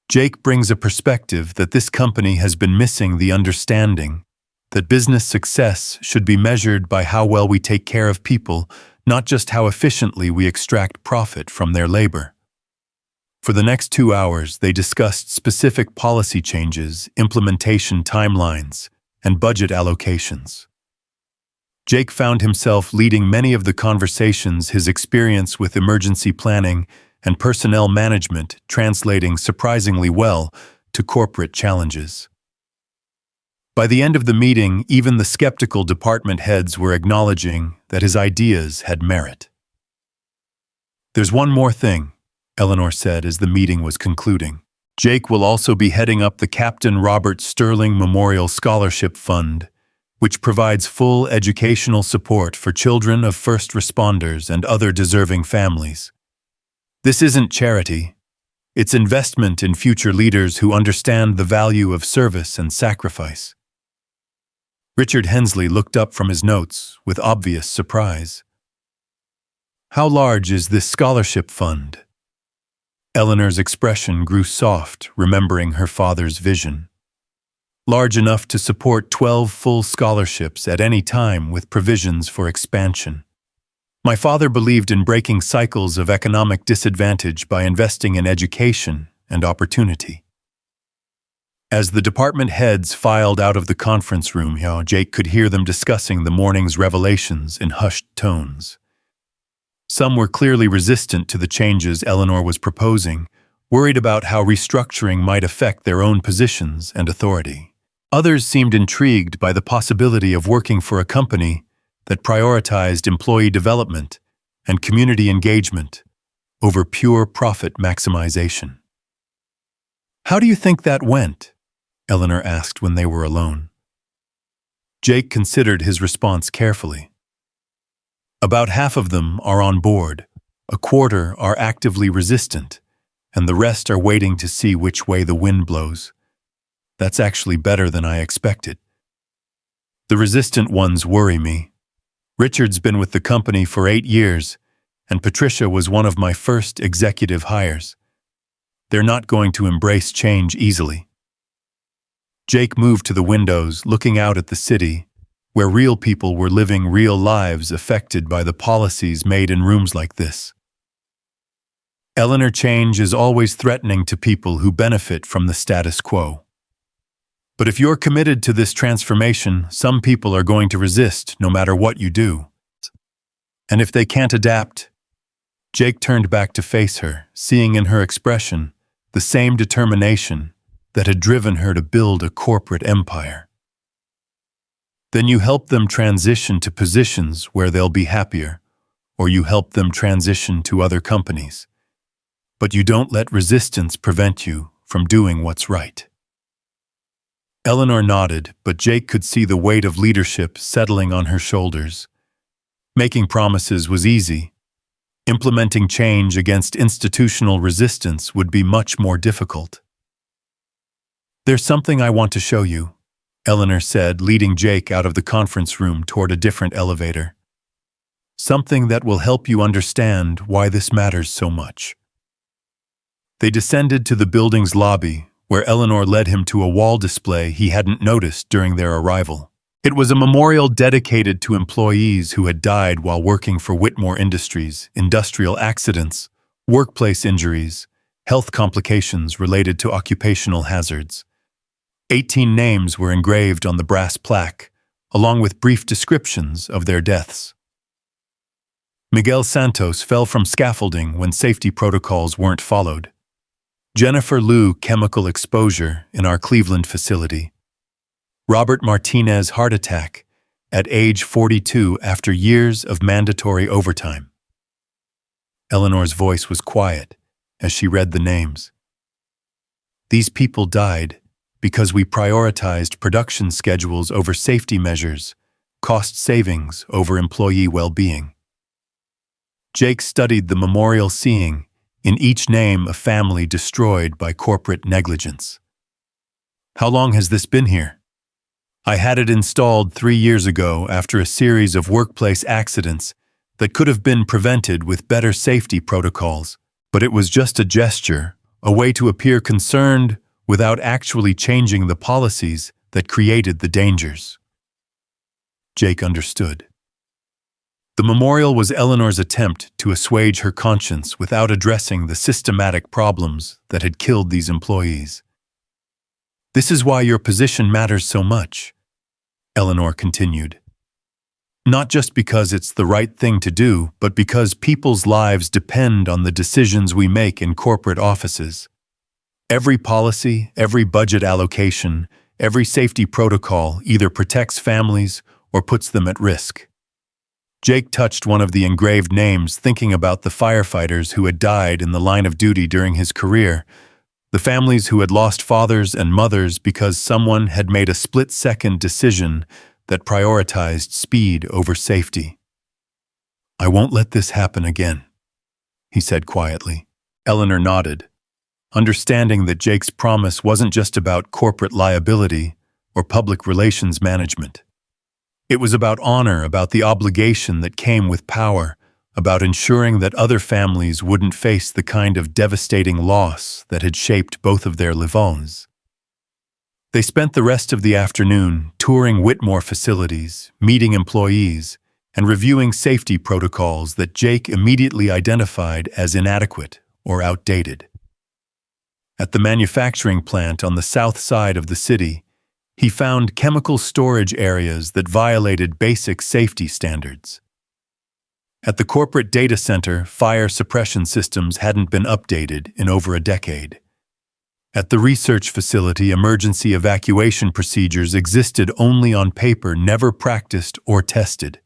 Jake brings a perspective that this company has been missing, the understanding that business success should be measured by how well we take care of people, not just how efficiently we extract profit from their labor. For the next 2 hours, they discussed specific policy changes, implementation timelines, and budget allocations. Jake found himself leading many of the conversations, his experience with emergency planning and personnel management translating surprisingly well to corporate challenges. By the end of the meeting, even the skeptical department heads were acknowledging that his ideas had merit. "There's one more thing," Eleanor said as the meeting was concluding. "Jake will also be heading up the Captain Robert Sterling Memorial Scholarship Fund, which provides full educational support for children of first responders and other deserving families. This isn't charity. It's investment in future leaders who understand the value of service and sacrifice." Richard Hensley looked up from his notes with obvious surprise. "How large is this scholarship fund?" Eleanor's expression grew soft, remembering her father's vision. "Large enough to support 12 full scholarships at any time with provisions for expansion. My father believed in breaking cycles of economic disadvantage by investing in education and opportunity." As the department heads filed out of the conference room, Jake could hear them discussing the morning's revelations in hushed tones. Some were clearly resistant to the changes Eleanor was proposing, worried about how restructuring might affect their own positions and authority. Others seemed intrigued by the possibility of working for a company that prioritized employee development and community engagement over pure profit maximization. "How do you think that went?" Eleanor asked when they were alone. Jake considered his response carefully. "About half of them are on board, a quarter are actively resistant, and the rest are waiting to see which way the wind blows. That's actually better than I expected." The resistant ones worry me. Richard's been with the company for 8 years, and Patricia was one of my first executive hires. They're not going to embrace change easily. Jake moved to the windows, looking out at the city, where real people were living real lives affected by the policies made in rooms like this. Eleanor, change is always threatening to people who benefit from the status quo. But if you're committed to this transformation, some people are going to resist no matter what you do. And if they can't adapt, Jake turned back to face her, seeing in her expression the same determination that had driven her to build a corporate empire. Then you help them transition to positions where they'll be happier, or you help them transition to other companies. But you don't let resistance prevent you from doing what's right. Eleanor nodded, but Jake could see the weight of leadership settling on her shoulders. Making promises was easy. Implementing change against institutional resistance would be much more difficult. "There's something I want to show you," Eleanor said, leading Jake out of the conference room toward a different elevator. "Something that will help you understand why this matters so much." They descended to the building's lobby, where Eleanor led him to a wall display he hadn't noticed during their arrival. It was a memorial dedicated to employees who had died while working for Whitmore Industries, industrial accidents, workplace injuries, health complications related to occupational hazards. 18 names were engraved on the brass plaque, along with brief descriptions of their deaths. Miguel Santos fell from scaffolding when safety protocols weren't followed. Jennifer Liu, chemical exposure in our Cleveland facility. Robert Martinez, heart attack at age 42 after years of mandatory overtime. Eleanor's voice was quiet as she read the names. These people died because we prioritized production schedules over safety measures, cost savings over employee well-being. Jake studied the memorial, seeing in each name a family destroyed by corporate negligence. "How long has this been here?" "I had it installed 3 years ago after a series of workplace accidents that could have been prevented with better safety protocols, but it was just a gesture, a way to appear concerned without actually changing the policies that created the dangers." Jake understood. The memorial was Eleanor's attempt to assuage her conscience without addressing the systematic problems that had killed these employees. "This is why your position matters so much," Eleanor continued. "Not just because it's the right thing to do, but because people's lives depend on the decisions we make in corporate offices. Every policy, every budget allocation, every safety protocol either protects families or puts them at risk." Jake touched one of the engraved names, thinking about the firefighters who had died in the line of duty during his career, the families who had lost fathers and mothers because someone had made a split-second decision that prioritized speed over safety. "I won't let this happen again," he said quietly. Eleanor nodded, understanding that Jake's promise wasn't just about corporate liability or public relations management. It was about honor, about the obligation that came with power, about ensuring that other families wouldn't face the kind of devastating loss that had shaped both of their lives. They spent the rest of the afternoon touring Whitmore facilities, meeting employees, and reviewing safety protocols that Jake immediately identified as inadequate or outdated. At the manufacturing plant on the south side of the city, he found chemical storage areas that violated basic safety standards. At the corporate data center, fire suppression systems hadn't been updated in over a decade. At the research facility, emergency evacuation procedures existed only on paper, never practiced or tested.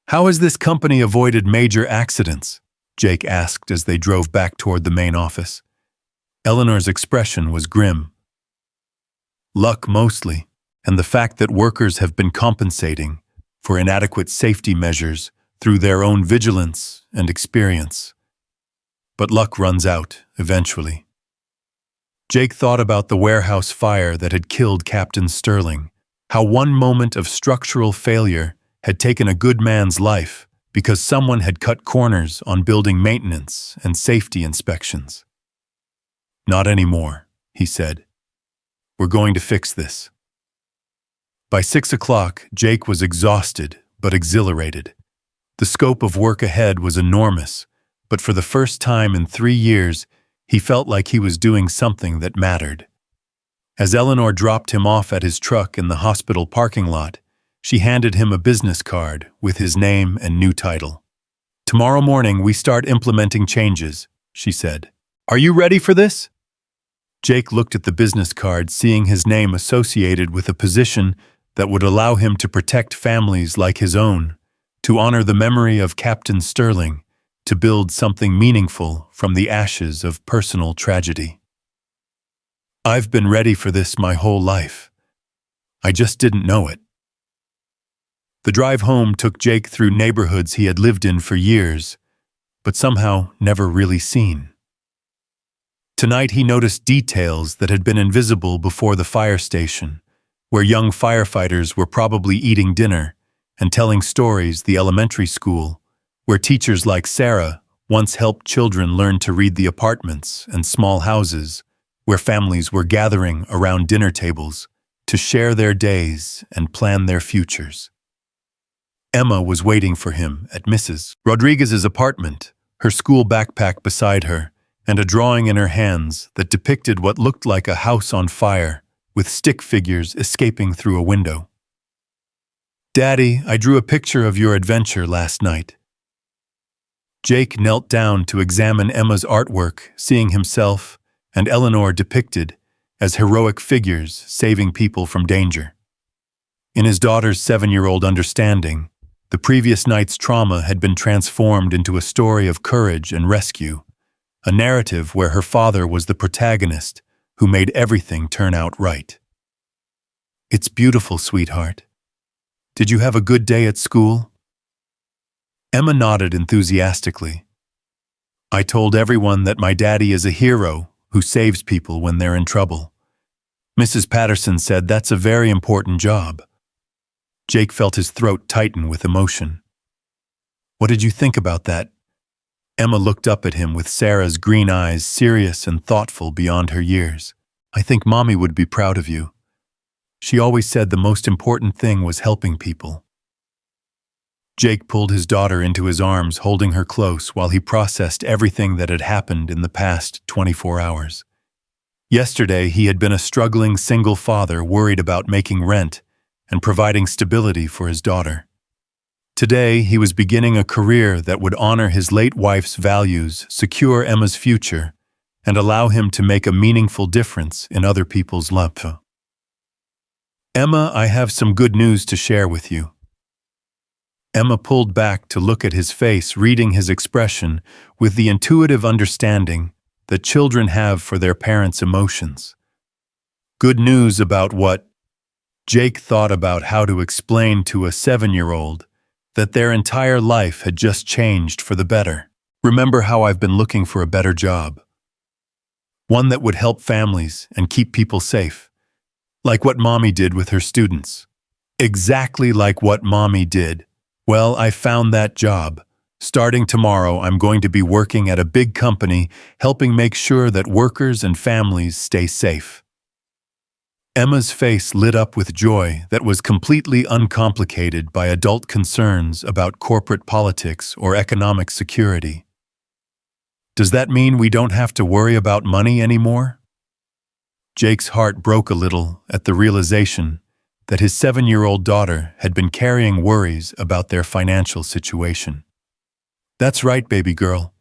"How has this company avoided major accidents?" Jake asked as they drove back toward the main office. Eleanor's expression was grim. "Luck mostly, and the fact that workers have been compensating for inadequate safety measures through their own vigilance and experience. But luck runs out, eventually." Jake thought about the warehouse fire that had killed Captain Sterling, How one moment of structural failure had taken a good man's life because someone had cut corners on building maintenance and safety inspections. "Not anymore," he said. "We're going to fix this." By 6 o'clock, Jake was exhausted but exhilarated. The scope of work ahead was enormous, but for the first time in 3 years, he felt like he was doing something that mattered. As Eleanor dropped him off at his truck in the hospital parking lot, she handed him a business card with his name and new title. "Tomorrow morning we start implementing changes," she said. "Are you ready for this?" Jake looked at the business card, seeing his name associated with a position that would allow him to protect families like his own, to honor the memory of Captain Sterling, to build something meaningful from the ashes of personal tragedy. "I've been ready for this my whole life. I just didn't know it." The drive home took Jake through neighborhoods he had lived in for years, but somehow never really seen. Tonight he noticed details that had been invisible before the fire station, where young firefighters were probably eating dinner and telling stories. The elementary school, where teachers like Sarah once helped children learn to read. The apartments and small houses, where families were gathering around dinner tables to share their days and plan their futures. Emma was waiting for him at Mrs. Rodriguez's apartment, her school backpack beside her, and a drawing in her hands that depicted what looked like a house on fire, with stick figures escaping through a window. "Daddy, I drew a picture of your adventure last night." Jake knelt down to examine Emma's artwork, seeing himself and Eleanor depicted as heroic figures saving people from danger. In his daughter's 7-year-old understanding, the previous night's trauma had been transformed into a story of courage and rescue, a narrative where her father was the protagonist who made everything turn out right. "It's beautiful, sweetheart. Did you have a good day at school?" Emma nodded enthusiastically. "I told everyone that my daddy is a hero who saves people when they're in trouble. Mrs. Patterson said that's a very important job." Jake felt his throat tighten with emotion. "What did you think about that?" Emma looked up at him with Sarah's green eyes, serious and thoughtful beyond her years. "I think Mommy would be proud of you. She always said the most important thing was helping people." Jake pulled his daughter into his arms, holding her close while he processed everything that had happened in the past 24 hours. Yesterday, he had been a struggling single father worried about making rent and providing stability for his daughter. Today, he was beginning a career that would honor his late wife's values, secure Emma's future, and allow him to make a meaningful difference in other people's lives. "Emma, I have some good news to share with you." Emma pulled back to look at his face, reading his expression with the intuitive understanding that children have for their parents' emotions. "Good news about what?" Jake thought about how to explain to a 7-year-old that their entire life had just changed for the better. "Remember how I've been looking for a better job? One that would help families and keep people safe. Like what Mommy did with her students." "Exactly like what Mommy did. Well, I found that job. Starting tomorrow, I'm going to be working at a big company, helping make sure that workers and families stay safe." Emma's face lit up with joy that was completely uncomplicated by adult concerns about corporate politics or economic security. "Does that mean we don't have to worry about money anymore?" Jake's heart broke a little at the realization that his 7-year-old daughter had been carrying worries about their financial situation. "That's right, baby girl.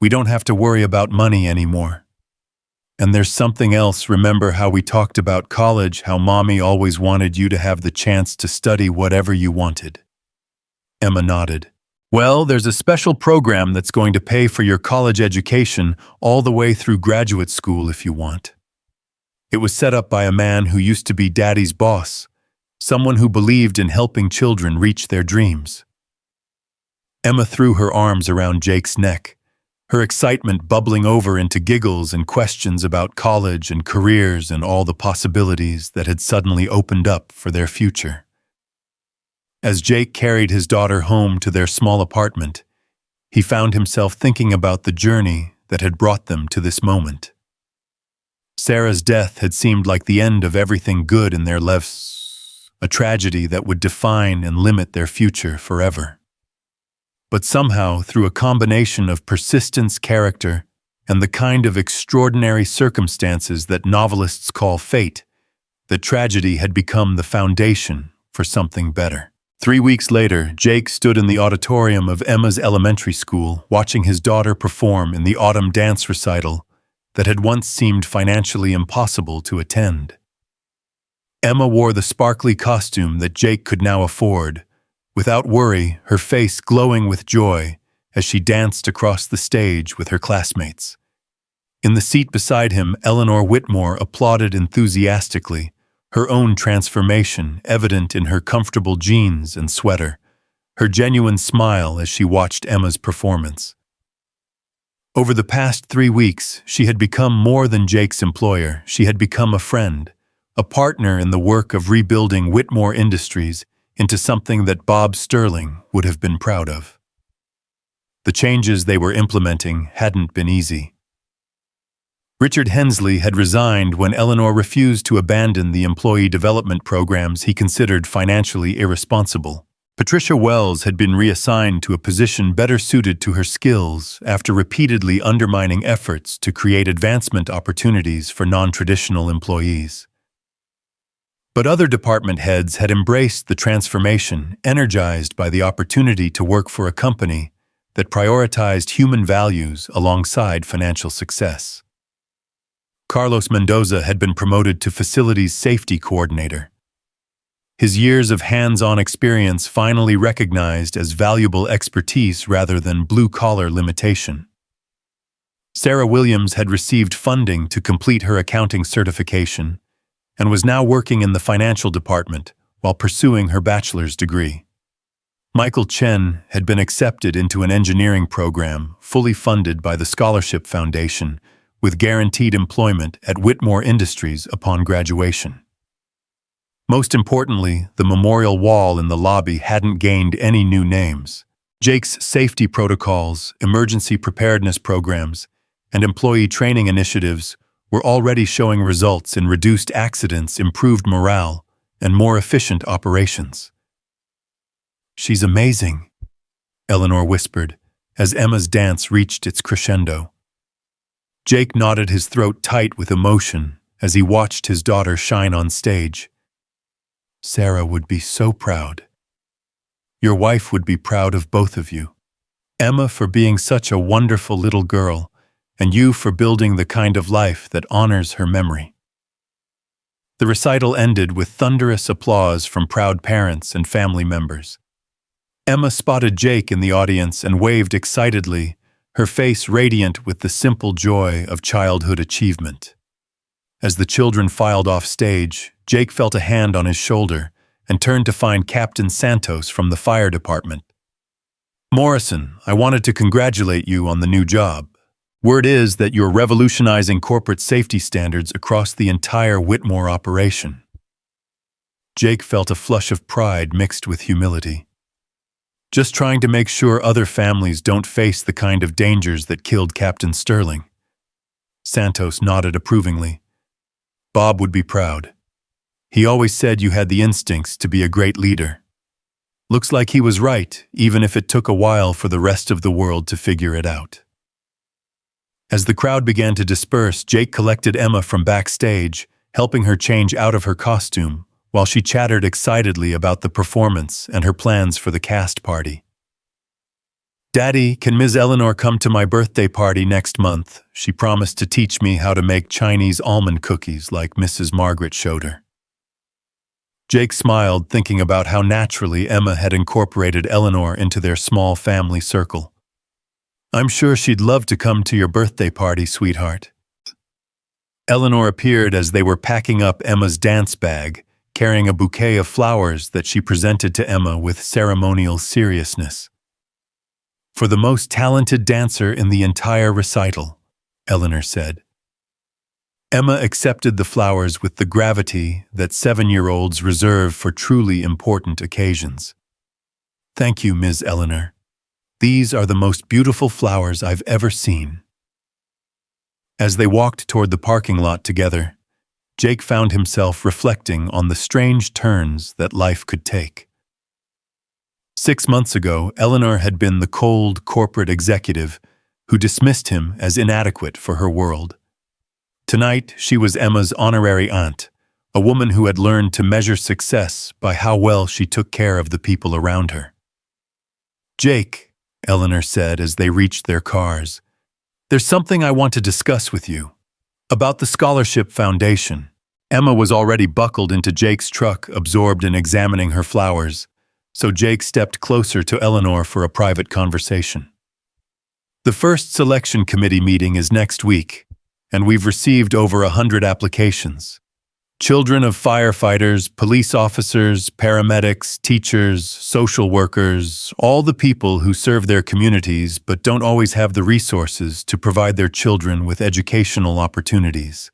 We don't have to worry about money anymore. And there's something else. Remember how we talked about college, how Mommy always wanted you to have the chance to study whatever you wanted?" Emma nodded. "Well, there's a special program that's going to pay for your college education all the way through graduate school if you want. It was set up by a man who used to be Daddy's boss, someone who believed in helping children reach their dreams." Emma threw her arms around Jake's neck, her excitement bubbling over into giggles and questions about college and careers and all the possibilities that had suddenly opened up for their future. As Jake carried his daughter home to their small apartment, he found himself thinking about the journey that had brought them to this moment. Sarah's death had seemed like the end of everything good in their lives, a tragedy that would define and limit their future forever. But somehow, through a combination of persistence, character, and the kind of extraordinary circumstances that novelists call fate, the tragedy had become the foundation for something better. 3 weeks later, Jake stood in the auditorium of Emma's elementary school, watching his daughter perform in the autumn dance recital that had once seemed financially impossible to attend. Emma wore the sparkly costume that Jake could now afford, without worry, her face glowing with joy as she danced across the stage with her classmates. In the seat beside him, Eleanor Whitmore applauded enthusiastically, her own transformation evident in her comfortable jeans and sweater, her genuine smile as she watched Emma's performance. Over the past 3 weeks, she had become more than Jake's employer. She had become a friend, a partner in the work of rebuilding Whitmore Industries into something that Bob Sterling would have been proud of. The changes they were implementing hadn't been easy. Richard Hensley had resigned when Eleanor refused to abandon the employee development programs he considered financially irresponsible. Patricia Wells had been reassigned to a position better suited to her skills after repeatedly undermining efforts to create advancement opportunities for non-traditional employees. But other department heads had embraced the transformation, energized by the opportunity to work for a company that prioritized human values alongside financial success. Carlos Mendoza had been promoted to Facilities Safety Coordinator. His years of hands-on experience finally recognized as valuable expertise rather than blue-collar limitation. Sarah Williams had received funding to complete her accounting certification and was now working in the financial department while pursuing her bachelor's degree. Michael Chen had been accepted into an engineering program fully funded by the Scholarship Foundation with guaranteed employment at Whitmore Industries upon graduation. Most importantly, the memorial wall in the lobby hadn't gained any new names. Jake's safety protocols, emergency preparedness programs, and employee training initiatives were already showing results in reduced accidents, improved morale, and more efficient operations. "She's amazing," Eleanor whispered, as Emma's dance reached its crescendo. Jake knotted his throat tight with emotion as he watched his daughter shine on stage. "Sarah would be so proud. Your wife would be proud of both of you. Emma for being such a wonderful little girl, and you for building the kind of life that honors her memory." The recital ended with thunderous applause from proud parents and family members. Emma spotted Jake in the audience and waved excitedly, her face radiant with the simple joy of childhood achievement. As the children filed off stage, Jake felt a hand on his shoulder and turned to find Captain Santos from the fire department. "Morrison, I wanted to congratulate you on the new job. Word is that you're revolutionizing corporate safety standards across the entire Whitmore operation." Jake felt a flush of pride mixed with humility. "Just trying to make sure other families don't face the kind of dangers that killed Captain Sterling." Santos nodded approvingly. "Bob would be proud. He always said you had the instincts to be a great leader. Looks like he was right, even if it took a while for the rest of the world to figure it out." As the crowd began to disperse, Jake collected Emma from backstage, helping her change out of her costume, while she chattered excitedly about the performance and her plans for the cast party. "Daddy, can Ms. Eleanor come to my birthday party next month? She promised to teach me how to make Chinese almond cookies like Mrs. Margaret showed her." Jake smiled, thinking about how naturally Emma had incorporated Eleanor into their small family circle. "I'm sure she'd love to come to your birthday party, sweetheart." Eleanor appeared as they were packing up Emma's dance bag, carrying a bouquet of flowers that she presented to Emma with ceremonial seriousness. For the most talented dancer in the entire recital, Eleanor said. Emma accepted the flowers with the gravity that 7-year-olds reserve for truly important occasions. Thank you, Ms. Eleanor. These are the most beautiful flowers I've ever seen. As they walked toward the parking lot together, Jake found himself reflecting on the strange turns that life could take. 6 months ago, Eleanor had been the cold corporate executive who dismissed him as inadequate for her world. Tonight, she was Emma's honorary aunt, a woman who had learned to measure success by how well she took care of the people around her. Jake, Eleanor said as they reached their cars, there's something I want to discuss with you. About the Scholarship Foundation. Emma was already buckled into Jake's truck, absorbed in examining her flowers, so Jake stepped closer to Eleanor for a private conversation. The first selection committee meeting is next week, and we've received over 100 applications. Children of firefighters, police officers, paramedics, teachers, social workers, all the people who serve their communities but don't always have the resources to provide their children with educational opportunities.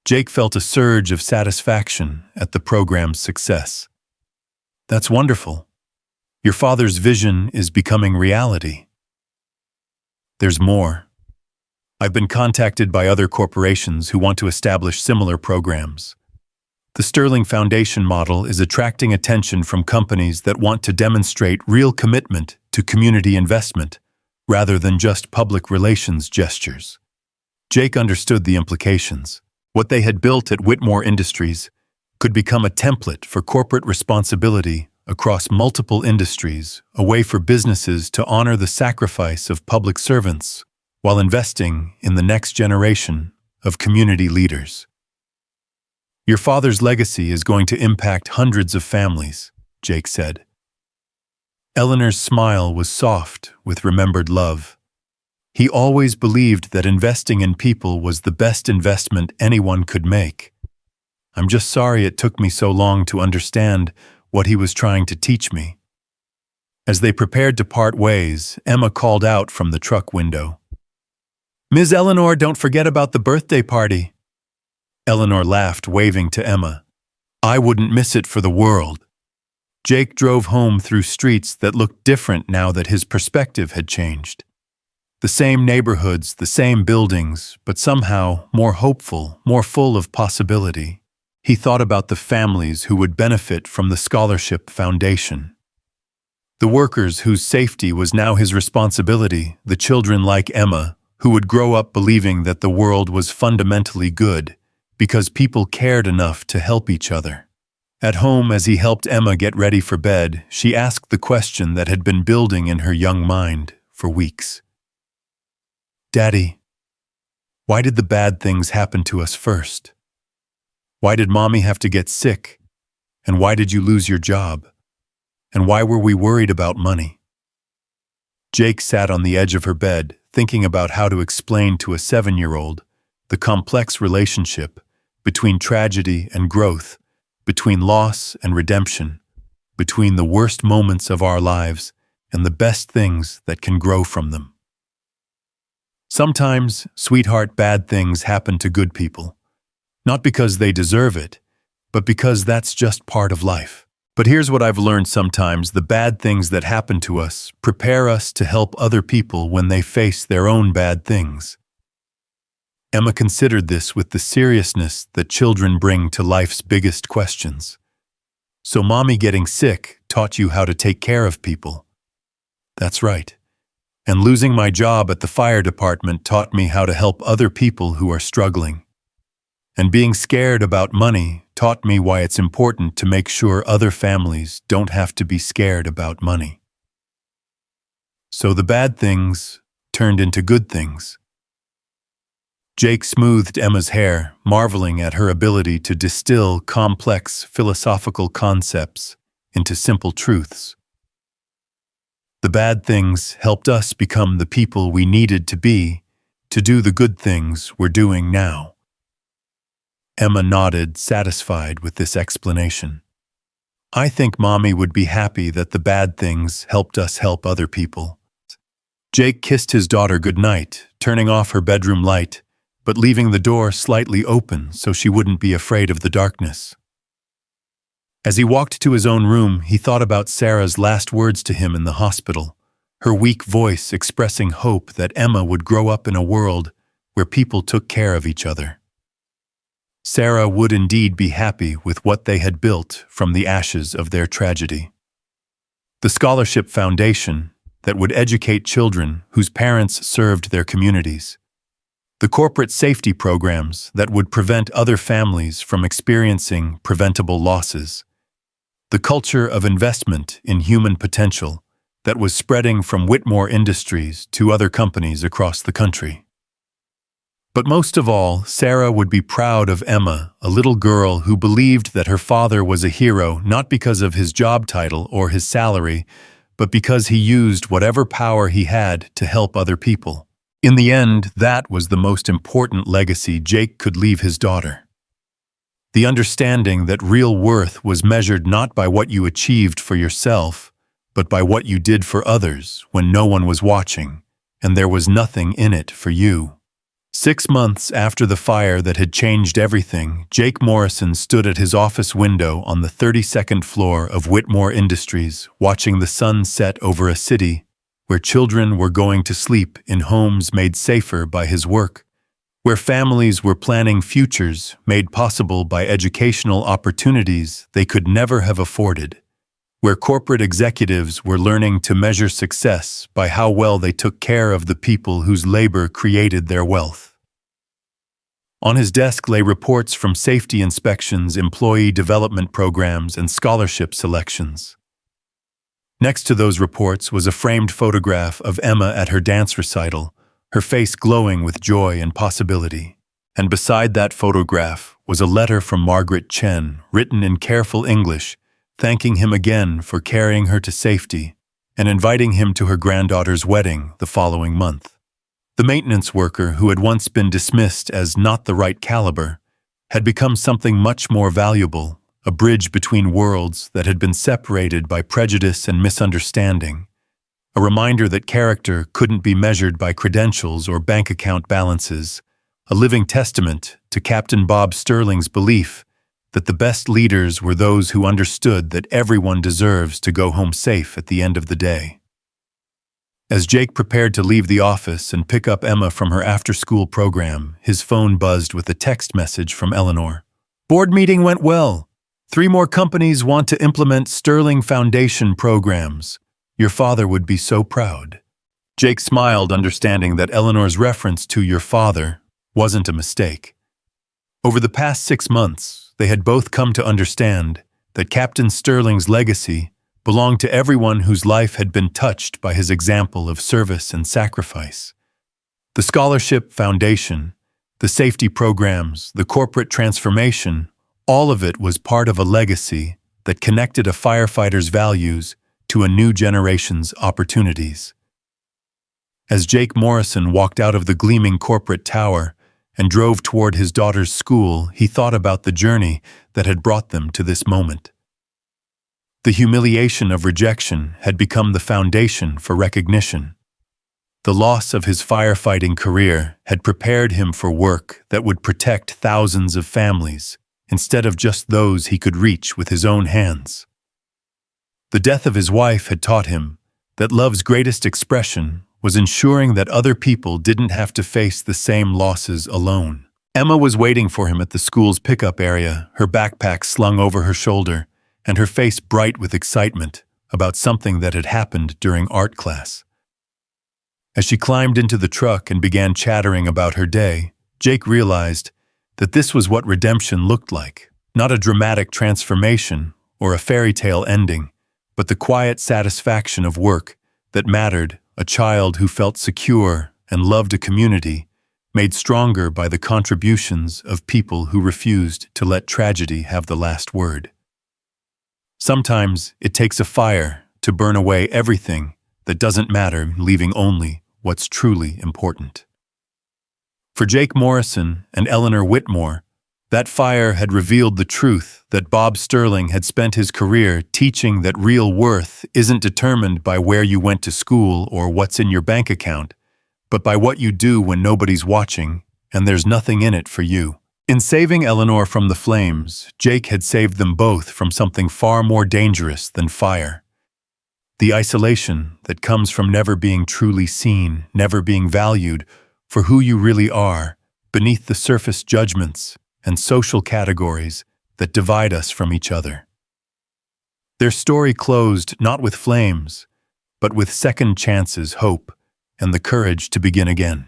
Jake felt a surge of satisfaction at the program's success. That's wonderful. Your father's vision is becoming reality. There's more. I've been contacted by other corporations who want to establish similar programs. The Sterling Foundation model is attracting attention from companies that want to demonstrate real commitment to community investment, rather than just public relations gestures. Jake understood the implications. What they had built at Whitmore Industries could become a template for corporate responsibility across multiple industries, a way for businesses to honor the sacrifice of public servants while investing in the next generation of community leaders. Your father's legacy is going to impact hundreds of families, Jake said. Eleanor's smile was soft with remembered love. He always believed that investing in people was the best investment anyone could make. I'm just sorry it took me so long to understand what he was trying to teach me. As they prepared to part ways, Emma called out from the truck window. Ms. Eleanor, don't forget about the birthday party. Eleanor laughed, waving to Emma. I wouldn't miss it for the world. Jake drove home through streets that looked different now that his perspective had changed. The same neighborhoods, the same buildings, but somehow more hopeful, more full of possibility. He thought about the families who would benefit from the Scholarship Foundation. The workers whose safety was now his responsibility, the children like Emma, who would grow up believing that the world was fundamentally good because people cared enough to help each other. At home, as he helped Emma get ready for bed, she asked the question that had been building in her young mind for weeks. Daddy, why did the bad things happen to us first? Why did Mommy have to get sick? And why did you lose your job? And why were we worried about money? Jake sat on the edge of her bed, thinking about how to explain to a 7-year-old the complex relationship between tragedy and growth, between loss and redemption, between the worst moments of our lives and the best things that can grow from them. Sometimes, sweetheart, bad things happen to good people. Not because they deserve it, but because that's just part of life. But here's what I've learned sometimes: the bad things that happen to us prepare us to help other people when they face their own bad things. Emma considered this with the seriousness that children bring to life's biggest questions. So Mommy getting sick taught you how to take care of people. That's right. And losing my job at the fire department taught me how to help other people who are struggling. And being scared about money taught me why it's important to make sure other families don't have to be scared about money. So the bad things turned into good things. Jake smoothed Emma's hair, marveling at her ability to distill complex philosophical concepts into simple truths. The bad things helped us become the people we needed to be to do the good things we're doing now. Emma nodded, satisfied with this explanation. I think Mommy would be happy that the bad things helped us help other people. Jake kissed his daughter goodnight, turning off her bedroom light, but leaving the door slightly open so she wouldn't be afraid of the darkness. As he walked to his own room, he thought about Sarah's last words to him in the hospital, her weak voice expressing hope that Emma would grow up in a world where people took care of each other. Sarah would indeed be happy with what they had built from the ashes of their tragedy. The scholarship foundation that would educate children whose parents served their communities. The corporate safety programs that would prevent other families from experiencing preventable losses. The culture of investment in human potential that was spreading from Whitmore Industries to other companies across the country. But most of all, Sarah would be proud of Emma, a little girl who believed that her father was a hero not because of his job title or his salary, but because he used whatever power he had to help other people. In the end, that was the most important legacy Jake could leave his daughter. The understanding that real worth was measured not by what you achieved for yourself, but by what you did for others when no one was watching, and there was nothing in it for you. 6 months after the fire that had changed everything, Jake Morrison stood at his office window on the 32nd floor of Whitmore Industries, watching the sun set over a city where children were going to sleep in homes made safer by his work, where families were planning futures made possible by educational opportunities they could never have afforded, where corporate executives were learning to measure success by how well they took care of the people whose labor created their wealth. On his desk lay reports from safety inspections, employee development programs, and scholarship selections. Next to those reports was a framed photograph of Emma at her dance recital, her face glowing with joy and possibility. And beside that photograph was a letter from Margaret Chen, written in careful English, thanking him again for carrying her to safety and inviting him to her granddaughter's wedding the following month. The maintenance worker who had once been dismissed as not the right caliber had become something much more valuable, a bridge between worlds that had been separated by prejudice and misunderstanding, a reminder that character couldn't be measured by credentials or bank account balances, a living testament to Captain Bob Sterling's belief that the best leaders were those who understood that everyone deserves to go home safe at the end of the day. As Jake prepared to leave the office and pick up Emma from her after-school program, his phone buzzed with a text message from Eleanor. "Board meeting went well. 3 more companies want to implement Sterling Foundation programs. Your father would be so proud." Jake smiled, understanding that Eleanor's reference to "your father" wasn't a mistake. Over the past 6 months, they had both come to understand that Captain Sterling's legacy belonged to everyone whose life had been touched by his example of service and sacrifice. The scholarship foundation, the safety programs, the corporate transformation, all of it was part of a legacy that connected a firefighter's values to a new generation's opportunities. As Jake Morrison walked out of the gleaming corporate tower and drove toward his daughter's school, he thought about the journey that had brought them to this moment. The humiliation of rejection had become the foundation for recognition. The loss of his firefighting career had prepared him for work that would protect thousands of families, instead of just those he could reach with his own hands. The death of his wife had taught him that love's greatest expression was ensuring that other people didn't have to face the same losses alone. Emma was waiting for him at the school's pickup area, her backpack slung over her shoulder, and her face bright with excitement about something that had happened during art class. As she climbed into the truck and began chattering about her day, Jake realized that this was what redemption looked like, not a dramatic transformation or a fairy tale ending, but the quiet satisfaction of work that mattered, a child who felt secure and loved a community, made stronger by the contributions of people who refused to let tragedy have the last word. Sometimes it takes a fire to burn away everything that doesn't matter, leaving only what's truly important. For Jake Morrison and Eleanor Whitmore, That fire had revealed the truth that Bob Sterling had spent his career teaching that real worth isn't determined by where you went to school or what's in your bank account, but by what you do when nobody's watching and there's nothing in it for you. In saving Eleanor from the flames, Jake had saved them both from something far more dangerous than fire. The isolation that comes from never being truly seen, never being valued for who you really are, beneath the surface judgments and social categories that divide us from each other. Their story closed not with flames, but with second chances, hope, and the courage to begin again.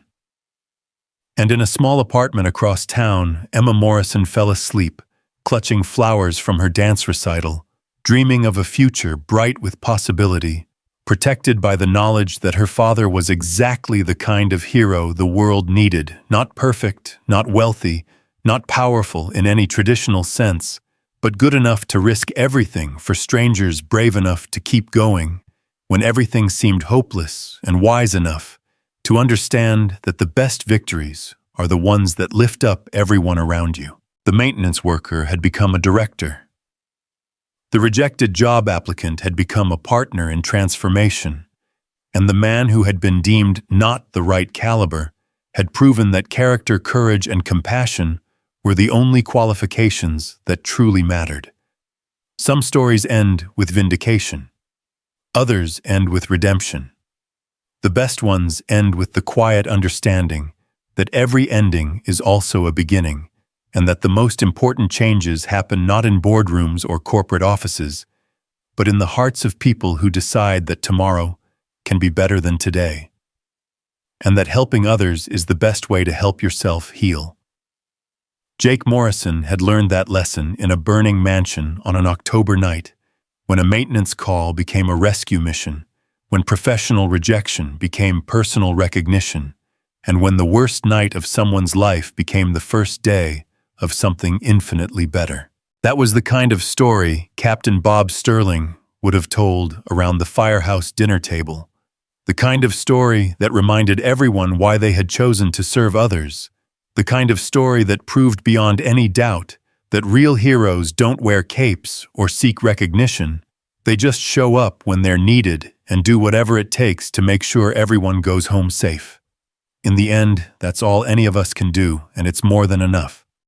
And in a small apartment across town, Emma Morrison fell asleep, clutching flowers from her dance recital, dreaming of a future bright with possibility, protected by the knowledge that her father was exactly the kind of hero the world needed, not perfect, not wealthy, not powerful in any traditional sense, but good enough to risk everything for strangers, brave enough to keep going when everything seemed hopeless, and wise enough to understand that the best victories are the ones that lift up everyone around you. The maintenance worker had become a director. The rejected job applicant had become a partner in transformation, and the man who had been deemed not the right caliber had proven that character, courage, and compassion were the only qualifications that truly mattered. Some stories end with vindication. Others end with redemption. The best ones end with the quiet understanding that every ending is also a beginning, and that the most important changes happen not in boardrooms or corporate offices, but in the hearts of people who decide that tomorrow can be better than today, and that helping others is the best way to help yourself heal. Jake Morrison had learned that lesson in a burning mansion on an October night, when a maintenance call became a rescue mission, when professional rejection became personal recognition, and when the worst night of someone's life became the first day of something infinitely better. That was the kind of story Captain Bob Sterling would have told around the firehouse dinner table, the kind of story that reminded everyone why they had chosen to serve others, the kind of story that proved beyond any doubt that real heroes don't wear capes or seek recognition. They just show up when they're needed and do whatever it takes to make sure everyone goes home safe. In the end, that's all any of us can do, and it's more than enough.